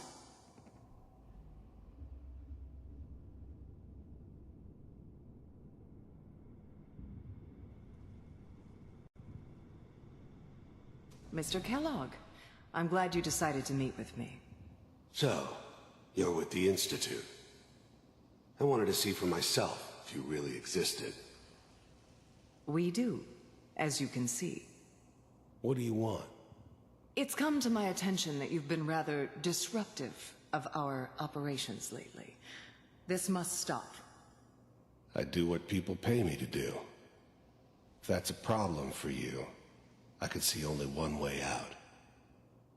Mr. Kellogg, I'm glad you decided to meet with me. So, you're with the Institute. I wanted to see for myself if you really existed. We do, as you can see. What do you want? It's come to my attention that you've been rather disruptive of our operations lately. This must stop. I do what people pay me to do. If that's a problem for you, I could see only one way out.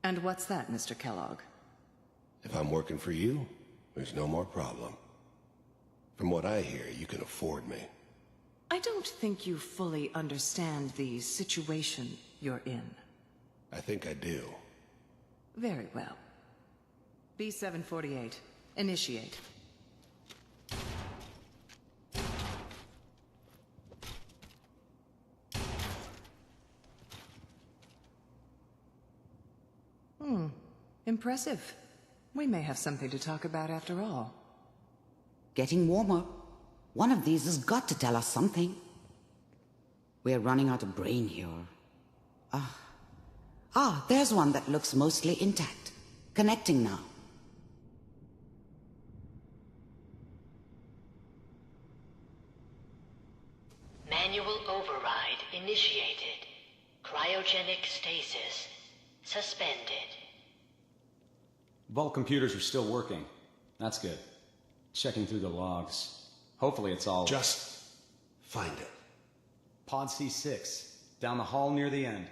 And what's that, Mr. Kellogg? If I'm working for you, There's no more problem. From what I hear, you can afford me. I don't think you fully understand the situation you're in. I think I do. Very well. B-748, initiate. Impressive. We may have something to talk about after all. Getting warmer. One of these has got to tell us something. We're running out of brain here. There's one that looks mostly intact. Connecting now. Manual override initiated. Cryogenic stasis suspended. Vault computers are still working. That's good. Checking through the logs. Hopefully it's all... Just find it. Pod C6. Down the hall near the end.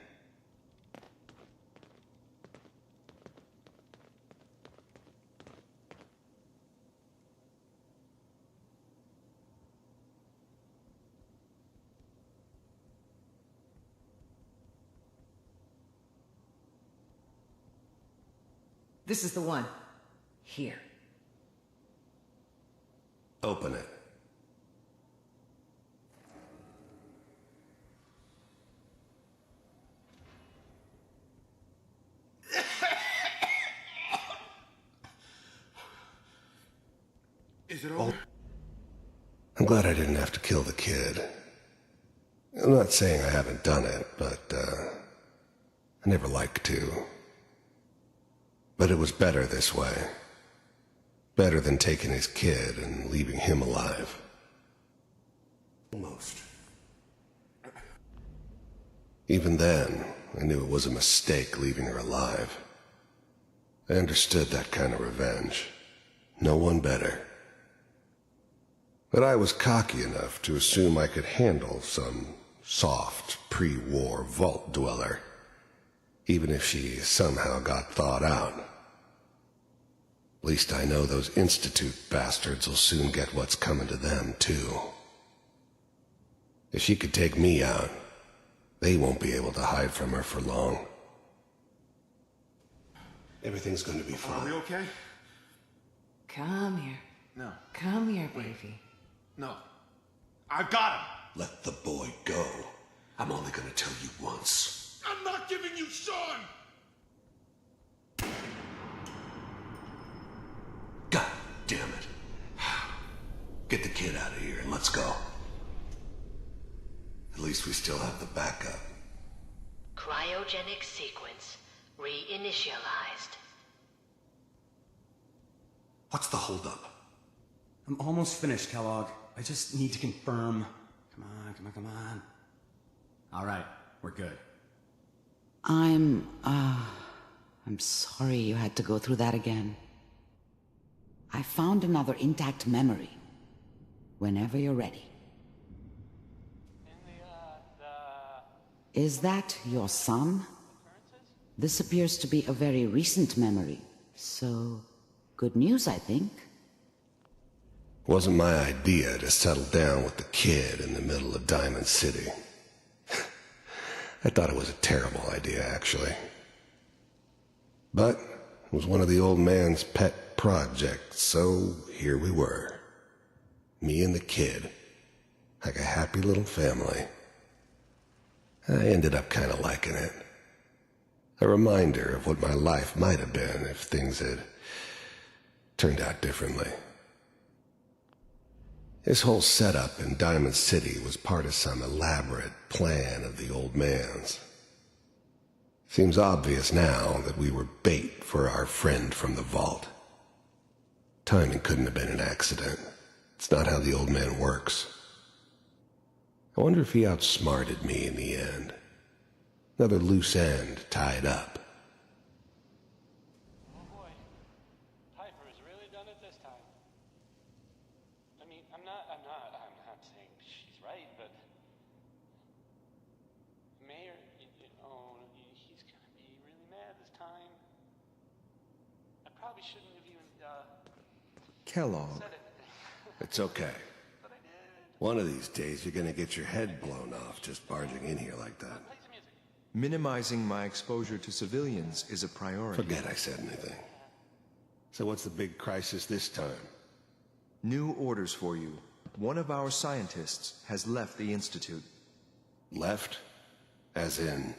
This is the one. Here. Open it. Is it over? I'm glad I didn't have to kill the kid. I'm not saying I haven't done it, but, I never liked to. But it was better this way. Better than taking his kid and leaving him alive. Almost. Even then, I knew it was a mistake leaving her alive. I understood that kind of revenge. No one better. But I was cocky enough to assume I could handle some soft, pre-war vault dweller, even if she somehow got thawed out. At least I know those Institute bastards will soon get what's coming to them, too. If she could take me out, they won't be able to hide from her for long. Everything's going to be fine. Are we okay? Come here. No. Come here, baby. No. I got him! Let the boy go. I'm only going to tell you once. I'm not giving you Sean! God damn it. Get the kid out of here and let's go. At least we still have the backup. Cryogenic sequence reinitialized. What's the holdup? I'm almost finished, Kellogg. I just need to confirm. Come on. All right, we're good. I'm sorry you had to go through that again. I found another intact memory. Whenever you're ready. Is that your son? This appears to be a very recent memory, so good news, I think. Wasn't my idea to settle down with the kid in the middle of Diamond City. I thought it was a terrible idea, actually. But it was one of the old man's pet projects, so here we were. Me and the kid, like a happy little family. I ended up kind of liking it. A reminder of what my life might have been if things had turned out differently. This whole setup in Diamond City was part of some elaborate plan of the old man's. Seems obvious now that we were bait for our friend from the vault. Timing couldn't have been an accident. It's not how the old man works. I wonder if he outsmarted me in the end. Another loose end tied up. Oh boy. Piper has really done it this time. I mean, I'm not saying she's right, but Mayor, he's gonna be really mad this time. I probably shouldn't have even, Kellogg. It's okay. One of these days, you're gonna get your head blown off just barging in here like that. Minimizing my exposure to civilians is a priority. Forget I said anything. So what's the big crisis this time? New orders for you. One of our scientists has left the Institute. Left? As in?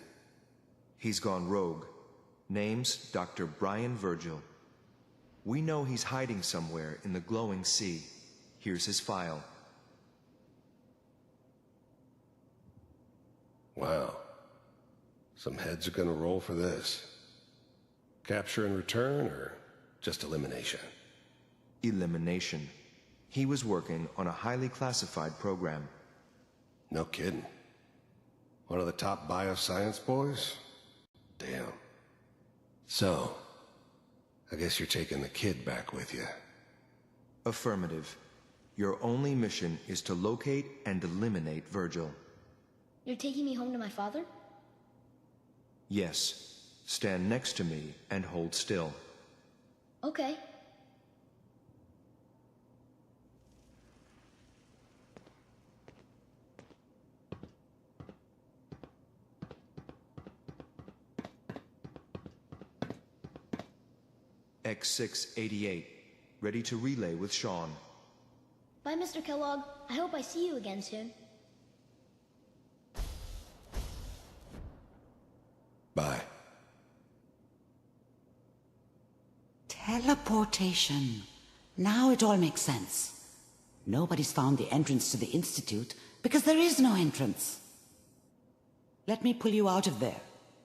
He's gone rogue. Name's Dr. Brian Virgil. We know he's hiding somewhere in the glowing sea. Here's his file. Wow. Some heads are gonna roll for this. Capture and return, or just elimination? Elimination. He was working on a highly classified program. No kidding. One of the top bioscience boys? Damn. So, I guess you're taking the kid back with you. Affirmative. Your only mission is to locate and eliminate Virgil. You're taking me home to my father? Yes. Stand next to me and hold still. Okay. X688. Ready to relay with Sean. Bye, Mr. Kellogg. I hope I see you again soon. Bye. Teleportation. Now it all makes sense. Nobody's found the entrance to the Institute because there is no entrance. Let me pull you out of there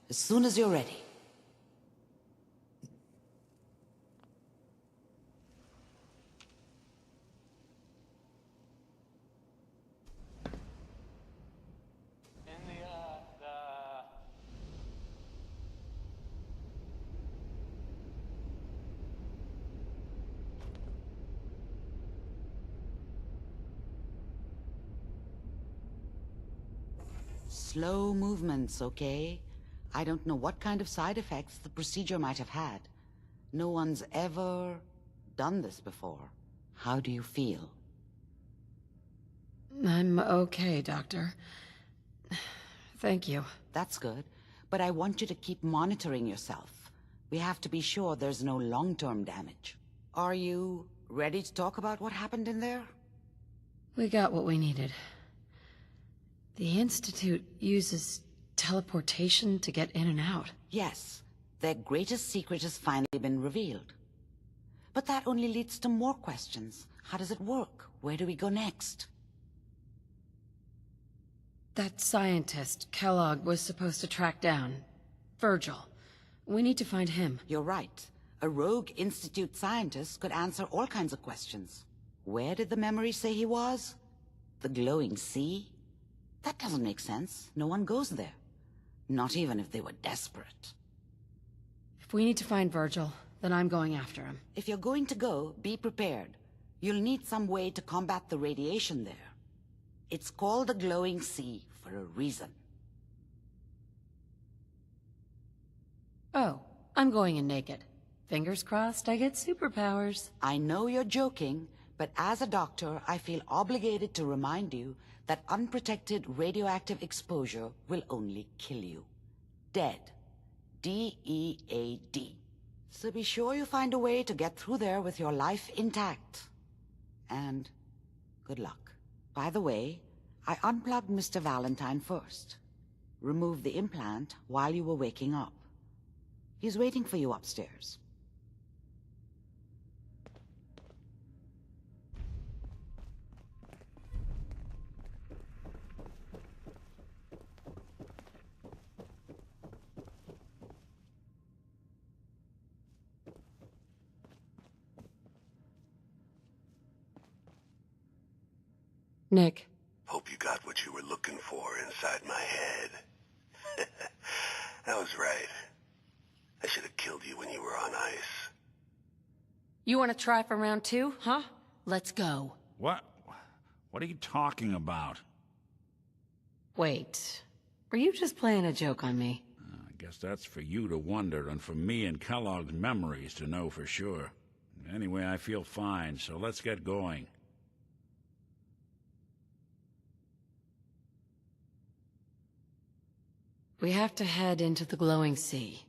as soon as you're ready. Slow movements, okay? I don't know what kind of side effects the procedure might have had. No one's ever done this before. How do you feel? I'm okay, Doctor. Thank you. That's good. But I want you to keep monitoring yourself. We have to be sure there's no long-term damage. Are you ready to talk about what happened in there? We got what we needed. The Institute uses teleportation to get in and out. Yes. Their greatest secret has finally been revealed. But that only leads to more questions. How does it work? Where do we go next? That scientist, Kellogg, was supposed to track down. Virgil. We need to find him. You're right. A rogue Institute scientist could answer all kinds of questions. Where did the memory say he was? The glowing sea? That doesn't make sense. No one goes there. Not even if they were desperate. If we need to find Virgil, then I'm going after him. If you're going to go, be prepared. You'll need some way to combat the radiation there. It's called the glowing sea for a reason. Oh, I'm going in naked. Fingers crossed I get superpowers. I know you're joking, but as a doctor, I feel obligated to remind you that unprotected radioactive exposure will only kill you. Dead. D-E-A-D. So be sure you find a way to get through there with your life intact. And good luck. By the way, I unplugged Mr. Valentine first. Removed the implant while you were waking up. He's waiting for you upstairs. Nick. Hope you got what you were looking for inside my head. I was right. I should have killed you when you were on ice. You want to try for round 2, huh? Let's go. What are you talking about? Wait. Were you just playing a joke on me? I guess that's for you to wonder and for me and Kellogg's memories to know for sure. Anyway, I feel fine, so let's get going. We have to head into the glowing sea.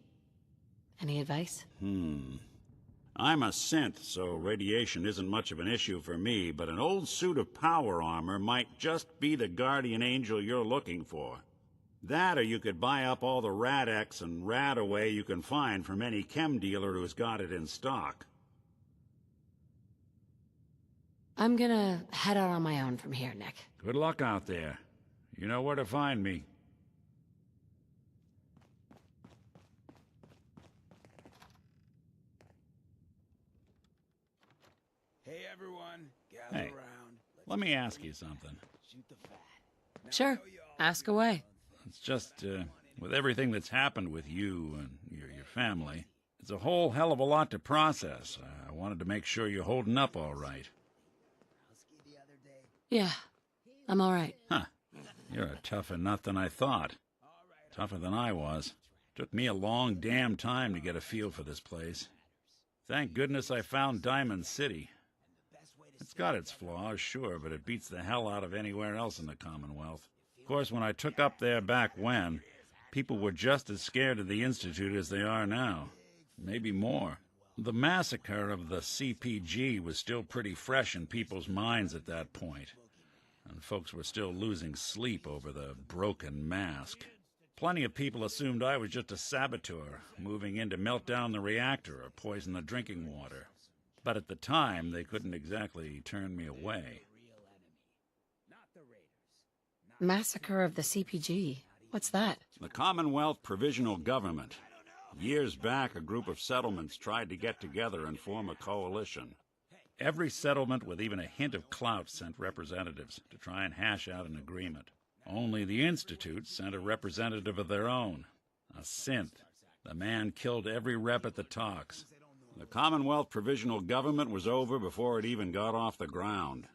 Any advice? I'm a synth, so radiation isn't much of an issue for me, but an old suit of power armor might just be the guardian angel you're looking for. That, or you could buy up all the Rad-X and Rad-Away you can find from any chem dealer who's got it in stock. I'm gonna head out on my own from here, Nick. Good luck out there. You know where to find me. Hey, everyone. Gather Hey, around. let me ask you something. Shoot the fat. Sure. Ask away. It's just, with everything that's happened with you and your family, it's a whole hell of a lot to process. I wanted to make sure you're holding up all right. Yeah, I'm all right. Huh. You're a tougher nut than I thought. Tougher than I was. Took me a long damn time to get a feel for this place. Thank goodness I found Diamond City. It's got its flaws, sure, but it beats the hell out of anywhere else in the Commonwealth. Of course, when I took up there back when, people were just as scared of the Institute as they are now. Maybe more. The massacre of the CPG was still pretty fresh in people's minds at that point, and folks were still losing sleep over the broken mask. Plenty of people assumed I was just a saboteur, moving in to melt down the reactor or poison the drinking water. But at the time, they couldn't exactly turn me away. Massacre of the CPG. What's that? The Commonwealth Provisional Government. Years back, a group of settlements tried to get together and form a coalition. Every settlement with even a hint of clout sent representatives to try and hash out an agreement. Only the Institute sent a representative of their own, a synth. The man killed every rep at the talks. The Commonwealth Provisional Government was over before it even got off the ground.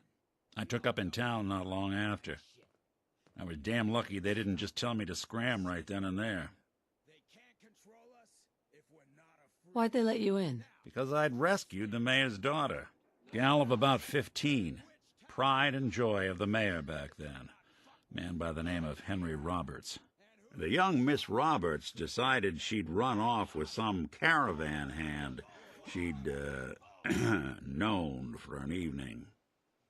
I took up in town not long after. I was damn lucky they didn't just tell me to scram right then and there. Why'd they let you in? Because I'd rescued the mayor's daughter. Gal of about 15. Pride and joy of the mayor back then. Man by the name of Henry Roberts. The young Miss Roberts decided she'd run off with some caravan hand she'd, known for an evening.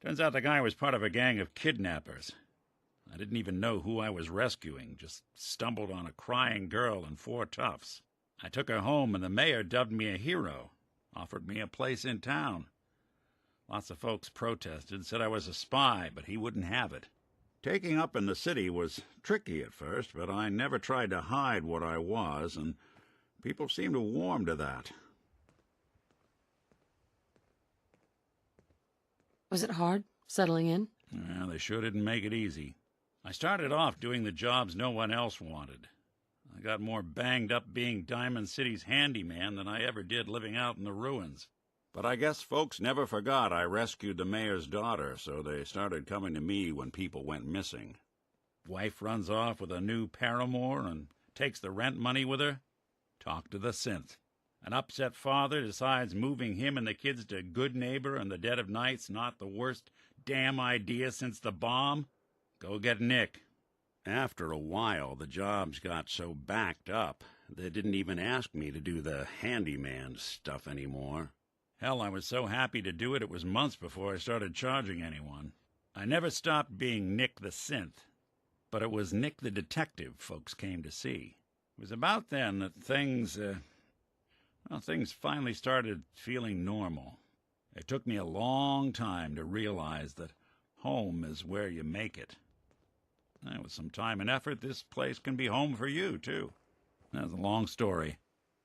Turns out the guy was part of a gang of kidnappers. I didn't even know who I was rescuing, just stumbled on a crying girl and 4 toughs. I took her home, and the mayor dubbed me a hero, offered me a place in town. Lots of folks protested, said I was a spy, but he wouldn't have it. Taking up in the city was tricky at first, but I never tried to hide what I was, and people seemed to warm to that. Was it hard, settling in? Well, they sure didn't make it easy. I started off doing the jobs no one else wanted. I got more banged up being Diamond City's handyman than I ever did living out in the ruins. But I guess folks never forgot I rescued the mayor's daughter, so they started coming to me when people went missing. Wife runs off with a new paramour and takes the rent money with her. Talk to the synth. An upset father decides moving him and the kids to Good Neighbor in the dead of night's not the worst damn idea since the bomb. Go get Nick. After a while, the jobs got so backed up, they didn't even ask me to do the handyman stuff anymore. Hell, I was so happy to do it, it was months before I started charging anyone. I never stopped being Nick the Synth, but it was Nick the Detective folks came to see. It was about then that things finally started feeling normal. It took me a long time to realize that home is where you make it. And with some time and effort, this place can be home for you, too. That's a long story,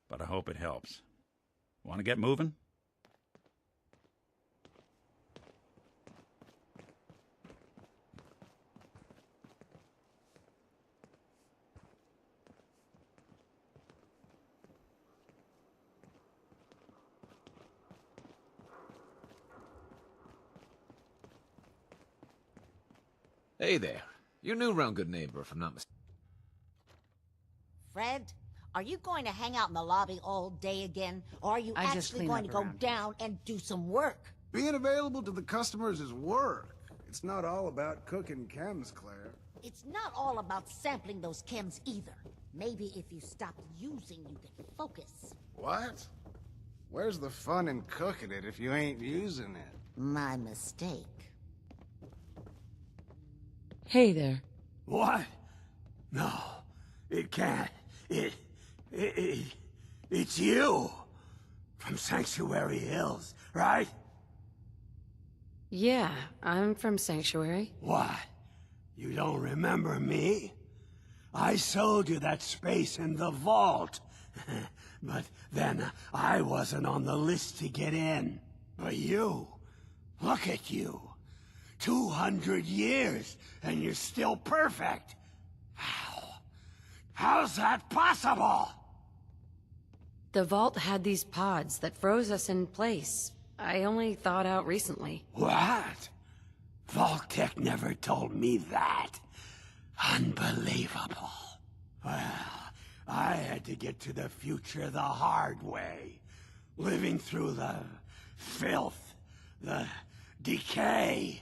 but I hope it helps. Want to get moving? Hey there. You're new around Good Neighbor, if I'm not mistaken. Fred, Are you going to hang out in the lobby all day again? Or are you I just actually clean going up to go around down and do some work? Being available to the customers is work. It's not all about cooking chems, Claire. It's not all about sampling those chems either. Maybe if you stopped using, you could focus. What? Where's the fun in cooking it if you ain't using it? My mistake. Hey there. What? No, it can't. It's you. From Sanctuary Hills, right? Yeah, I'm from Sanctuary. What? You don't remember me? I sold you that space in the vault. But then I wasn't on the list to get in. But you, look at you. 200 years, and you're still perfect. How's that possible? The vault had these pods that froze us in place. I only thawed out recently. What? Vault-Tec never told me that. Unbelievable. Well, I had to get to the future the hard way. Living through the filth, the decay,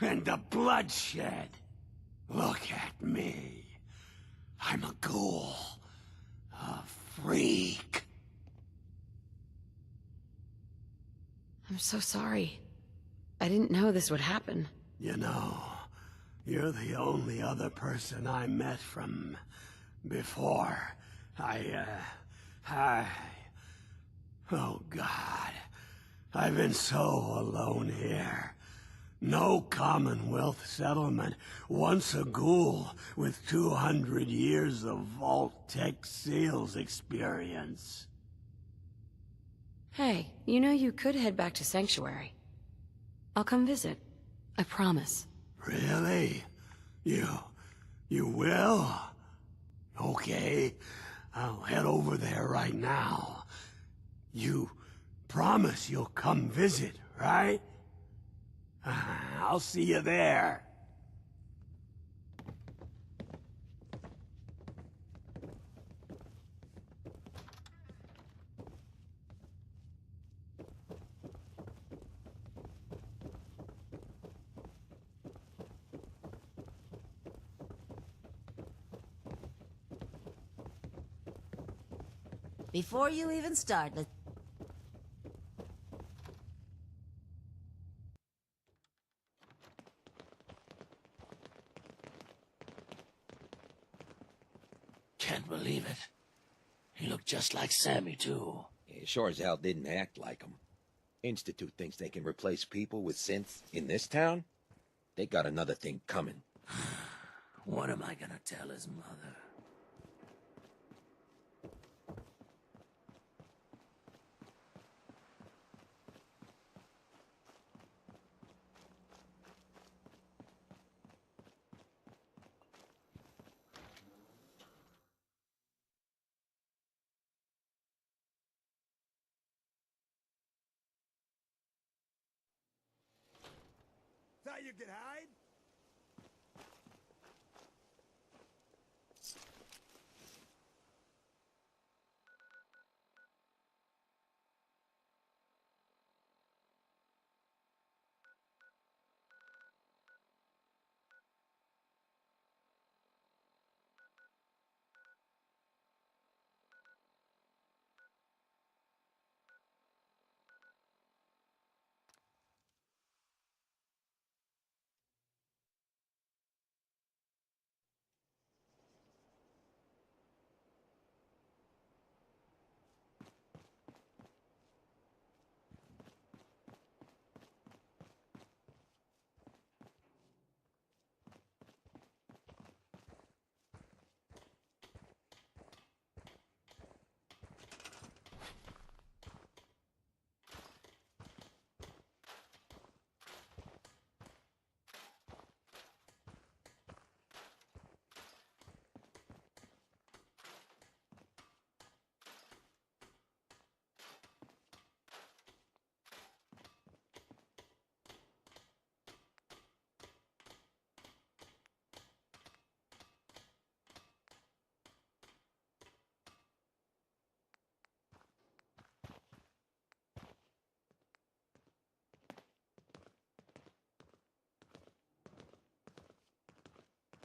and the bloodshed. Look at me. I'm a ghoul. A freak. I'm so sorry. I didn't know this would happen. You know, you're the only other person I met from before. Oh God. I've been so alone here. No Commonwealth settlement. Once a ghoul with 200 years of Vault-Tec sales experience. Hey, you know you could head back to Sanctuary. I'll come visit. I promise. Really? You will? Okay, I'll head over there right now. You promise you'll come visit, right? I'll see you there. Before you even start, let's... Can't believe it. He looked just like Sammy, too. Yeah, sure as hell didn't act like him. Institute thinks they can replace people with synths in this town? They got another thing coming. What am I gonna tell his mother? Thought you could hide?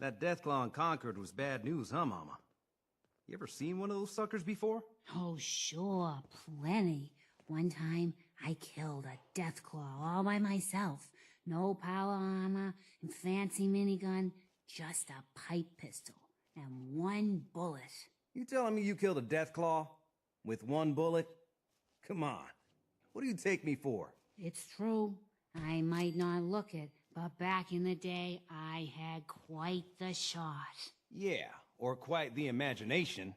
That Deathclaw in Concord was bad news, huh, Mama? You ever seen one of those suckers before? Oh, sure, plenty. One time, I killed a Deathclaw all by myself. No power armor and fancy minigun, just a pipe pistol and one bullet. You telling me you killed a Deathclaw? With one bullet? Come on. What do you take me for? It's true. I might not look it, but back in the day, I had quite the shot. Yeah, or quite the imagination.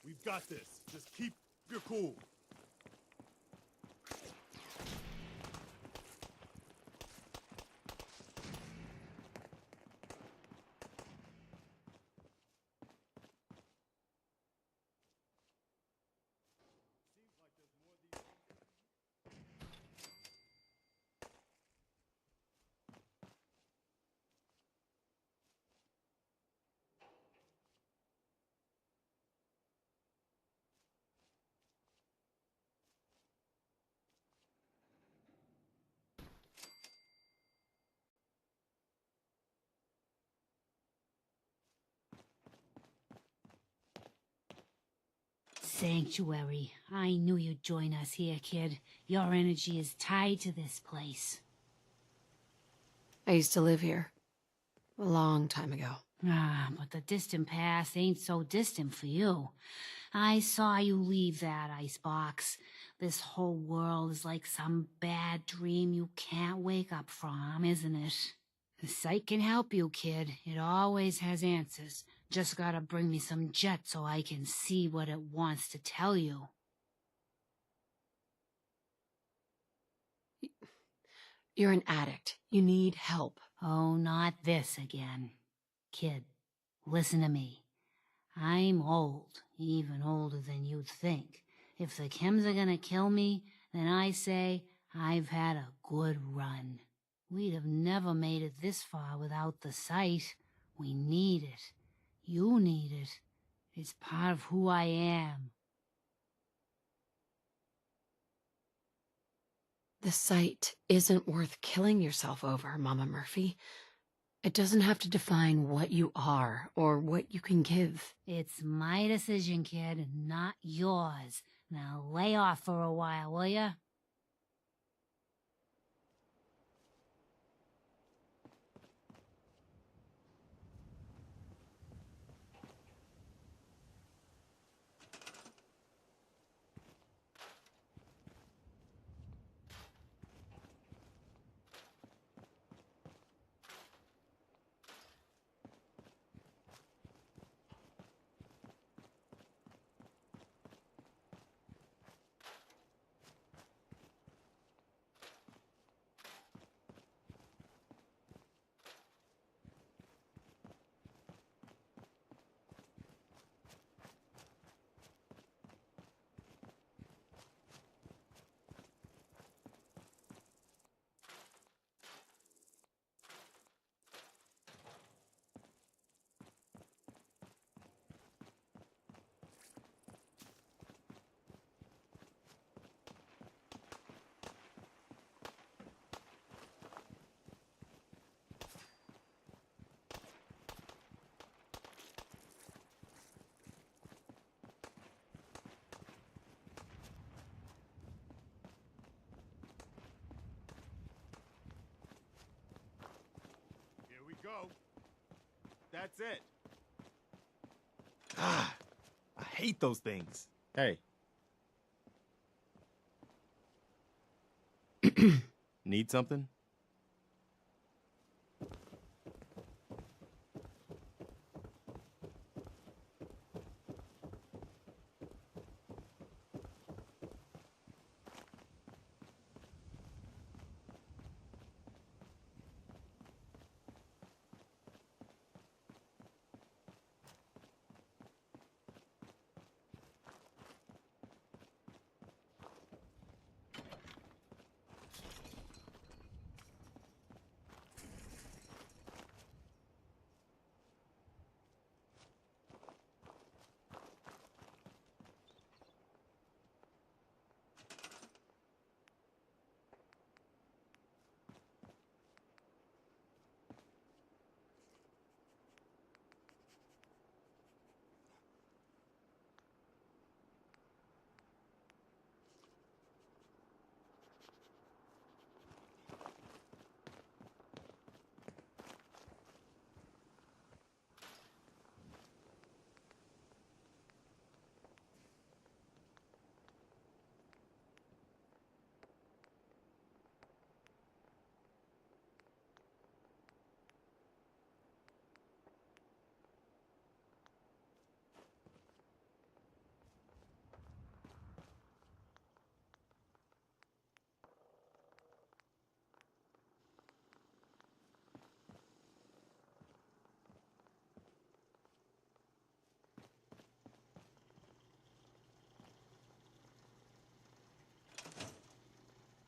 We've got this. Just keep your cool. Sanctuary. I knew you'd join us here, kid. Your energy is tied to this place. I used to live here. A long time ago. Ah, but the distant past ain't so distant for you. I saw you leave that icebox. This whole world is like some bad dream you can't wake up from, isn't it? The sight can help you, kid. It always has answers. Just gotta bring me some jet so I can see what it wants to tell you. You're an addict. You need help. Oh, not this again. Kid, listen to me. I'm old, even older than you'd think. If the chems are gonna kill me, then I say I've had a good run. We'd have never made it this far without the sight. We need it. You need it. It's part of who I am. The sight isn't worth killing yourself over, Mama Murphy. It doesn't have to define what you are or what you can give. It's my decision, kid, not yours. Now lay off for a while, will ya? go. That's it. Ah, I hate those things. Hey. Need something?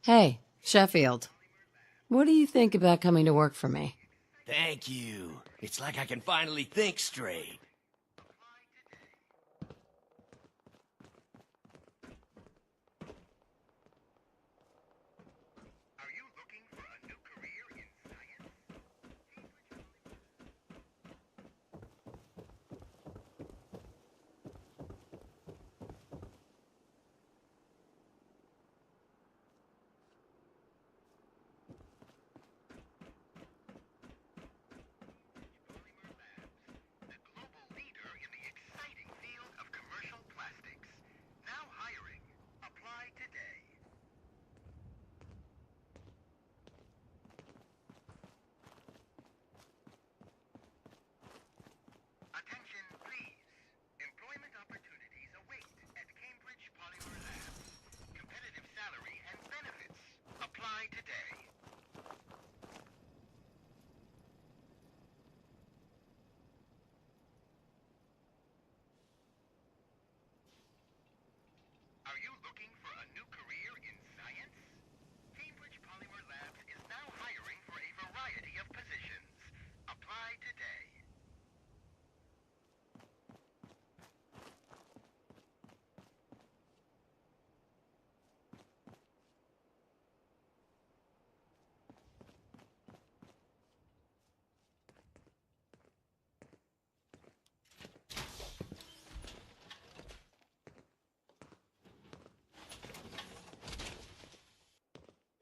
Hey, Sheffield. What do you think about coming to work for me? Thank you. It's like I can finally think straight.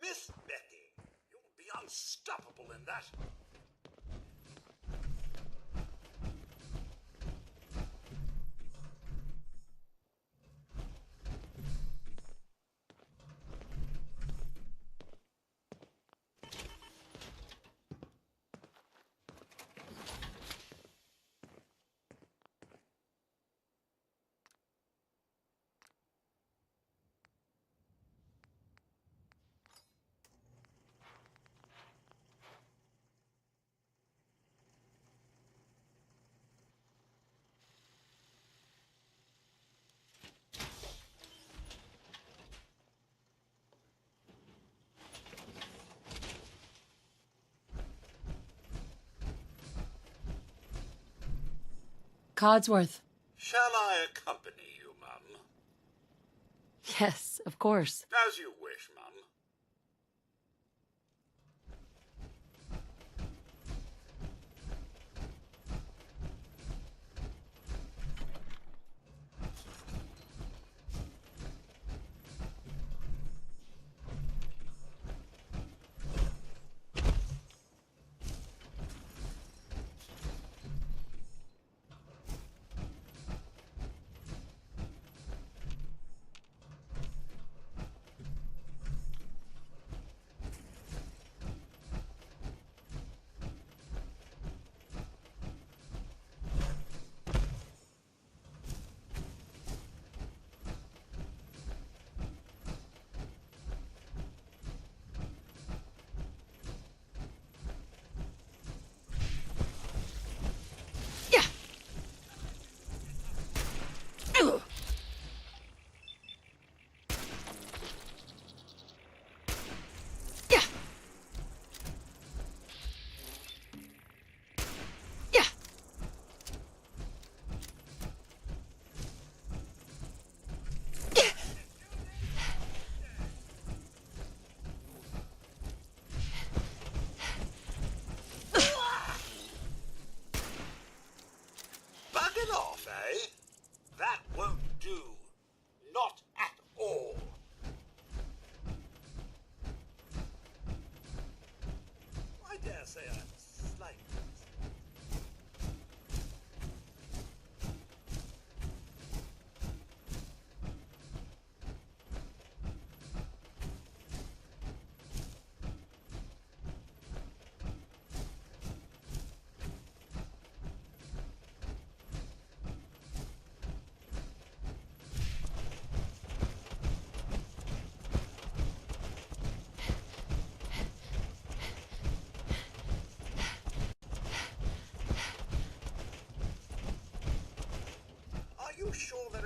Miss Betty, you'll be unstoppable in that. Codsworth. Shall I accompany you, Mum? Yes, of course. As you wish, Mum.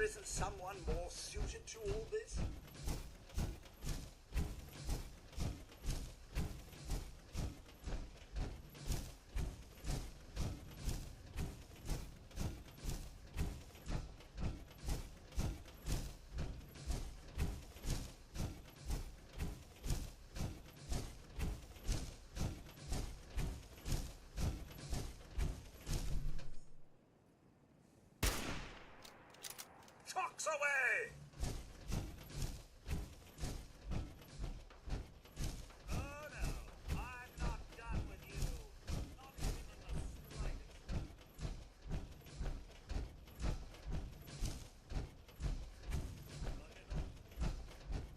there isn't someone more suited to all this? Fox away! Oh no, I'm not done with you. Not even in the slightest.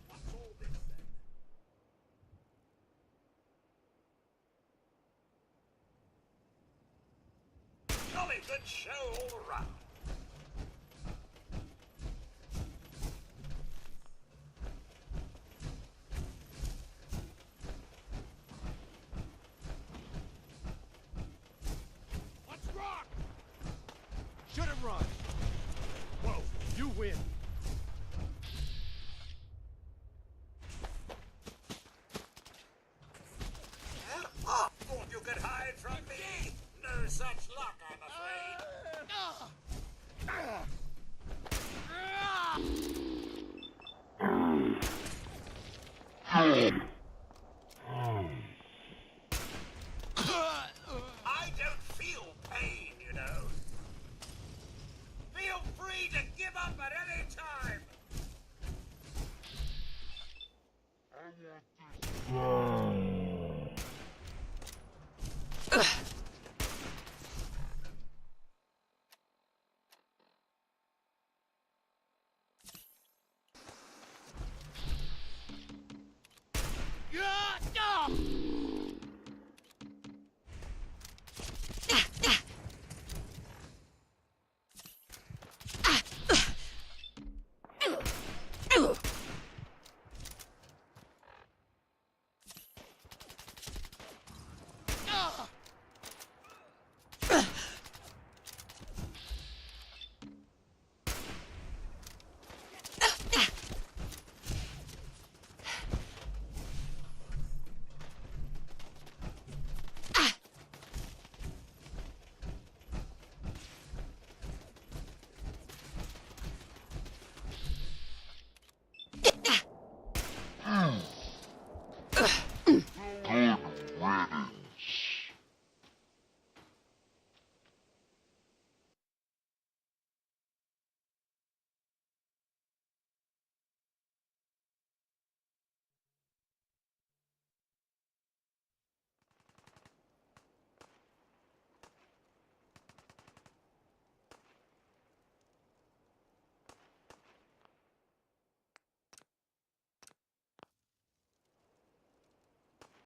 What's all this then? Jolly good show all around. Should have run. Whoa, you win. Thought you could hide from me? No such luck,